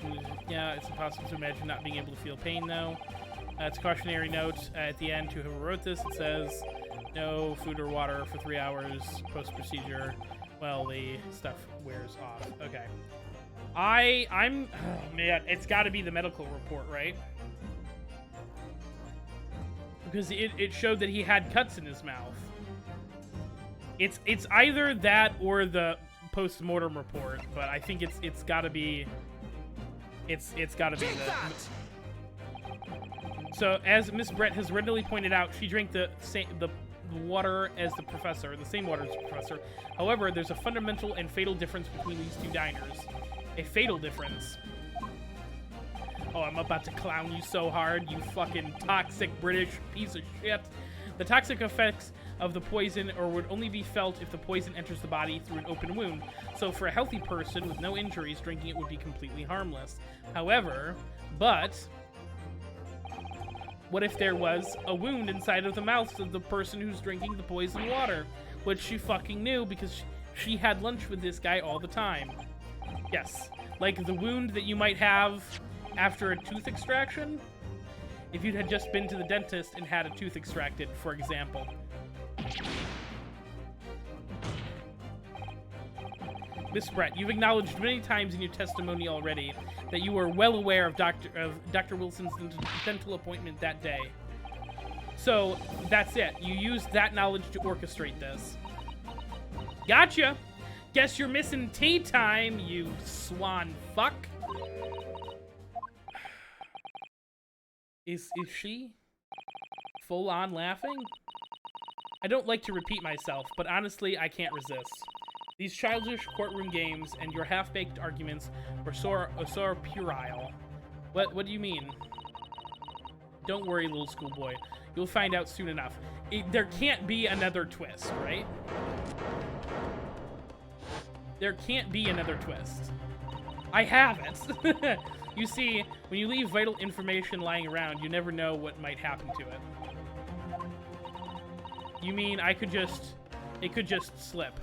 Yeah, it's impossible to imagine not being able to feel pain though. It's a cautionary note at the end to whoever wrote this. It says no food or water for 3 hours post procedure. Well, the stuff wears off. Okay. I'm oh man, it's got to be the medical report, right? Because it showed that he had cuts in his mouth. It's either that or the post-mortem report, but I think it's got to be it's got to be the. So as Miss Brett has readily pointed out, she drank the water as the professor, the same water as the professor. However, there's a fundamental and fatal difference between these two diners. A fatal difference. Oh, I'm about to clown you so hard, you fucking toxic British piece of shit. The toxic effects of the poison would only be felt if the poison enters the body through an open wound. So for a healthy person with no injuries, drinking it would be completely harmless. However, what if there was a wound inside of the mouth of the person who's drinking the poison water? Which she fucking knew because she had lunch with this guy all the time. Yes, like the wound that you might have after a tooth extraction? If you had just been to the dentist and had a tooth extracted, for example. Miss Brett, you've acknowledged many times in your testimony already that you were well aware of Dr. Wilson's dental appointment that day. So, that's it. You used that knowledge to orchestrate this. Gotcha! Guess you're missing tea time, you swan fuck. Is she full on laughing? I don't like to repeat myself, but honestly, I can't resist. These childish courtroom games and your half-baked arguments were so puerile. What do you mean? Don't worry, little schoolboy. You'll find out soon enough. There can't be another twist, right? There can't be another twist. I have it. You see, when you leave vital information lying around, you never know what might happen to it. You mean it could just slip?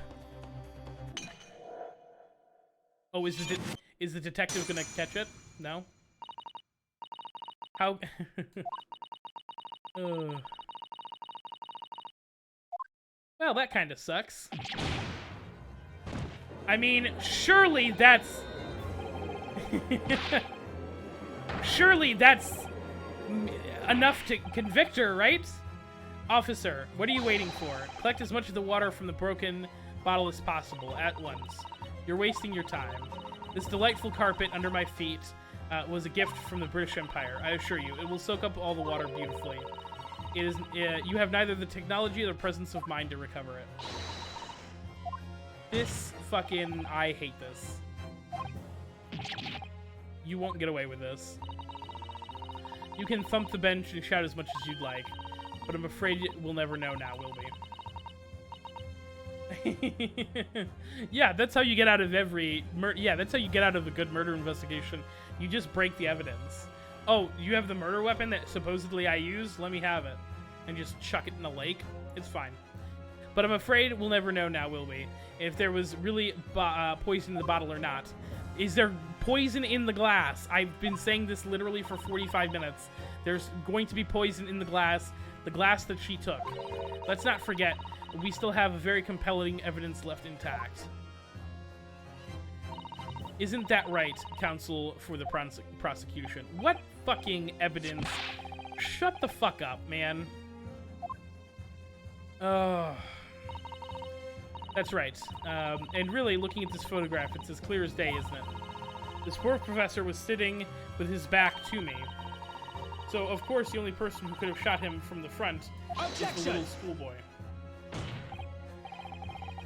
Oh, is the detective gonna catch it? No? How? Well, that kind of sucks. I mean, surely that's... surely that's enough to convict her, right? Officer, what are you waiting for? Collect as much of the water from the broken bottle as possible at once. You're wasting your time. This delightful carpet under my feet was a gift from the British Empire. I assure you, it will soak up all the water beautifully. It is. You have neither the technology or the presence of mind to recover it. This fucking... I hate this. You won't get away with this. You can thump the bench and shout as much as you'd like, but I'm afraid we'll never know now, will we? Yeah, that's how you get out of every yeah, that's how you get out of a good murder investigation. You just break the evidence. Oh, you have the murder weapon that supposedly I used? Let me have it. And just chuck it in a lake? It's fine. But I'm afraid we'll never know now, will we? If there was really poison in the bottle or not. Is there poison in the glass? I've been saying this literally for 45 minutes. There's going to be poison in the glass that she took. Let's not forget, we still have very compelling evidence left intact. Isn't that right, counsel for the prosecution? What fucking evidence? Shut the fuck up, man. That's right. And really, looking at this photograph, it's as clear as day, isn't it? This poor professor was sitting with his back to me. So, of course, the only person who could have shot him from the front was the little schoolboy.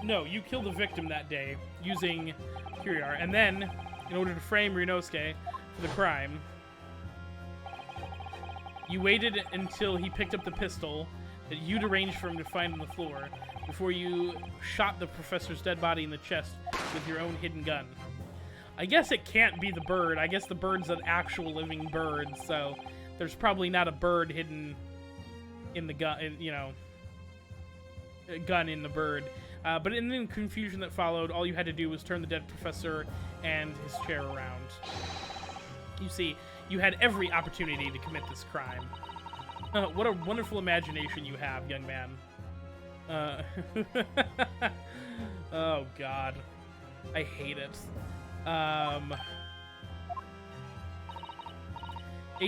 No, you killed the victim that day using Curiar, and then, in order to frame Ryunosuke for the crime, you waited until he picked up the pistol that you'd arranged for him to find on the floor before you shot the professor's dead body in the chest with your own hidden gun. I guess it can't be the bird. I guess the bird's an actual living bird, so there's probably not a bird hidden in the gun, you know, a gun in the bird. But in the confusion that followed, all you had to do was turn the dead professor and his chair around. You see, you had every opportunity to commit this crime. What a wonderful imagination you have, young man. Oh, God. I hate it. A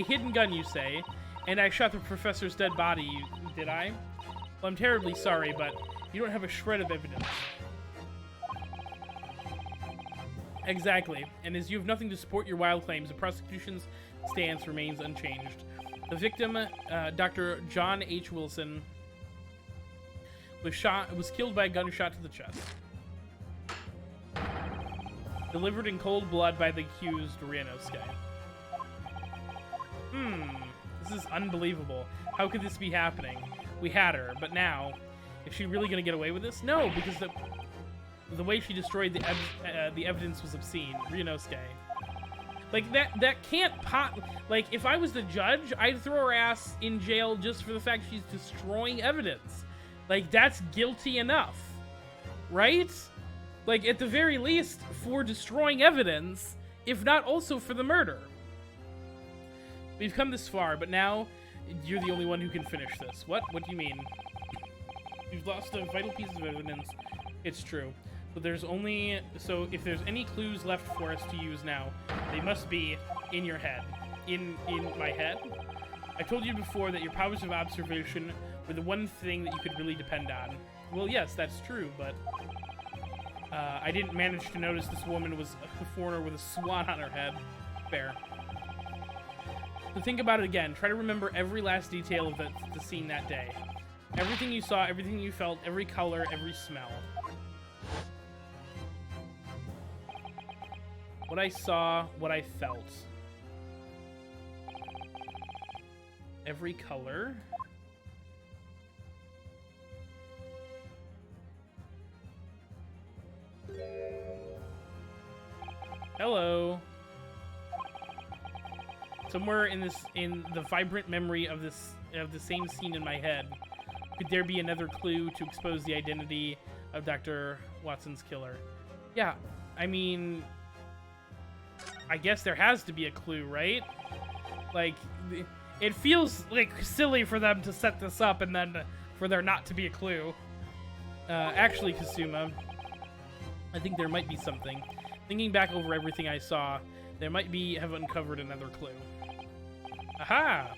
hidden gun, you say, and I shot the professor's dead body, did I? Well, I'm terribly sorry, but you don't have a shred of evidence. Exactly, and as you have nothing to support your wild claims, the prosecution's stance remains unchanged. The victim, Dr. John H. Wilson, was killed by a gunshot to the chest. Delivered in cold blood by the accused Ryunosuke. This is unbelievable. How could this be happening? We had her, but now, is she really gonna get away with this? No, because the way she destroyed the evidence was obscene. Ryunosuke. Like, that can't like, if I was the judge, I'd throw her ass in jail just for the fact she's destroying evidence. Like, that's guilty enough. Right? Like, at the very least, for destroying evidence, if not also for the murder. We've come this far, but now you're the only one who can finish this. What? What do you mean? You've lost a vital piece of evidence. It's true. But there's only... So, if there's any clues left for us to use now, they must be in your head. In my head? I told you before that your powers of observation were the one thing that you could really depend on. Well, yes, that's true, but... I didn't manage to notice this woman was a foreigner with a swan on her head. Fair. So think about it again. Try to remember every last detail of the scene that day. Everything you saw, everything you felt, every color, every smell. What I saw, what I felt. Every color. Hello. Somewhere in the vibrant memory of the same scene in my head, could there be another clue to expose the identity of Dr. Watson's killer? Yeah, I mean, I guess there has to be a clue, right? Like, it feels like silly for them to set this up and then for there not to be a clue. Actually, Kazuma, I think there might be something. Thinking back over everything I saw, there might have uncovered another clue. Aha!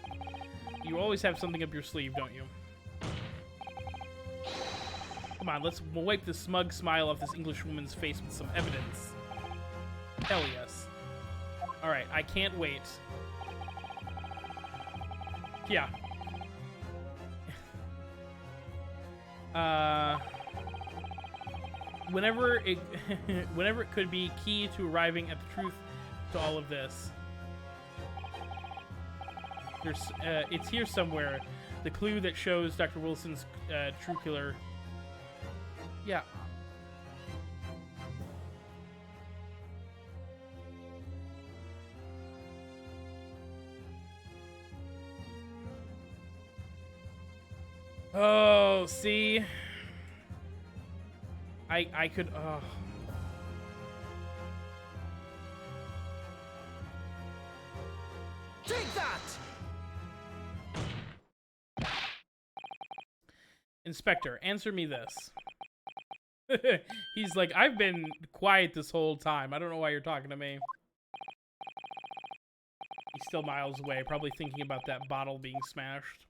You always have something up your sleeve, don't you? Come on, we'll wipe the smug smile off this English woman's face with some evidence. Hell yes. Alright, I can't wait. Yeah. Whenever it could be key to arriving at the truth to all of this. It's here somewhere. The clue that shows Dr. Wilson's true killer. Yeah. Oh, see? I could... Oh. Take that! Inspector, answer me this. He's like, I've been quiet this whole time. I don't know why you're talking to me. He's still miles away, probably thinking about that bottle being smashed.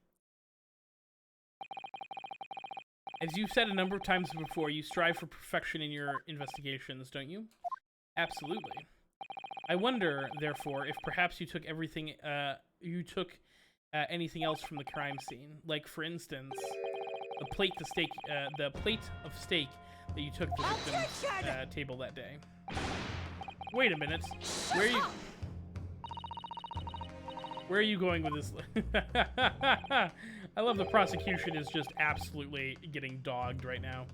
As you've said a number of times before, you strive for perfection in your investigations, don't you? Absolutely. I wonder, therefore, if perhaps you took everything, anything else from the crime scene. Like, for instance, the plate of steak that you took to the victim's table that day. Wait a minute. Where are you going with this? I love the prosecution is just absolutely getting dogged right now.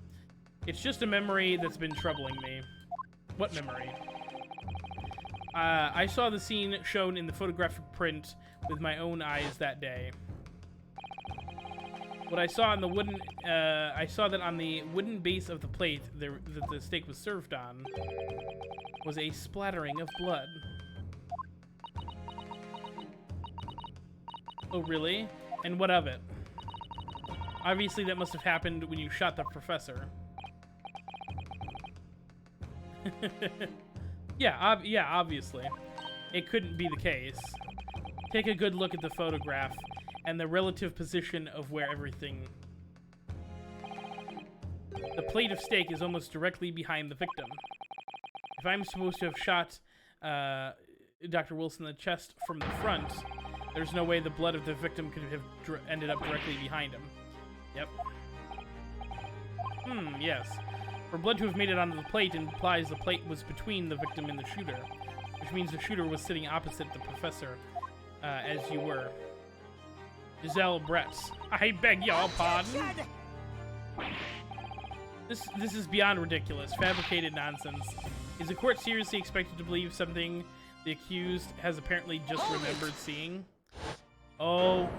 It's just a memory that's been troubling me. What memory? I saw the scene shown in the photographic print with my own eyes that day. What I saw on the wooden, I saw that on the wooden base of the plate that the steak was served on was a splattering of blood. Oh, really? And what of it? Obviously, that must have happened when you shot the professor. Yeah, obviously. It couldn't be the case. Take a good look at the photograph and the relative position of where everything... The plate of steak is almost directly behind the victim. If I'm supposed to have shot Dr. Wilson in the chest from the front, there's no way the blood of the victim could have ended up directly behind him. Yep. Yes. For blood to have made it onto the plate implies the plate was between the victim and the shooter, which means the shooter was sitting opposite the professor, as you were. Jezaille Brett. I beg your pardon. This is beyond ridiculous. Fabricated nonsense. Is the court seriously expected to believe something the accused has apparently just remembered seeing? Oh.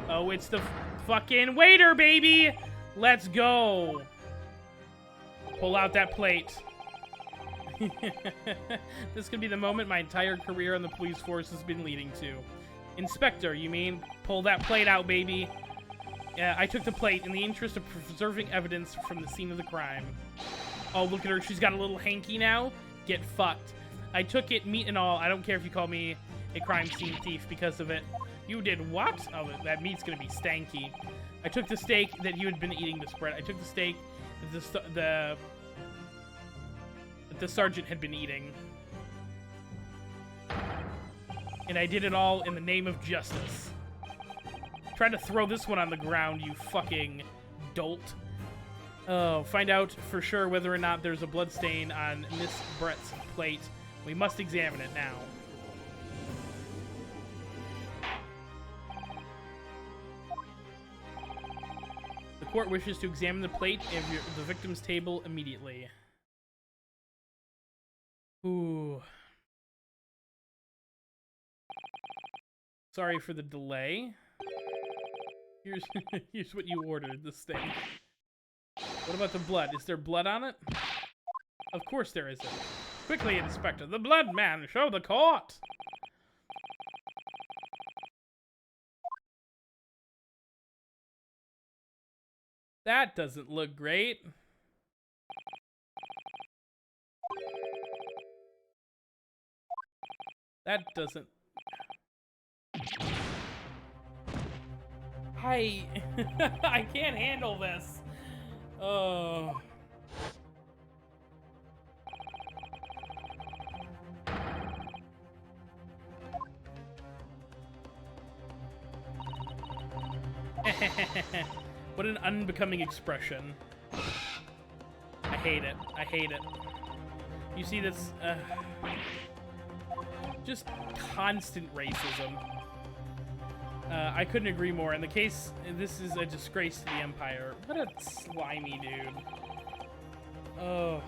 Oh, it's the fucking waiter, baby! Let's go! Pull out that plate. This could be the moment my entire career on the police force has been leading to. Inspector, you mean? Pull that plate out, baby. Yeah, I took the plate in the interest of preserving evidence from the scene of the crime. Oh, look at her. She's got a little hanky now. Get fucked. I took it, meat and all. I don't care if you call me a crime scene thief because of it. You did what? Oh, that meat's gonna be stanky. I took the steak that you had been eating, Miss Brett. I took the steak that the sergeant had been eating. And I did it all in the name of justice. Try to throw this one on the ground, you fucking dolt. Oh, find out for sure whether or not there's a blood stain on Miss Brett's plate. We must examine it now. The court wishes to examine the plate of the victim's table immediately. Ooh. Sorry for the delay. Here's what you ordered, the steak. What about the blood? Is there blood on it? Of course there isn't. Quickly, Inspector. The blood, man. Show the court. That doesn't look great. That doesn't... I can't handle this. Oh. What an unbecoming expression. I hate it. I hate it. You see this? Just constant racism. I couldn't agree more. In the case, this is a disgrace to the Empire. What a slimy dude. Oh.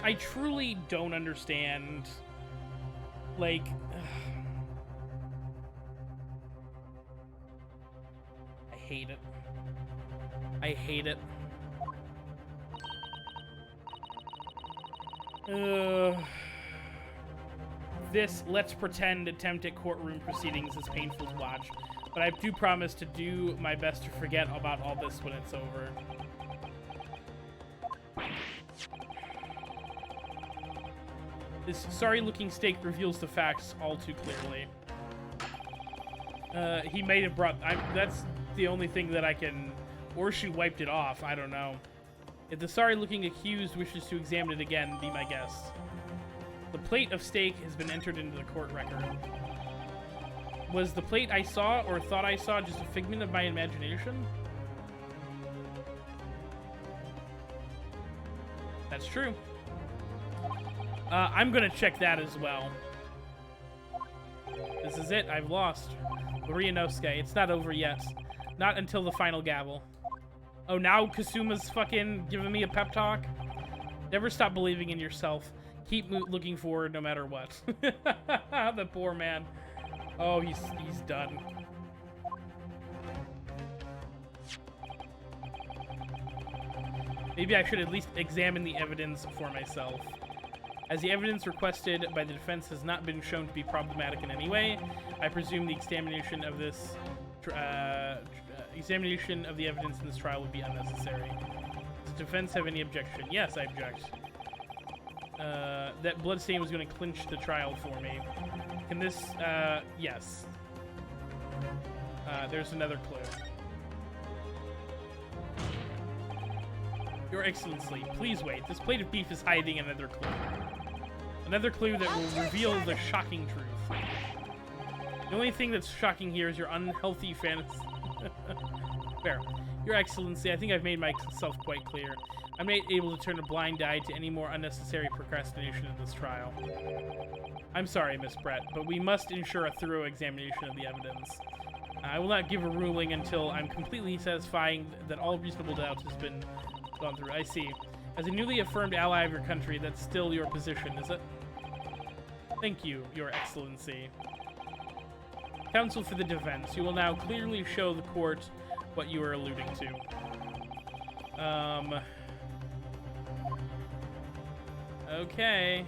I truly don't understand, like, I hate it. I hate it. This let's pretend attempt at courtroom proceedings is painful to watch, but I do promise to do my best to forget about all this when it's over. This sorry-looking steak reveals the facts all too clearly. He may have brought... that's the only thing that I can... Or she wiped it off, I don't know. If the sorry-looking accused wishes to examine it again, be my guest. The plate of steak has been entered into the court record. Was the plate I saw or thought I saw just a figment of my imagination? That's true. I'm gonna check that as well. This is it. I've lost. Ryunosuke. It's not over yet. Not until the final gavel. Oh, now Kazuma's fucking giving me a pep talk? Never stop believing in yourself. Keep looking forward no matter what. The poor man. Oh, he's done. Maybe I should at least examine the evidence for myself. As the evidence requested by the defense has not been shown to be problematic in any way, I presume the examination of this examination of the evidence in this trial would be unnecessary. Does the defense have any objection? Yes, I object. That bloodstain was going to clinch the trial for me. Can this? Yes. There's another clue. Your Excellency, please wait. This plate of beef is hiding another clue. Another clue that will reveal the shocking truth. The only thing that's shocking here is your unhealthy fantasy. Fair. Your Excellency, I think I've made myself quite clear. I'm not able to turn a blind eye to any more unnecessary procrastination in this trial. I'm sorry, Miss Brett, but we must ensure a thorough examination of the evidence. I will not give a ruling until I'm completely satisfying that all reasonable doubt has been gone through. I see. As a newly affirmed ally of your country, that's still your position, is it? Thank you, Your Excellency. Counsel for the defense, you will now clearly show the court what you are alluding to. Okay.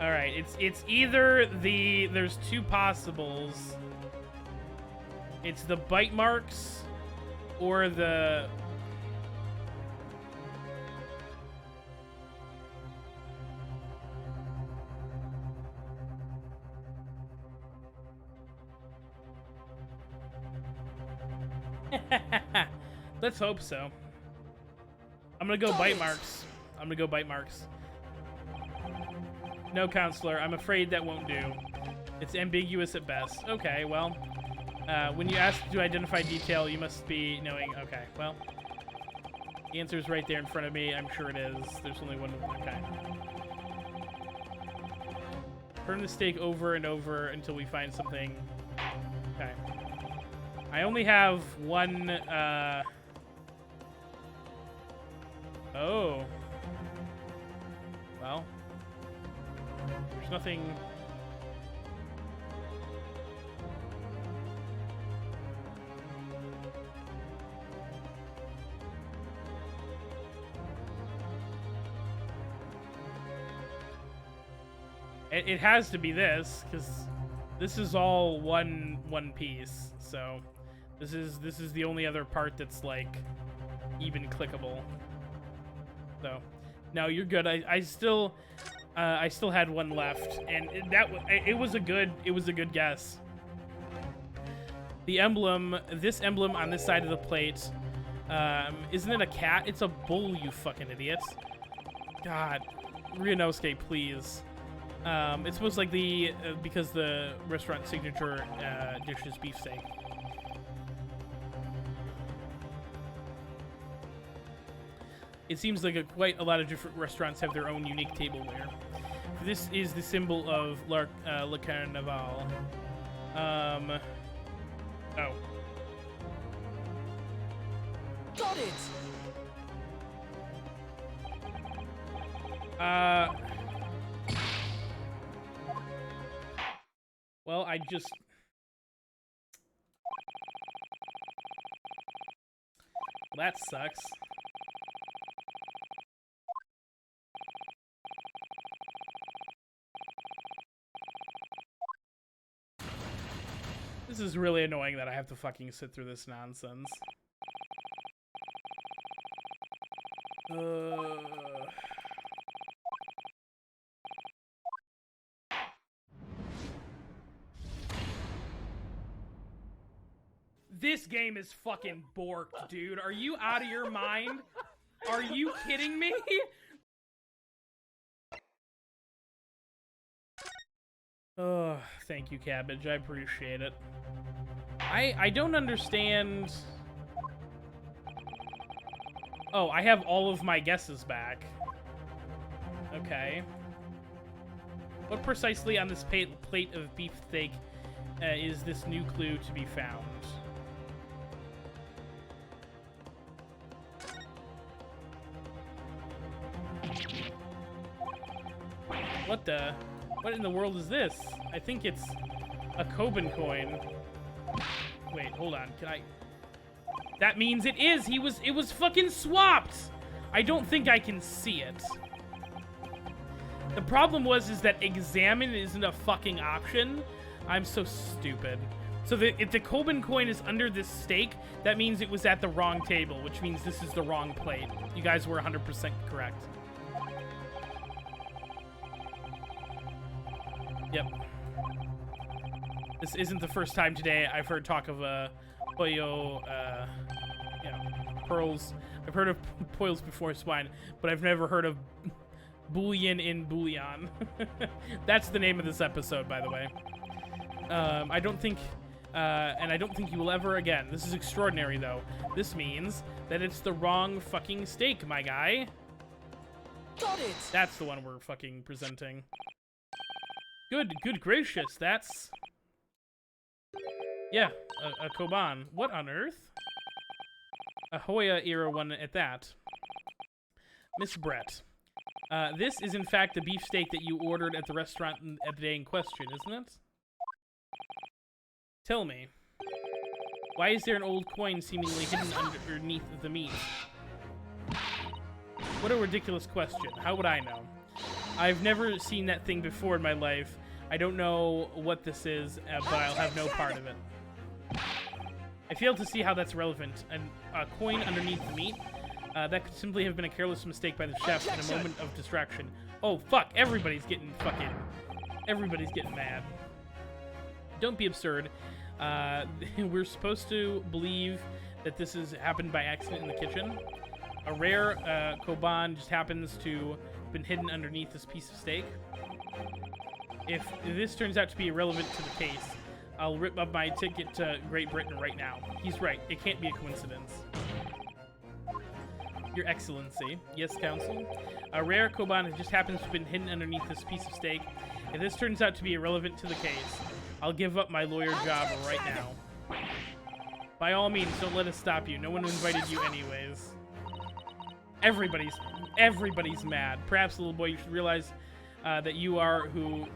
All right, it's either there's two possibles. It's the bite marks or the Let's hope so. I'm gonna go bite marks. I'm gonna go bite marks. No, Counselor, I'm afraid that won't do. It's ambiguous at best. Okay, well, when you ask to identify detail, you must be knowing. Okay, well, the answer is right there in front of me. I'm sure it is. There's only one. Okay. Turn the steak over and over until we find something. Okay. I only have one, Oh. Well. There's nothing... It has to be this, because this is all one piece, so... This is the only other part that's, like, even clickable. So, no, you're good. I still had one left, and it was a good guess. The emblem, this emblem on this side of the plate, isn't it a cat? It's a bull, you fucking idiot. God, Ryunosuke, please. It's supposed like because the restaurant signature dish is beefsteak. It seems like quite a lot of different restaurants have their own unique tableware. This is the symbol of Le Carnaval. Oh. Got it! Well, I just... That sucks. This is really annoying that I have to fucking sit through this nonsense. This game is fucking borked, dude. Are you out of your mind? Are you kidding me? Oh, thank you, Cabbage. I appreciate it. I don't understand... Oh, I have all of my guesses back. Okay. What precisely on this plate of beefsteak is this new clue to be found? What in the world is this? I think it's a Koban coin. Wait, hold on. Can I... That means it is! It was fucking swapped! I don't think I can see it. The problem is that examine isn't a fucking option. I'm so stupid. So if the Koban coin is under this steak, that means it was at the wrong table, which means this is the wrong plate. You guys were 100% correct. Yep. This isn't the first time today I've heard talk of Poyo, pearls. I've heard of poils before swine, but I've never heard of bouillon in bouillon. That's the name of this episode, by the way. I don't think, and I don't think you will ever again. This is extraordinary, though. This means that it's the wrong fucking steak, my guy. Got it! That's the one we're fucking presenting. Good gracious, that's... Yeah, a Koban. What on earth? A Hoya-era one at that. Miss Brett. This is in fact the beefsteak that you ordered at the restaurant at the day in question, isn't it? Tell me. Why is there an old coin seemingly hidden underneath the meat? What a ridiculous question. How would I know? I've never seen that thing before in my life. I don't know what this is, but I'll have no part of it. I fail to see how that's relevant. A coin underneath the meat? That could simply have been a careless mistake by the chef in a moment of distraction. Oh, fuck. Everybody's getting mad. Don't be absurd. We're supposed to believe that this has happened by accident in the kitchen. A rare Koban just happens to have been hidden underneath this piece of steak. If this turns out to be irrelevant to the case, I'll rip up my ticket to Great Britain right now. He's right. It can't be a coincidence. Your Excellency. Yes, Counsel? A rare Koban just happens to have been hidden underneath this piece of steak. If this turns out to be irrelevant to the case, I'll give up my lawyer job right now. By all means, don't let us stop you. No one invited you anyways. Everybody's mad. Perhaps, little boy, you should realize that you are who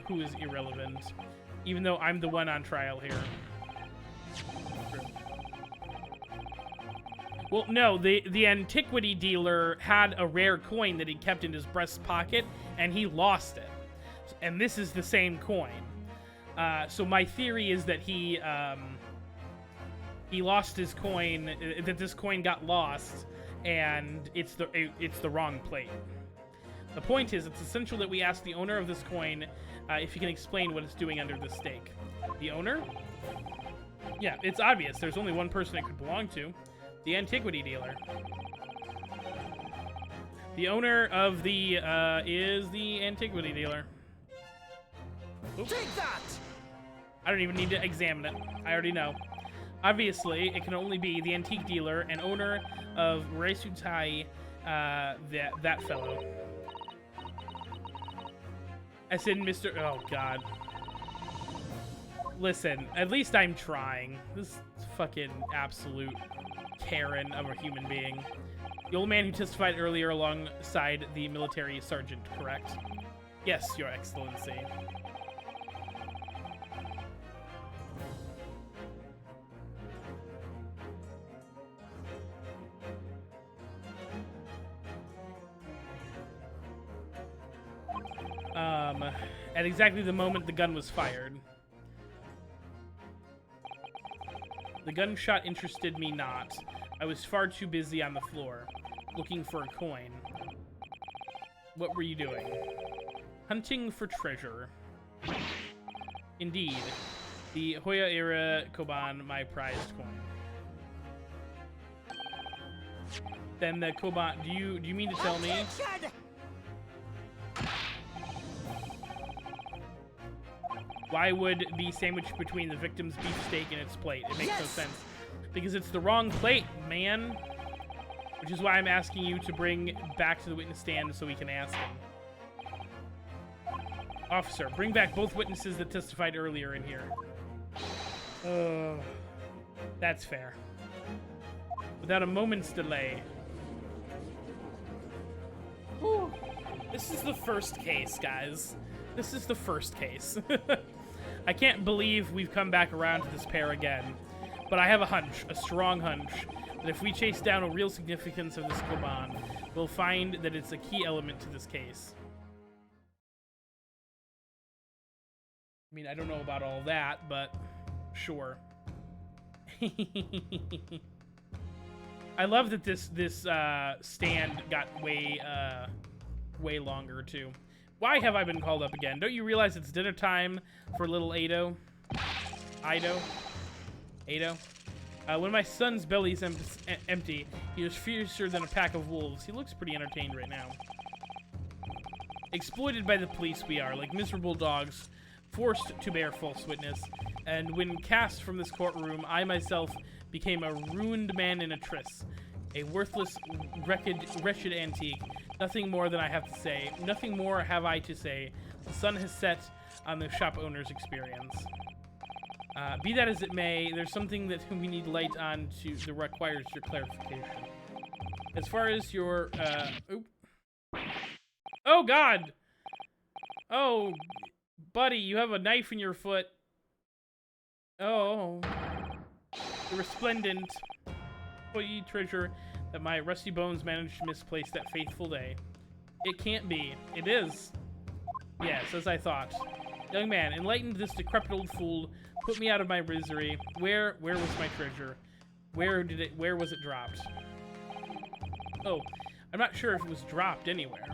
is irrelevant. Even though I'm the one on trial here. Well, no, the antiquity dealer had a rare coin that he kept in his breast pocket, and he lost it. And this is the same coin. So my theory is that he lost his coin, that this coin got lost, and it's the wrong plate. The point is, it's essential that we ask the owner of this coin if he can explain what it's doing under the steak. The owner? Yeah, it's obvious. There's only one person it could belong to. The antiquity dealer. The owner of the, is the antiquity dealer. Oops. Take that! I don't even need to examine it. I already know. Obviously, it can only be the antique dealer and owner of Ryunosuke, that fellow. I said, Mr. Oh, God. Listen, at least I'm trying. This fucking absolute Karen of a human being. The old man who testified earlier alongside the military sergeant, correct? Yes, Your Excellency. At exactly the moment the gun was fired. The gunshot interested me not. I was far too busy on the floor, looking for a coin. What were you doing? Hunting for treasure. Indeed. The Hoya-era Koban, my prized coin. Then the Koban, do you mean to tell me? Why would be sandwiched between the victim's beefsteak and its plate? It makes no sense. Because it's the wrong plate, man. Which is why I'm asking you to bring back to the witness stand so we can ask him. Officer, bring back both witnesses that testified earlier in here. That's fair. Without a moment's delay. Whew. This is the first case, guys. This is the first case. I can't believe we've come back around to this pair again. But I have a hunch, a strong hunch, that if we chase down a real significance of this Koban, we'll find that it's a key element to this case. I mean, I don't know about all that, but sure. I love that this stand got way longer too. Why have I been called up again? Don't you realize it's dinner time for little Ado? Ado? When my son's belly's empty, he is fiercer than a pack of wolves. He looks pretty entertained right now. Exploited by the police we are, like miserable dogs, forced to bear false witness. And when cast from this courtroom, I myself became a ruined man in a tryst. A worthless, wretched antique. Nothing more than I have to say. Nothing more have I to say. The sun has set on the shop owner's experience. Be that as it may, there's something that we need light on that requires your clarification. As far as your, Oh, God! Oh, buddy, you have a knife in your foot. Oh. The resplendent employee treasure that my rusty bones managed to misplace that faithful day. It can't be. It is. Yes, as I thought. Young man, enlightened this decrepit old fool, put me out of my misery. Where was my treasure? Where was it dropped? Oh, I'm not sure if it was dropped anywhere.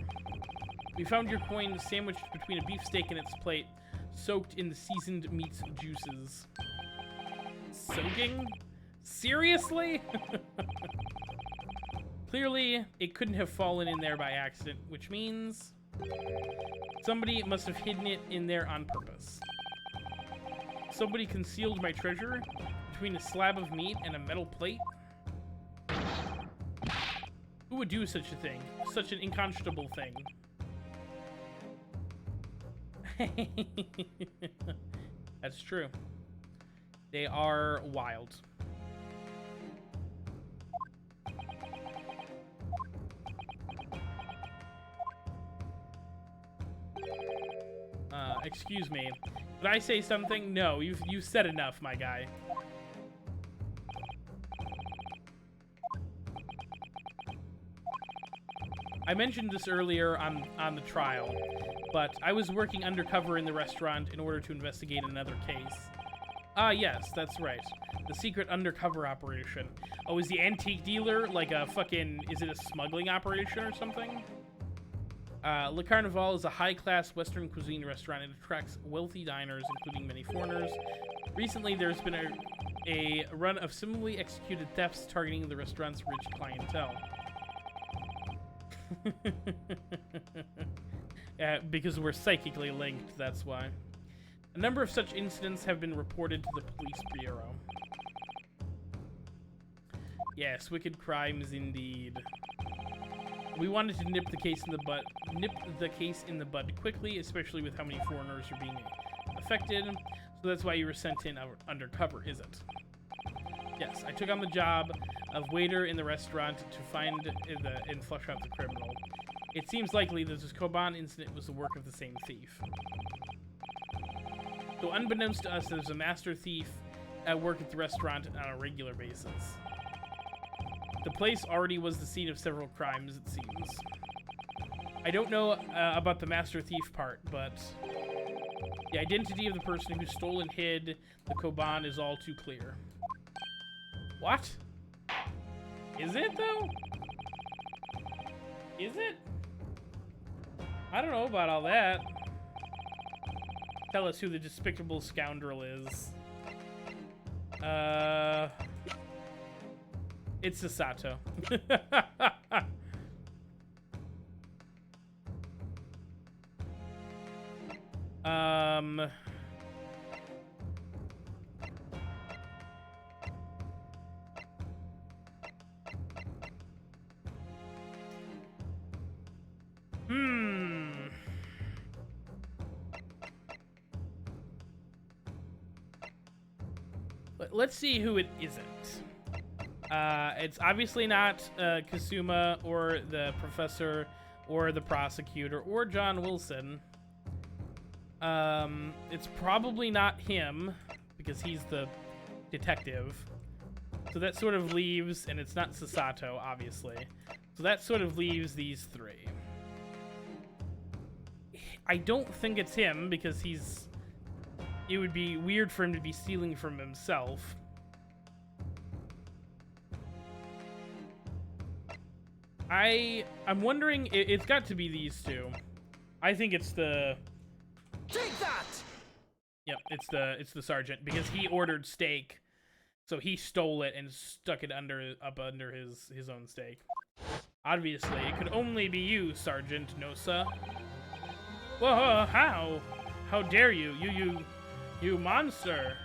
We found your coin sandwiched between a beefsteak and its plate, soaked in the seasoned meat's juices. Soaking? Seriously? Clearly, it couldn't have fallen in there by accident, which means somebody must have hidden it in there on purpose. Somebody concealed my treasure between a slab of meat and a metal plate? Who would do such a thing? Such an unconscionable thing? That's true. They are wild. Excuse me. Did I say something? No, you've said enough, my guy. I mentioned this earlier on the trial, but I was working undercover in the restaurant in order to investigate another case. Ah, yes, that's right. The secret undercover operation. Oh, is the antique dealer like a fucking... Is it a smuggling operation or something? Le Carnival is a high-class Western cuisine restaurant. It attracts wealthy diners, including many foreigners. Recently, there's been a run of similarly executed thefts targeting the restaurant's rich clientele. Because we're psychically linked, that's why. A number of such incidents have been reported to the police bureau. Yes, wicked crimes indeed. We wanted to nip the case in the bud quickly, especially with how many foreigners are being affected. So that's why you were sent in undercover, is it? Yes, I took on the job of waiter in the restaurant to find and flush out the criminal. It seems likely that this Koban incident was the work of the same thief. So unbeknownst to us, there's a master thief at work at the restaurant on a regular basis. The place already was the scene of several crimes, it seems. I don't know about the master thief part, but the identity of the person who stole and hid the Koban is all too clear. What? Is it, though? Is it? I don't know about all that. Tell us who the despicable scoundrel is. It's Sasato. Let's see who it isn't. It's obviously not Kazuma or the professor or the prosecutor or John Wilson. It's probably not him because he's the detective. So that sort of leaves, and it's not Sasato, obviously. So that sort of leaves these three. I don't think it's him because it would be weird for him to be stealing from himself. I'm wondering, it's got to be these two. I think it's the... Take that! Yep, it's the sergeant, because he ordered steak, so he stole it and stuck it up under his own steak. Obviously, it could only be you, Sergeant Nosa. Whoa, how? How dare you? You monster!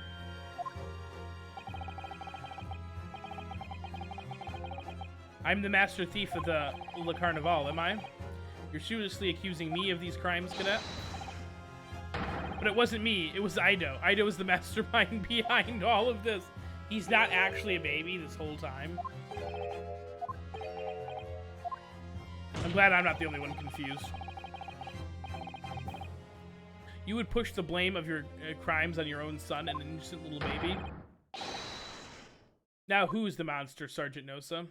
I'm the master thief of the Le Carnival, am I? You're seriously accusing me of these crimes, Cadet? But it wasn't me, it was Ido. Ido is the mastermind behind all of this. He's not actually a baby this whole time. I'm glad I'm not the only one confused. You would push the blame of your crimes on your own son, an innocent little baby? Now who's the monster, Sergeant Nosa?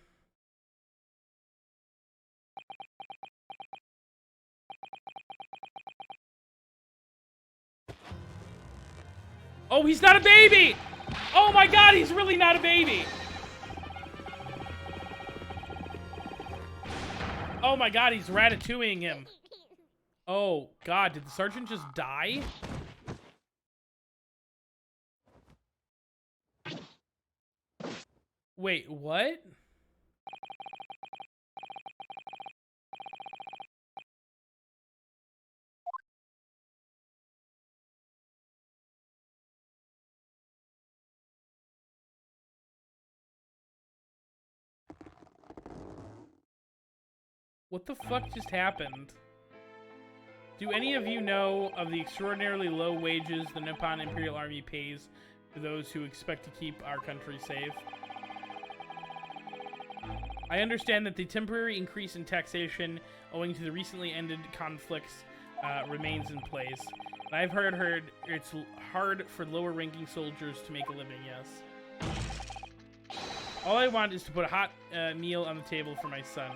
Oh, he's not a baby! Oh my god, he's really not a baby! Oh my god, he's ratatouilleing him. Oh god, did the sergeant just die? Wait, what? What the fuck just happened? Do any of you know of the extraordinarily low wages the Nippon Imperial Army pays for those who expect to keep our country safe? I understand that the temporary increase in taxation owing to the recently ended conflicts remains in place. And I've heard it's hard for lower-ranking soldiers to make a living, yes. All I want is to put a hot meal on the table for my son.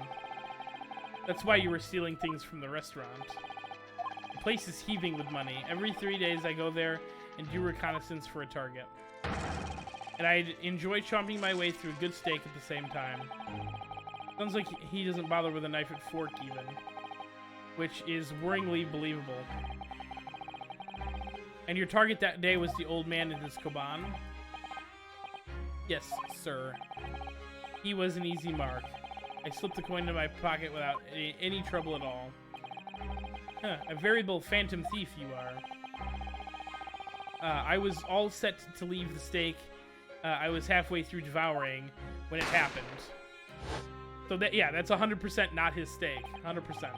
That's why you were stealing things from the restaurant. The place is heaving with money. Every 3 days I go there and do reconnaissance for a target. And I enjoy chomping my way through a good steak at the same time. Sounds like he doesn't bother with a knife and fork even. Which is worryingly believable. And your target that day was the old man in his koban? Yes, sir. He was an easy mark. I slipped the coin into my pocket without any trouble at all. Huh, a veritable phantom thief you are. I was all set to leave the steak. I was halfway through devouring when it happened. So that, yeah, that's 100% not his steak. 100%.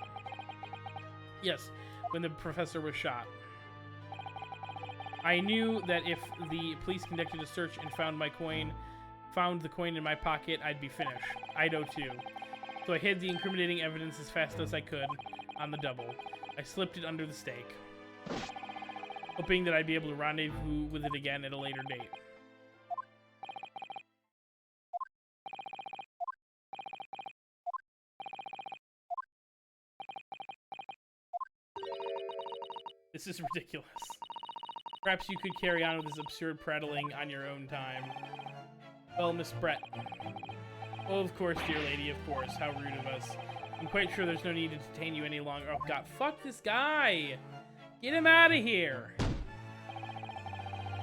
Yes, when the professor was shot. I knew that if the police conducted a search and found the coin in my pocket, I'd be finished. Ido too. So I hid the incriminating evidence as fast as I could on the double. I slipped it under the steak, hoping that I'd be able to rendezvous with it again at a later date. This is ridiculous. Perhaps you could carry on with this absurd prattling on your own time. Well, Miss Brett. Oh, of course, dear lady, of course. How rude of us. I'm quite sure there's no need to detain you any longer. Oh, God. Fuck this guy. Get him out of here.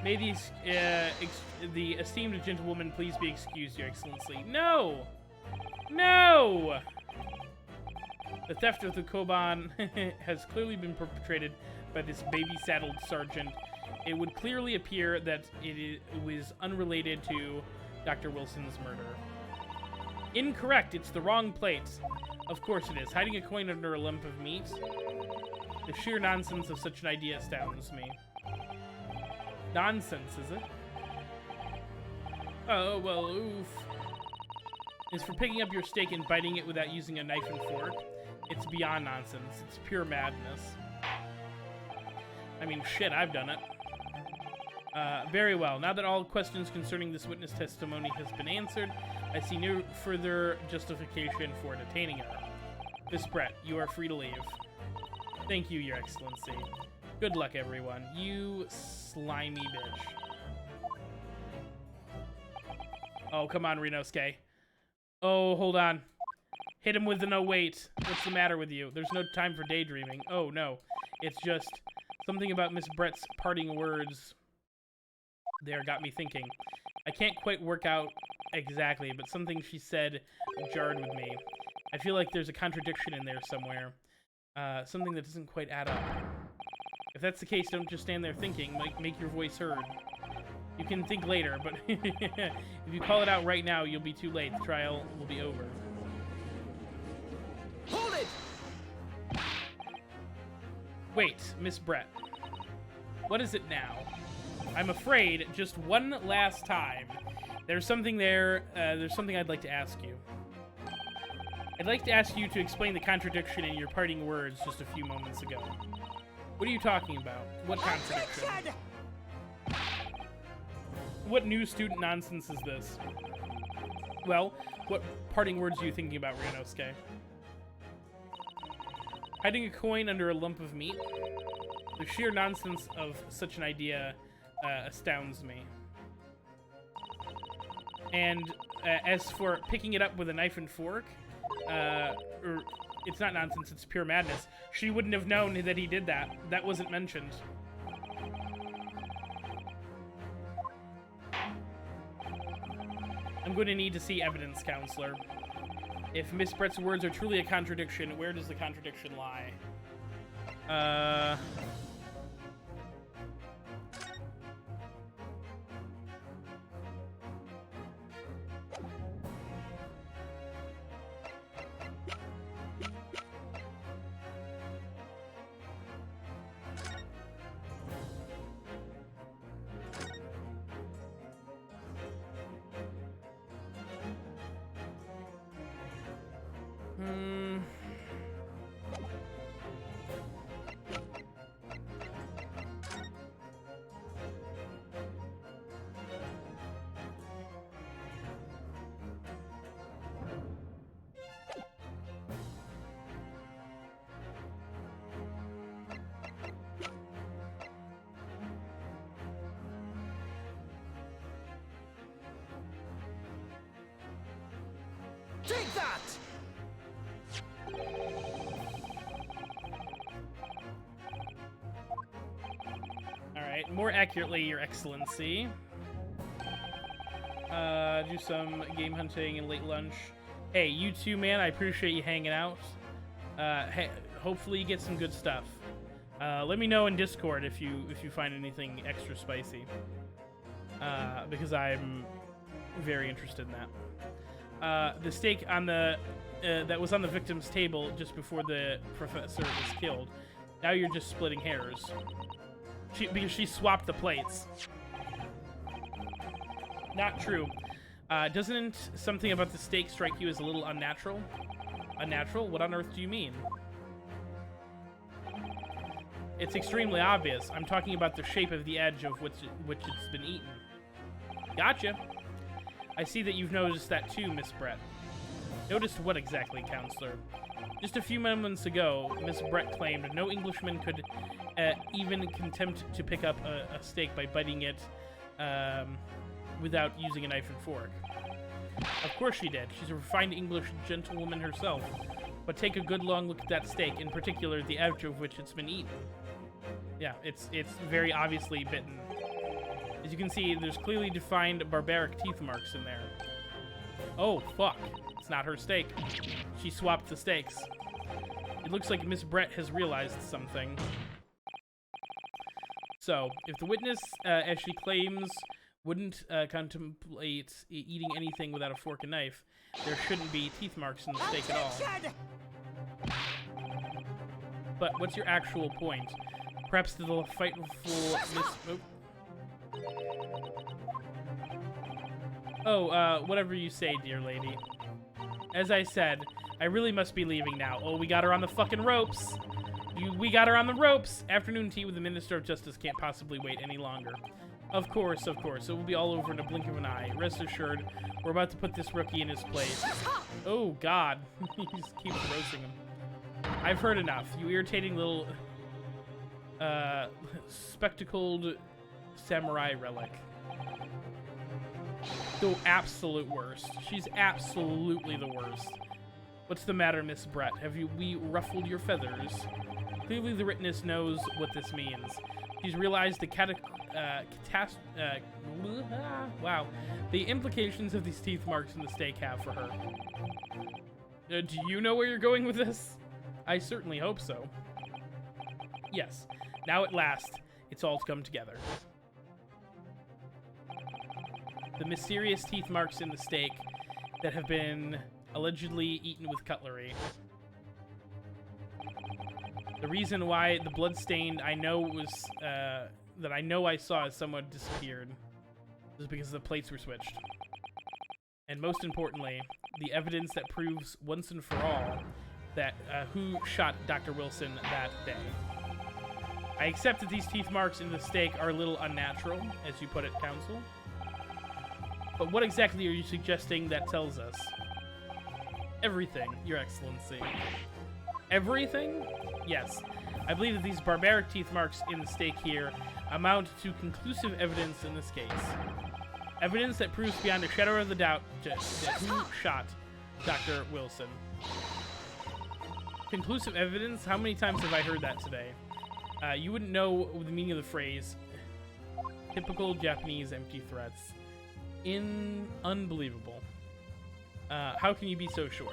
May the esteemed gentlewoman please be excused, Your Excellency. No! No! The theft of the Koban has clearly been perpetrated by this baby-saddled sergeant. It would clearly appear that it was unrelated to Dr. Wilson's murder. Incorrect. It's the wrong plate. Of course it is. Hiding a coin under a lump of meat? The sheer nonsense of such an idea astounds me. Nonsense, is it? Oh, well, oof. As for picking up your steak and biting it without using a knife and fork, it's beyond nonsense. It's pure madness. I mean, shit, I've done it. Very well. Now that all questions concerning this witness testimony has been answered, I see no further justification for detaining her. Miss Brett, you are free to leave. Thank you, Your Excellency. Good luck, everyone. You slimy bitch. Oh, come on, Ryunosuke. Oh, hold on. Hit him with the no wait. What's the matter with you? There's no time for daydreaming. Oh, no. It's just something about Miss Brett's parting words there got me thinking. I can't quite work out exactly, but something she said jarred with me. I feel like there's a contradiction in there somewhere. Something that doesn't quite add up. If that's the case, don't just stand there thinking. Make your voice heard. You can think later, but if you call it out right now, you'll be too late. The trial will be over. Hold it! Wait, Miss Brett. What is it now? I'm afraid, just one last time. There's something there, there's something I'd like to ask you. I'd like to ask you to explain the contradiction in your parting words just a few moments ago. What are you talking about? What contradiction? Attention! What new student nonsense is this? Well, what parting words are you thinking about, Ryunosuke? Hiding a coin under a lump of meat? The sheer nonsense of such an idea astounds me. And as for picking it up with a knife and fork, it's not nonsense, it's pure madness. She wouldn't have known that he did that. That wasn't mentioned. I'm going to need to see evidence, counselor. If Miss Brett's words are truly a contradiction, where does the contradiction lie? Take that! Alright, more accurately, Your Excellency. Do some game hunting and late lunch. Hey, you too, man. I appreciate you hanging out. Hey, hopefully you get some good stuff. Let me know in Discord if you find anything extra spicy. Because I'm very interested in that. The steak on the that was on the victim's table just before the professor was killed. Now you're just splitting hairs. Because she swapped the plates. Not true. Doesn't something about the steak strike you as a little unnatural? Unnatural? What on earth do you mean? It's extremely obvious. I'm talking about the shape of the edge of which it's been eaten. Gotcha. I see that you've noticed that too, Miss Brett. Noticed what exactly, counselor? Just a few moments ago, Miss Brett claimed no Englishman could even attempt to pick up a steak by biting it without using a knife and fork. Of course she did. She's a refined English gentlewoman herself. But take a good long look at that steak, in particular the edge of which it's been eaten. Yeah, it's very obviously bitten. As you can see, there's clearly defined barbaric teeth marks in there. Oh, fuck. It's not her steak. She swapped the steaks. It looks like Miss Brett has realized something. So, if the witness, as she claims, wouldn't contemplate eating anything without a fork and knife, there shouldn't be teeth marks in the steak at all. But what's your actual point? Perhaps the fightful Miss... Oh, whatever you say, dear lady. As I said, I really must be leaving now. Oh, we got her on the fucking ropes. We got her on the ropes. Afternoon tea with the Minister of Justice can't possibly wait any longer. Of course, of course. It will be all over in a blink of an eye. Rest assured, we're about to put this rookie in his place. Oh, God. He just keeps roasting him. I've heard enough. You irritating little, spectacled samurai relic. The absolute worst. She's absolutely the worst. What's the matter, Miss Brett? Have we ruffled your feathers? Clearly the witness knows what this means. She's realized the the implications of these teeth marks in the steak have for her. Do you know where you're going with this? I certainly hope so. Yes. Now at last, it's all come together. The mysterious teeth marks in the steak that have been allegedly eaten with cutlery. The reason why the blood-stained I saw as someone disappeared was because the plates were switched. And most importantly, the evidence that proves once and for all that who shot Dr. Wilson that day. I accept that these teeth marks in the steak are a little unnatural, as you put it, counsel. But what exactly are you suggesting that tells us? Everything, Your Excellency. Everything? Yes. I believe that these barbaric teeth marks in the steak here amount to conclusive evidence in this case. Evidence that proves beyond a shadow of the doubt who shot Dr. Wilson. Conclusive evidence? How many times have I heard that today? You wouldn't know the meaning of the phrase. Typical Japanese empty threats. Unbelievable. How can you be so sure?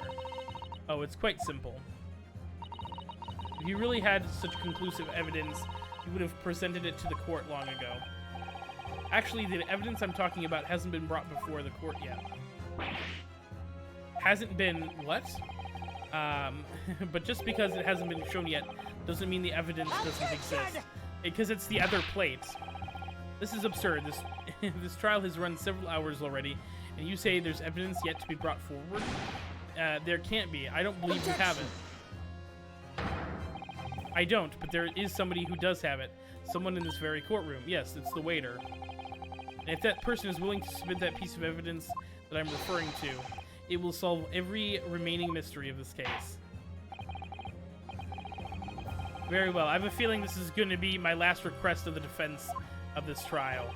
Oh, it's quite simple. If you really had such conclusive evidence, you would have presented it to the court long ago. Actually, the evidence I'm talking about hasn't been brought before the court yet. Hasn't been what? But just because it hasn't been shown yet doesn't mean the evidence doesn't exist. Because it's the other plate. This is absurd. This trial has run several hours already, and you say there's evidence yet to be brought forward? There can't be. I don't believe you have it. I don't, but there is somebody who does have it. Someone in this very courtroom. Yes, it's the waiter. And if that person is willing to submit that piece of evidence that I'm referring to, it will solve every remaining mystery of this case. Very well. I have a feeling this is going to be my last request of the defense of this trial.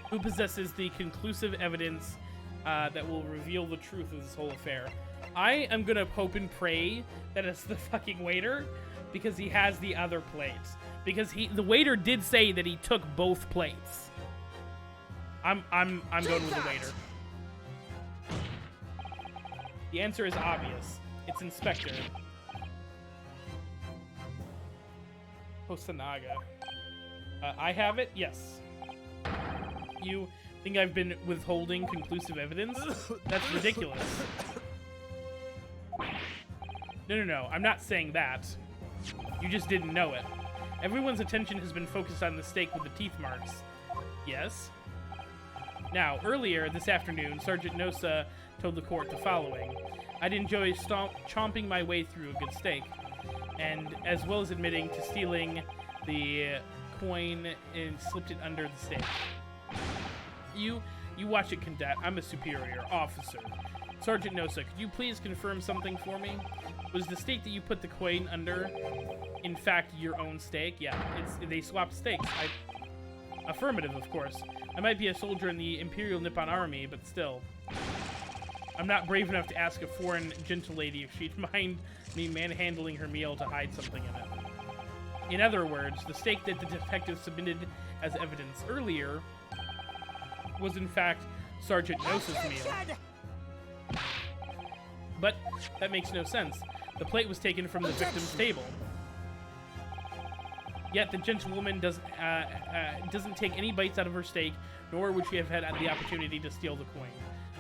Who possesses the conclusive evidence that will reveal the truth of this whole affair? I am going to hope and pray that it's the fucking waiter, because he has the other plates. Because the waiter did say that he took both plates. I'm going with the waiter. The answer is obvious. It's Inspector Hosanaga. I have it? Yes. You think I've been withholding conclusive evidence? That's ridiculous. No. I'm not saying that. You just didn't know it. Everyone's attention has been focused on the steak with the teeth marks. Yes? Now, earlier this afternoon, Sergeant Nosa told the court the following. I'd enjoy chomping my way through a good steak, and as well as admitting to stealing the coin and slipped it under the steak. You watch it, cadet. I'm a superior officer. Sergeant Nosa, could you please confirm something for me? Was the steak that you put the coin under, in fact, your own steak? Yeah, they swapped steaks. Affirmative, of course. I might be a soldier in the Imperial Nippon Army, but still. I'm not brave enough to ask a foreign gentle lady if she'd mind me manhandling her meal to hide something in it. In other words, the steak that the detective submitted as evidence earlier was in fact Sergeant Nosa's meal. But that makes no sense. The plate was taken from the victim's table. Yet the gentlewoman doesn't take any bites out of her steak, nor would she have had the opportunity to steal the coin.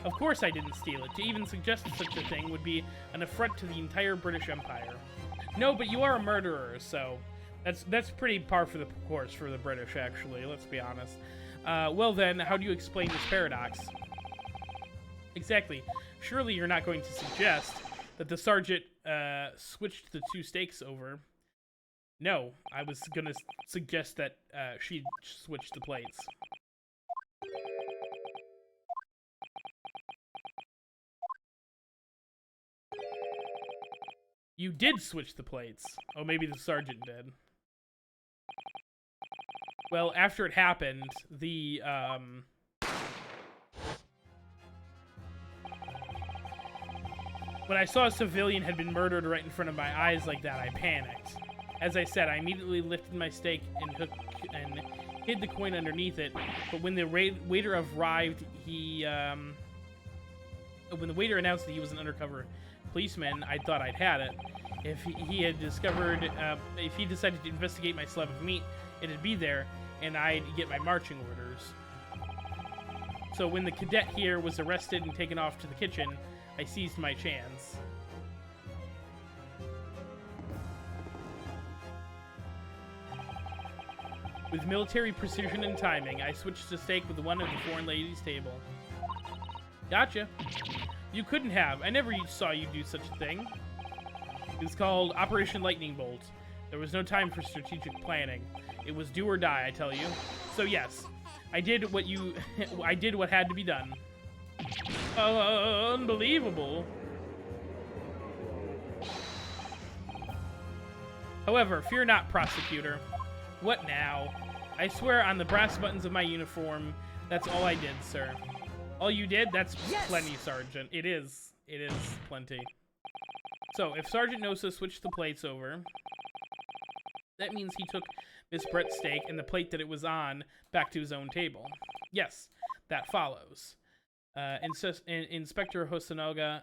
Of course I didn't steal it. To even suggest such a thing would be an affront to the entire British Empire. No, but you are a murderer, so that's pretty par for the course for the British, actually, let's be honest. Well then, how do you explain this paradox? Exactly. Surely you're not going to suggest that the sergeant switched the two steaks over. No, I was going to suggest that she switched the plates. You did switch the plates. Oh, maybe the sergeant did. Well, after it happened, the, When I saw a civilian had been murdered right in front of my eyes like that, I panicked. As I said, I immediately lifted my stake and hid the coin underneath it. But when the waiter arrived, when the waiter announced that he was an undercover policeman, I thought I'd had it. If he had discovered, if he decided to investigate my slab of meat, it'd be there, and I'd get my marching orders. So when the cadet here was arrested and taken off to the kitchen, I seized my chance. With military precision and timing, I switched to steak with one at the foreign ladies' table. Gotcha. You couldn't have. I never saw you do such a thing. It was called Operation Lightning Bolt. There was no time for strategic planning. It was do or die, I tell you. So yes, I did what I did what had to be done. Unbelievable. However, fear not, prosecutor. What now? I swear on the brass buttons of my uniform, that's all I did, sir. All you did? That's plenty, Sergeant. It is. It is plenty. So, if Sergeant Nosa switched the plates over, that means he took Miss Brett's steak and the plate that it was on back to his own table. Yes, that follows. Inspector Hosonaga,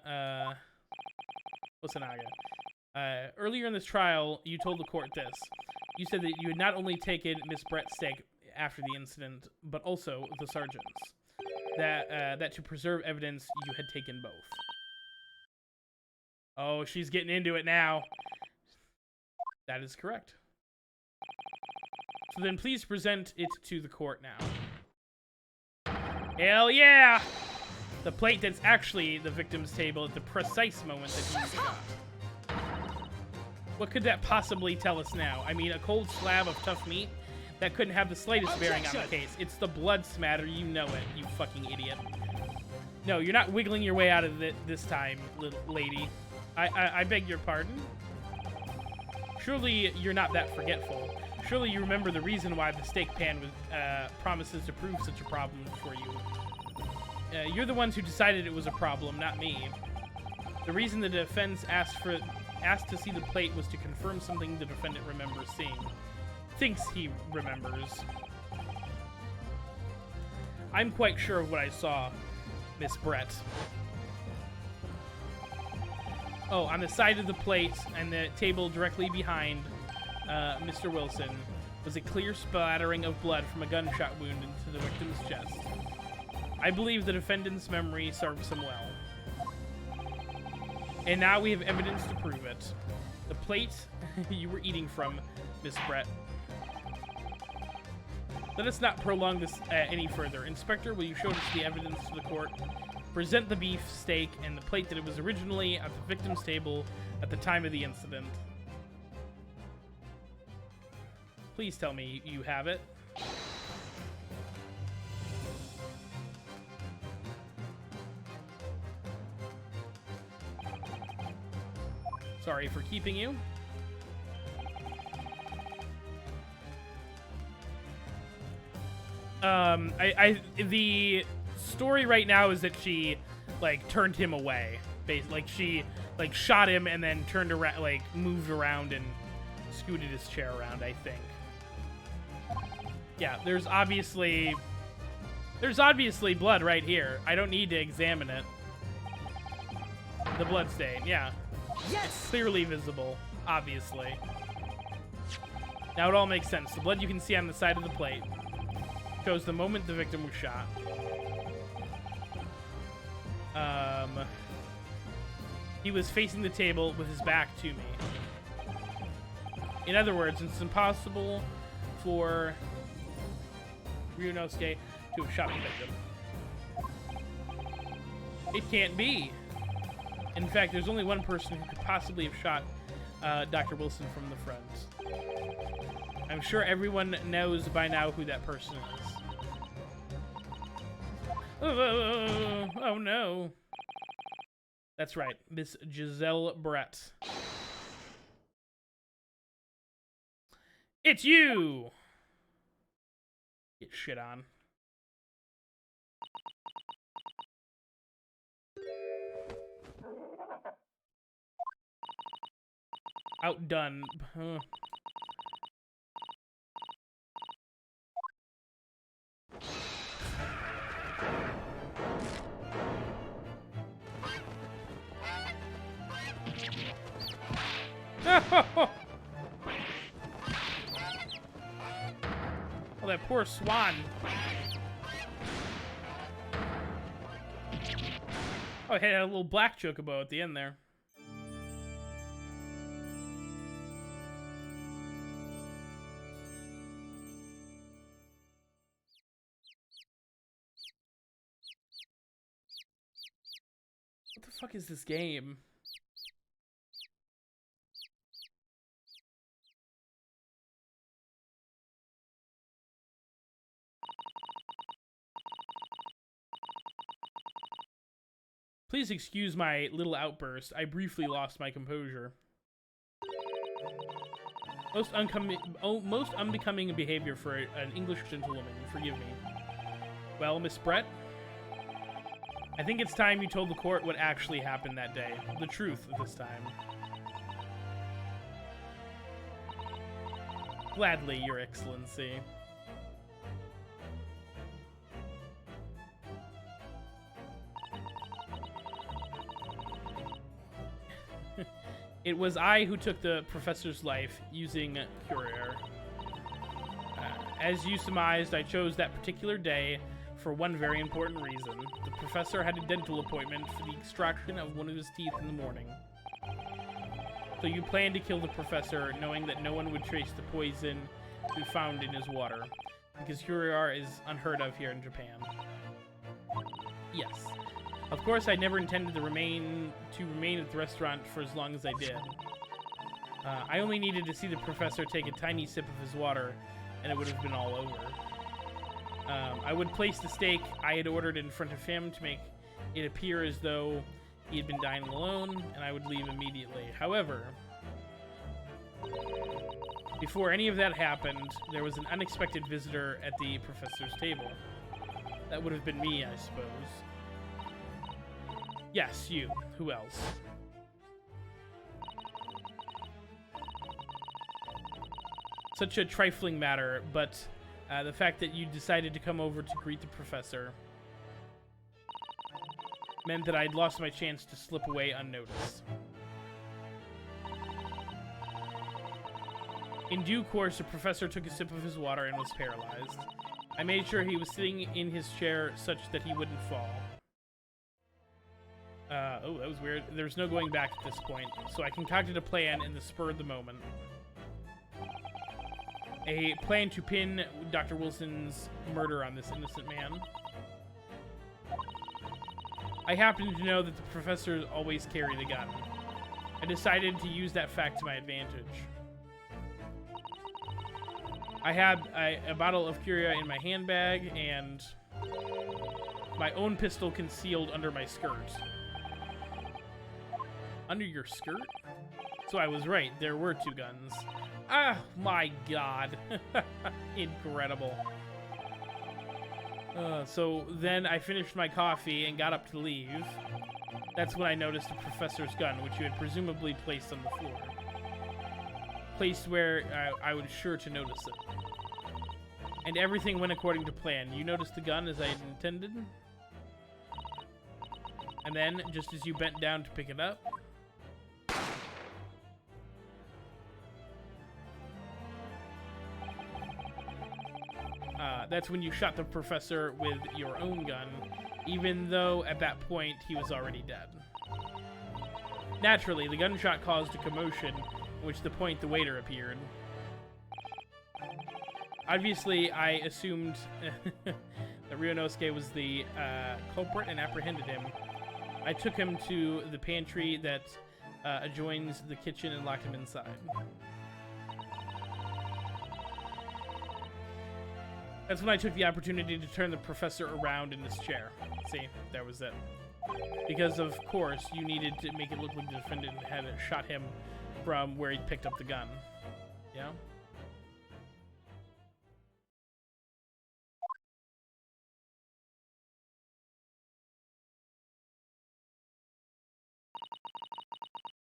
earlier in this trial, you told the court this. You said that you had not only taken Miss Brett's steak after the incident, but also the sergeant's. That to preserve evidence, you had taken both. Oh, she's getting into it now. That is correct. So then please present it to the court now. Hell yeah! The plate that's actually the victim's table at the precise moment that he was shot. What could that possibly tell us now? I mean, a cold slab of tough meat? That couldn't have the slightest bearing on the case. It's the blood smatter, you know it, you fucking idiot. No, you're not wiggling your way out of it this time, little lady. I beg your pardon? Surely you're not that forgetful. Surely you remember the reason why the steak pan was, promises to prove such a problem for you. You're the ones who decided it was a problem, not me. The reason the defense asked to see the plate was to confirm something the defendant remembers seeing. Thinks he remembers. I'm quite sure of what I saw, Miss Brett. Oh, on the side of the plate and the table directly behind Mr. Wilson was a clear splattering of blood from a gunshot wound into the victim's chest. I believe the defendant's memory serves him well. And now we have evidence to prove it. The plate you were eating from, Miss Brett. Let us not prolong this any further. Inspector, will you show us the evidence to the court? Present the beef steak and the plate that it was originally at the victim's table at the time of the incident. Please tell me you have it. Sorry for keeping you. The story right now is that she, like, turned him away. Like, she, like, shot him and then turned around, like, moved around and scooted his chair around, I think. Yeah, there's obviously blood right here. I don't need to examine it. The blood stain, yeah. Yes! It's clearly visible, obviously. Now it all makes sense. The blood you can see on the side of the plate shows the moment the victim was shot. He was facing the table with his back to me. In other words, it's impossible for Ryunosuke to have shot the victim. It can't be. In fact, there's only one person who could possibly have shot Dr. Wilson from the front. I'm sure everyone knows by now who that person is. Oh no. That's right, Miss Jezaille Brett. It's you! Get shit on. outdone. Oh, that poor swan. Oh, it had a little black chocobo at the end there. What the fuck is this game? Please excuse my little outburst. I briefly lost my composure. Most unbecoming behavior for an English gentlewoman. Forgive me. Well, Miss Brett, I think it's time you told the court what actually happened that day. The truth this time. Gladly, Your Excellency. It was I who took the professor's life using courier. As you surmised, I chose that particular day for one very important reason. The professor had a dental appointment for the extraction of one of his teeth in the morning. So you planned to kill the professor, knowing that no one would trace the poison we found in his water, because courier is unheard of here in Japan. Yes. Of course, I never intended to remain at the restaurant for as long as I did. I only needed to see the professor take a tiny sip of his water, and it would have been all over. I would place the steak I had ordered in front of him to make it appear as though he had been dining alone, and I would leave immediately. However, before any of that happened, there was an unexpected visitor at the professor's table. That would have been me, I suppose. Yes, you. Who else? Such a trifling matter, but the fact that you decided to come over to greet the professor meant that I'd lost my chance to slip away unnoticed. In due course, the professor took a sip of his water and was paralyzed. I made sure he was sitting in his chair such that he wouldn't fall. Oh, that was weird. There's no going back at this point, so I concocted a plan in the spur of the moment. A plan to pin Dr. Wilson's murder on this innocent man. I happened to know that the professors always carried a gun. I decided to use that fact to my advantage. I had a bottle of Curia in my handbag and my own pistol concealed under my skirt. Under your skirt? So I was right, there were two guns. Ah, my god. Incredible. So then I finished my coffee and got up to leave. That's when I noticed the professor's gun, which you had presumably placed on the floor. Placed where I was sure to notice it. And everything went according to plan. You noticed the gun as I had intended? And then, just as you bent down to pick it up, that's when you shot the professor with your own gun, even though at that point he was already dead. Naturally, the gunshot caused a commotion, at which point the waiter appeared. Obviously, I assumed that Ryunosuke was the culprit and apprehended him. I took him to the pantry that adjoins the kitchen and locked him inside. That's when I took the opportunity to turn the professor around in this chair. See, that was it. Because, of course, you needed to make it look like the defendant had shot him from where he picked up the gun. Yeah?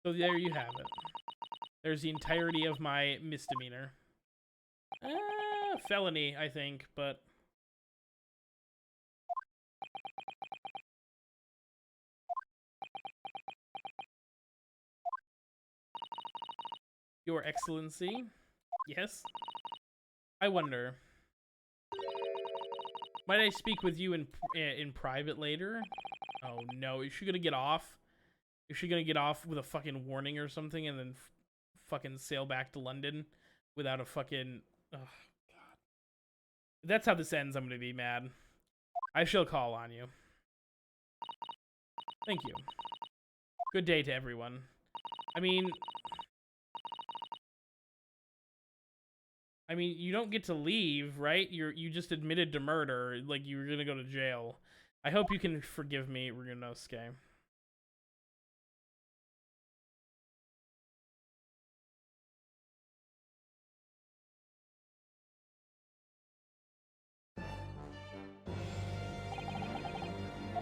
So there you have it. There's the entirety of my misdemeanor. Felony, I think, but... Your Excellency? Yes? I wonder... Might I speak with you in private later? Oh no, is she gonna get off? Is she gonna get off with a fucking warning or something and then fucking sail back to London without a fucking... Oh, God. If that's how this ends, I'm gonna be mad. I shall call on you. Thank you. Good day to everyone. I mean, you don't get to leave, right? You just admitted to murder, like you were gonna go to jail. I hope you can forgive me, Ryunosuke.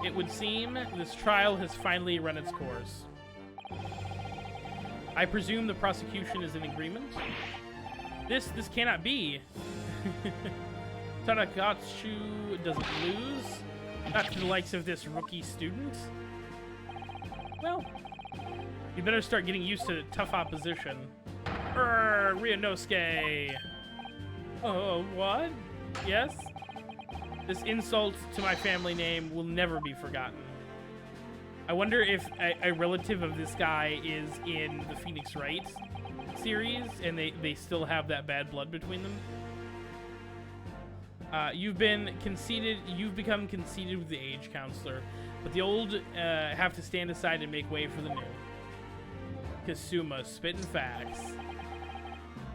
It would seem this trial has finally run its course. I presume the prosecution is in agreement? This cannot be. Tadakatsu doesn't lose. Not to the likes of this rookie student. Well, you better start getting used to tough opposition. Ryunosuke! Oh, what? Yes? This insult to my family name will never be forgotten. I wonder if a relative of this guy is in the Phoenix Wright series and they still have that bad blood between them. You've become conceited with the age counselor, but the old have to stand aside and make way for the new. Kazuma, spitting facts.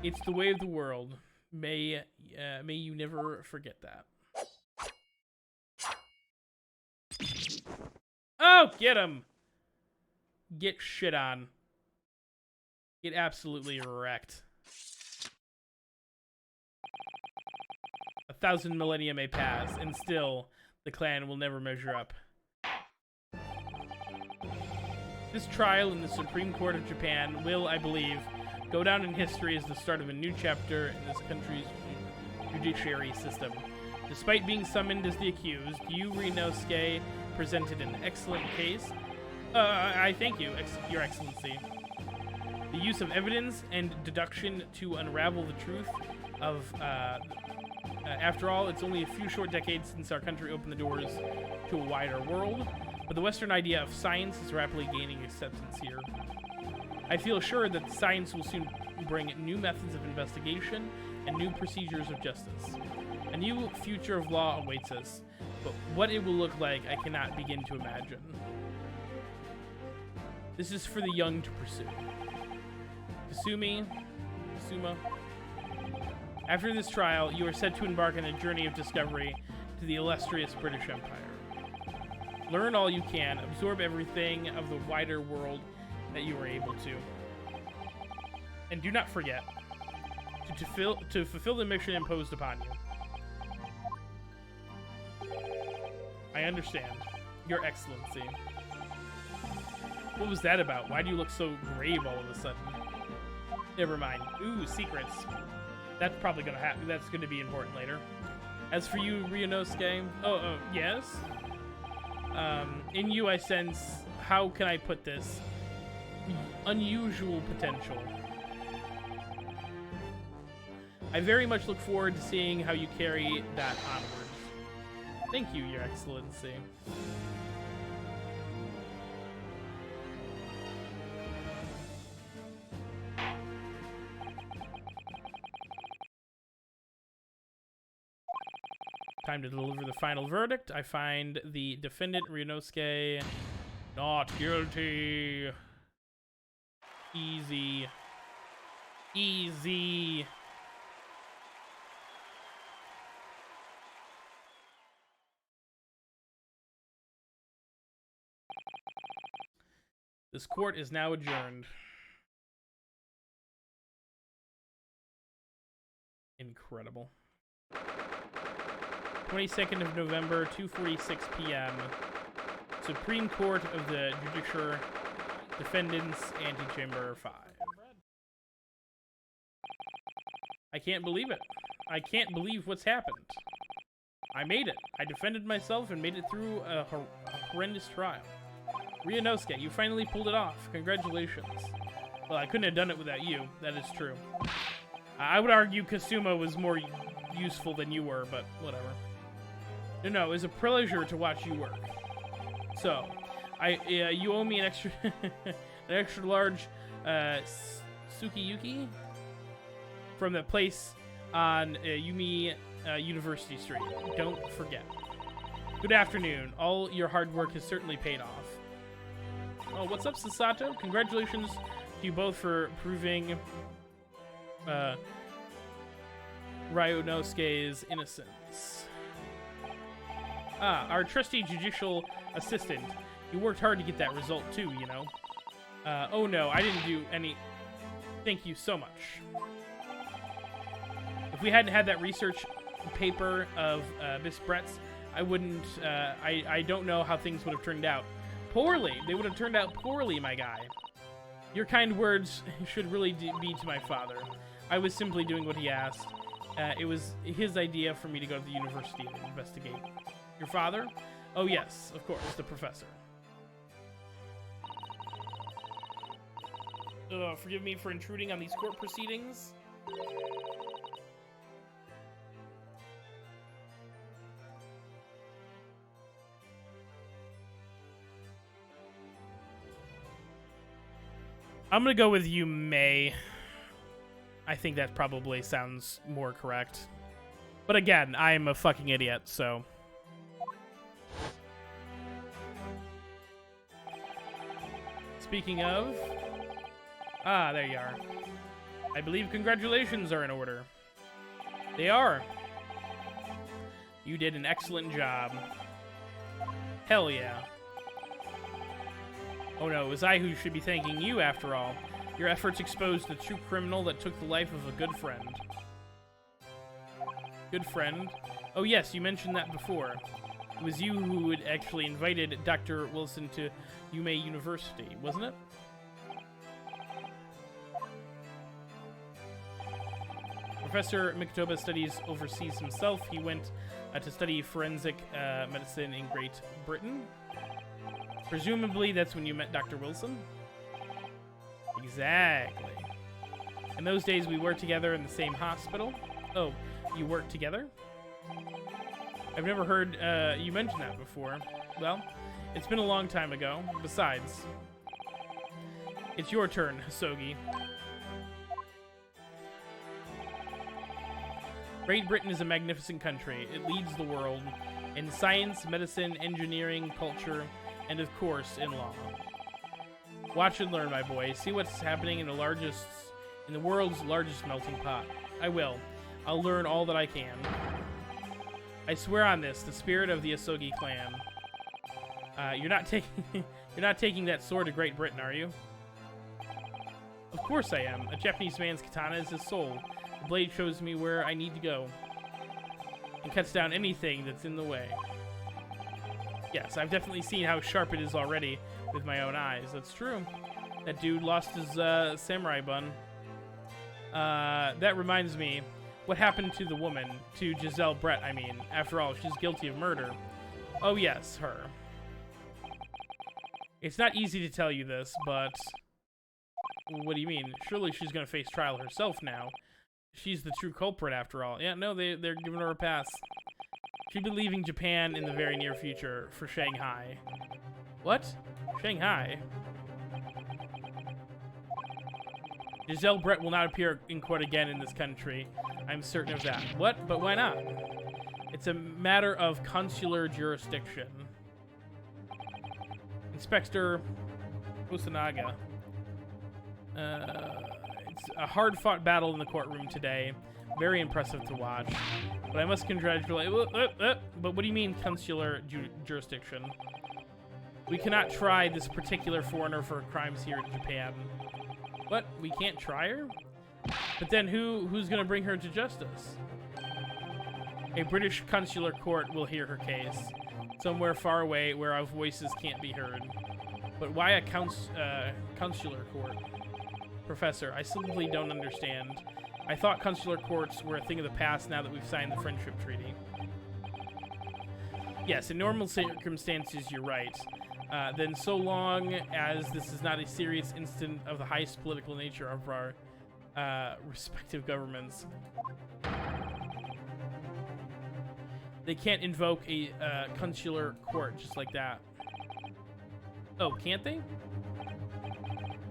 It's the way of the world. May you never forget that. Oh, get him! Get shit on. Get absolutely wrecked. 1,000 millennia may pass, and still, the clan will never measure up. This trial in the Supreme Court of Japan will, I believe, go down in history as the start of a new chapter in this country's judiciary system. Despite being summoned as the accused, you, Ryunosuke, presented an excellent case. I thank you, Your Excellency. The use of evidence and deduction to unravel the truth of... after all, it's only a few short decades since our country opened the doors to a wider world, but the Western idea of science is rapidly gaining acceptance here. I feel sure that science will soon bring new methods of investigation and new procedures of justice. A new future of law awaits us, but what it will look like, I cannot begin to imagine. This is for the young to pursue. Kasuma. After this trial, you are set to embark on a journey of discovery to the illustrious British Empire. Learn all you can, absorb everything of the wider world that you are able to. And do not forget to fulfill the mission imposed upon you. I understand, Your Excellency. What was that about? Why do you look so grave all of a sudden? Never mind. Ooh, secrets. That's probably gonna happen. That's gonna be important later. As for you, Ryunosuke, yes. In you, I sense, how can I put this? Unusual potential. I very much look forward to seeing how you carry that onwards. Thank you, Your Excellency. Time to deliver the final verdict. I find the defendant, Ryunosuke, not guilty. Easy. Easy. This court is now adjourned. Incredible. 22nd of November, 2:46 p.m. Supreme Court of the Judiciary, Defendants, Antechamber 5. I can't believe it. I can't believe what's happened. I made it. I defended myself and made it through a horrendous trial. Ryunosuke, you finally pulled it off. Congratulations. Well, I couldn't have done it without you. That is true. I would argue Kazuma was more useful than you were, but whatever. No, it was a pleasure to watch you work. So, you owe me an extra, an extra large Sukiyuki from the place on Yumi University Street. Don't forget. Good afternoon. All your hard work has certainly paid off. Oh, what's up, Sasato? Congratulations to you both for proving Ryunosuke's innocence. Ah, our trusty judicial assistant. You worked hard to get that result too, you know. Oh no, I didn't do any... Thank you so much. If we hadn't had that research paper of Miss Brett's, I wouldn't... I don't know how things would have turned out. Poorly! They would have turned out poorly, my guy. Your kind words should really be to my father. I was simply doing what he asked. It was his idea for me to go to the university to investigate. Your father? Oh yes, of course, the professor. Forgive me for intruding on these court proceedings. I'm gonna go with you may. I think that probably sounds more correct. But again, I'm a fucking idiot, so... Speaking of... Ah, there you are. I believe congratulations are in order. They are. You did an excellent job. Hell yeah. Oh no, it was I who should be thanking you after all. Your efforts exposed the true criminal that took the life of a good friend. Good friend? Oh yes, you mentioned that before. It was you who had actually invited Dr. Wilson to Yume University, wasn't it? Professor Mikotoba studies overseas himself. He went to study forensic medicine in Great Britain. Presumably that's when you met Dr. Wilson? Exactly. In those days we worked together in the same hospital. Oh, you worked together? I've never heard you mention that before. Well, it's been a long time ago. Besides, it's your turn, Hosogi. Great Britain is a magnificent country. It leads the world in science, medicine, engineering, culture, and of course, in law. Watch and learn, my boy. See what's happening in the world's largest melting pot. I will. I'll learn all that I can. I swear on this, the spirit of the Asogi clan. You're not taking that sword to Great Britain, are you? Of course I am. A Japanese man's katana is his soul. The blade shows me where I need to go and cuts down anything that's in the way. Yes, I've definitely seen how sharp it is already with my own eyes. That's true. That dude lost his samurai bun. That reminds me, what happened to the woman? To Jezaille Brett, I mean. After all, she's guilty of murder. Oh yes, her. It's not easy to tell you this, but... What do you mean? Surely she's gonna face trial herself now. She's the true culprit after all. Yeah, no, they're giving her a pass. She'll be leaving Japan in the very near future for Shanghai. What? Shanghai? Jezaille Brett will not appear in court again in this country. I'm certain of that. What? But why not? It's a matter of consular jurisdiction. Inspector Osanaga. It's a hard-fought battle in the courtroom today. Very impressive to watch. But I must congratulate... But what do you mean, consular jurisdiction? We cannot try this particular foreigner for crimes here in Japan. What? We can't try her? But then who's going to bring her to justice? A British consular court will hear her case. Somewhere far away where our voices can't be heard. But why a consular court? Professor, I simply don't understand. I thought consular courts were a thing of the past now that we've signed the friendship treaty. Yes, in normal circumstances, you're right. Then so long as this is not a serious incident of the highest political nature of our respective governments, they can't invoke a consular court just like that. Oh, can't they?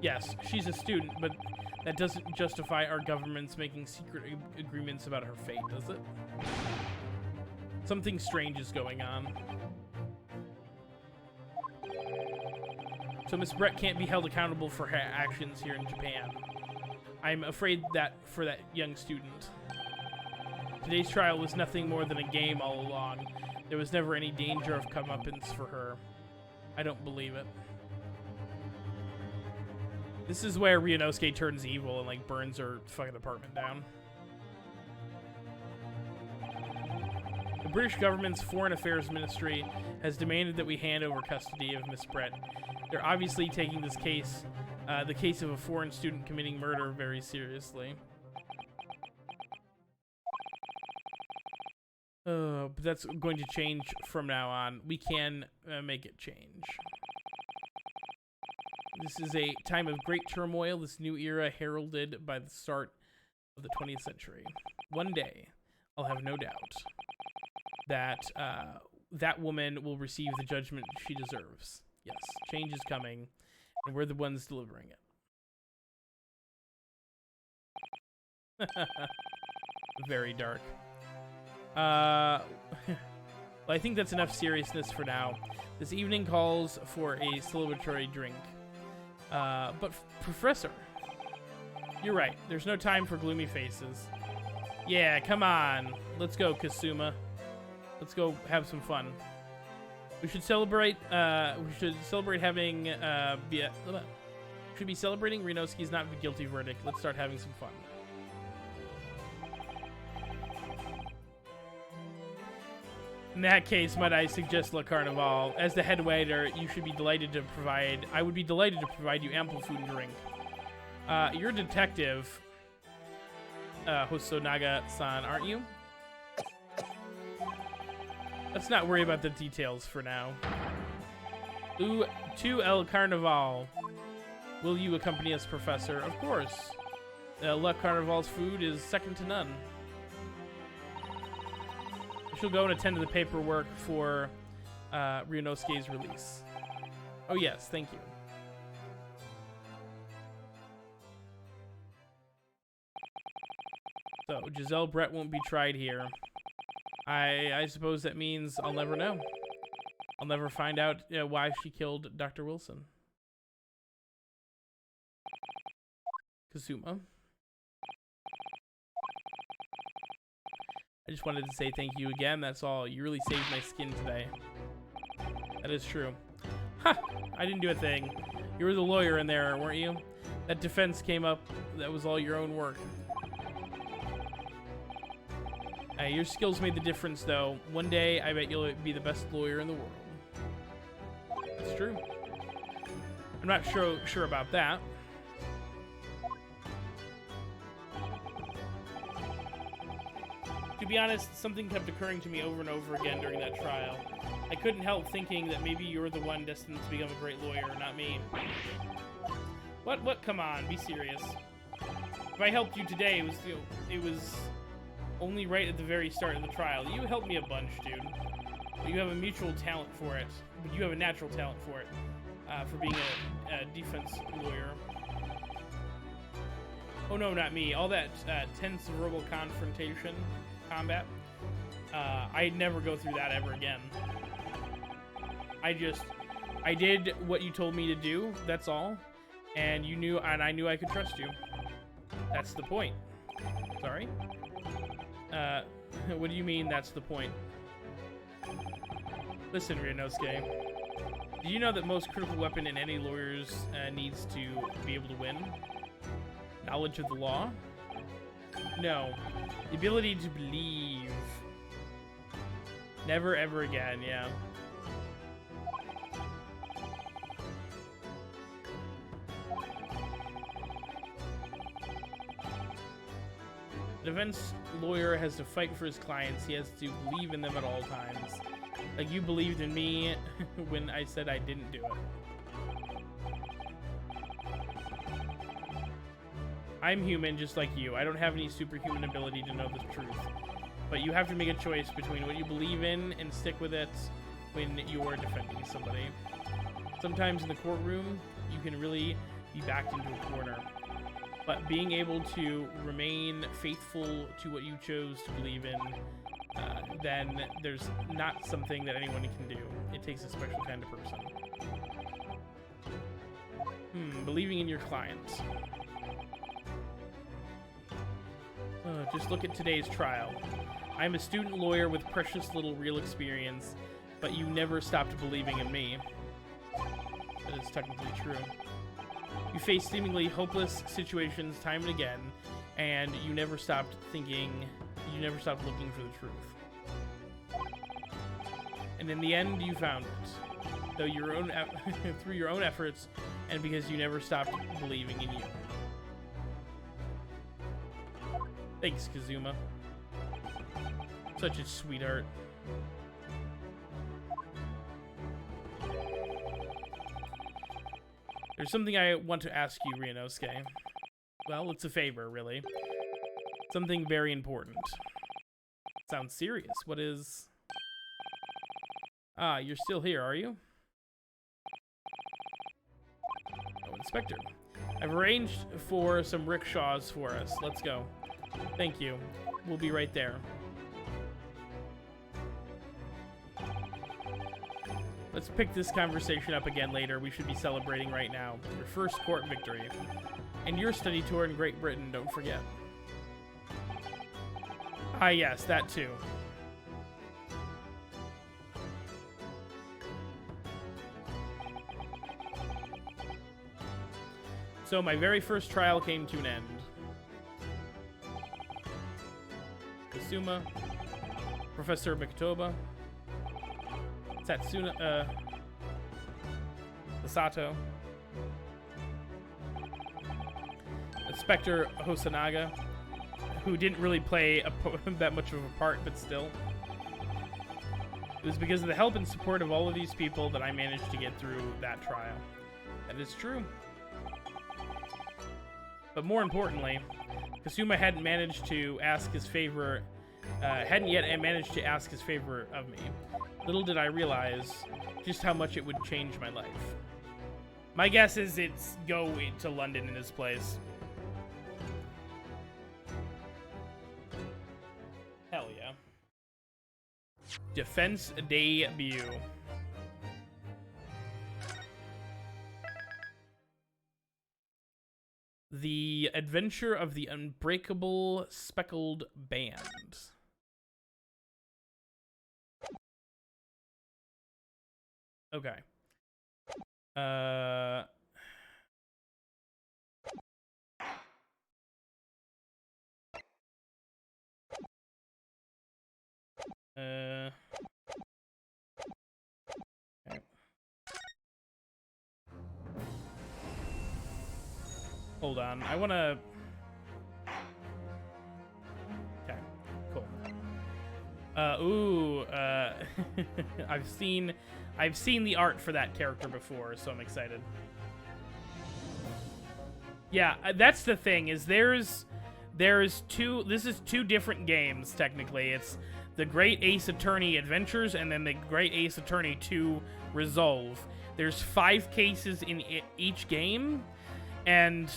Yes, she's a student, but that doesn't justify our governments making secret agreements about her fate, does it? Something strange is going on. So Miss Brett can't be held accountable for her actions here in Japan. I'm afraid that for that young student. Today's trial was nothing more than a game all along. There was never any danger of comeuppance for her. I don't believe it. This is where Ryunosuke turns evil and like burns her fucking apartment down. The British government's Foreign Affairs Ministry has demanded that we hand over custody of Miss Brett. They're obviously taking this case, the case of a foreign student committing murder, very seriously. But that's going to change from now on. We can make it change. This is a time of great turmoil, this new era heralded by the start of the 20th century. One day, I'll have no doubt that that woman will receive the judgment she deserves. Yes, change is coming, and we're the ones delivering it. Very dark. Well, I think that's enough seriousness for now. This evening calls for a celebratory drink. But Professor, you're right. There's no time for gloomy faces. Yeah, come on. Let's go, Kazuma. Let's go have some fun. We should celebrate. We should celebrate having. Should be celebrating Ryunosuke's not guilty verdict. Let's start having some fun. In that case, might I suggest La Carnival? As the head waiter, you should be delighted to provide. I would be delighted to provide you ample food and drink. You're a detective, Hosonaga-san, aren't you? Let's not worry about the details for now. To El Carnival. Will you accompany us, Professor? Of course. La Carnival's food is second to none. She'll go and attend to the paperwork for Ryunosuke's release. Oh yes, thank you. So, Jezaille Brett won't be tried here. I suppose that means I'll never know. I'll never find out why she killed Dr. Wilson. Kazuma. I just wanted to say thank you again, that's all. You really saved my skin today. That is true. Ha! I didn't do a thing. You were the lawyer in there, weren't you? That defense came up, that was all your own work. Your skills made the difference, though. One day, I bet you'll be the best lawyer in the world. It's true. I'm not sure about that. To be honest, something kept occurring to me over and over again during that trial. I couldn't help thinking that maybe you're the one destined to become a great lawyer, not me. What? Come on, be serious. If I helped you today, it was only right at the very start of the trial. You helped me a bunch, dude. But you have a mutual talent for it. But you have a natural talent for it. For being a defense lawyer. Oh no, not me. All that tense verbal confrontation, combat. I'd never go through that ever again. I did what you told me to do, that's all. And you knew, and I knew I could trust you. That's the point. Sorry? What do you mean that's the point? Listen, Ryunosuke. Do you know that most critical weapon in any lawyer's needs to be able to win? Knowledge of the law? No. The ability to believe. Never ever again, yeah. defense lawyer has to fight for his clients. He has to believe in them at all times. Like you believed in me when I said I didn't do it. I'm human just like you. I don't have any superhuman ability to know the truth. But you have to make a choice between what you believe in and stick with it when you're defending somebody. Sometimes in the courtroom, you can really be backed into a corner. But being able to remain faithful to what you chose to believe in, then there's not something that anyone can do. It takes a special kind of person. Believing in your client. Just look at today's trial. I'm a student lawyer with precious little real experience, but you never stopped believing in me. That is technically true. You face seemingly hopeless situations time and again, and you never stopped thinking, you never stopped looking for the truth. And in the end, you found it, though your own through your own efforts, and because you never stopped believing in you. Thanks, Kazuma. Such a sweetheart. There's something I want to ask you, Ryunosuke. Well, it's a favor, really. Something very important. Sounds serious. What is... Ah, you're still here, are you? Oh, Inspector. I've arranged for some rickshaws for us. Let's go. Thank you. We'll be right there. Let's pick this conversation up again later. We should be celebrating right now. Your first court victory. And your study tour in Great Britain, don't forget. Ah, yes, that too. So my very first trial came to an end. Kazuma, Professor Mikotoba, Satsuna, Sato, Inspector Hosanaga, who didn't really play that much of a part, but still. It was because of the help and support of all of these people that I managed to get through that trial. That is true. But more importantly, Kazuma hadn't managed to ask his favor, hadn't yet managed to ask his favor of me. Little did I realize just how much it would change my life. My guess is it's go to London in his place. Hell yeah. Defense debut. The Adventure of the Unbreakable Speckled Band. Okay. Okay. Hold on, I wanna... Okay, cool. I've seen the art for that character before, so I'm excited. Yeah, that's the thing, is there's two, this is two different games, technically. It's the Great Ace Attorney Adventures, and then the Great Ace Attorney 2 Resolve. There's 5 cases in each game, and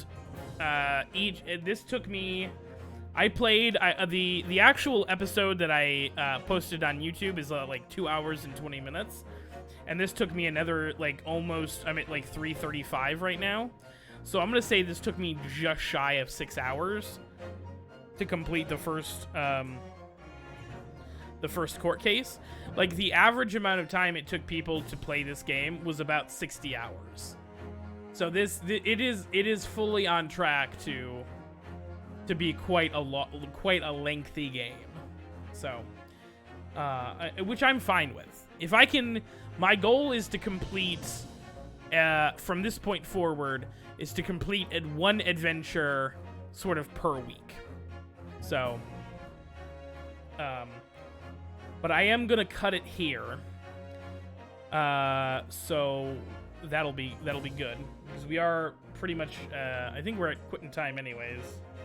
this took me... I played the actual episode that I posted on YouTube is like 2 hours and 20 minutes, and this took me another like almost, I'm at like 3:35 right now, so I'm gonna say this took me just shy of 6 hours to complete the first court case. Like the average amount of time it took people to play this game was about 60 hours. So it is fully on track to be quite a lengthy game. So, which I'm fine with. If I can, my goal is to complete, from this point forward, is to complete one adventure sort of per week. So, but I am gonna cut it here. So that'll be good because we are pretty much. I think we're at quitting time anyways.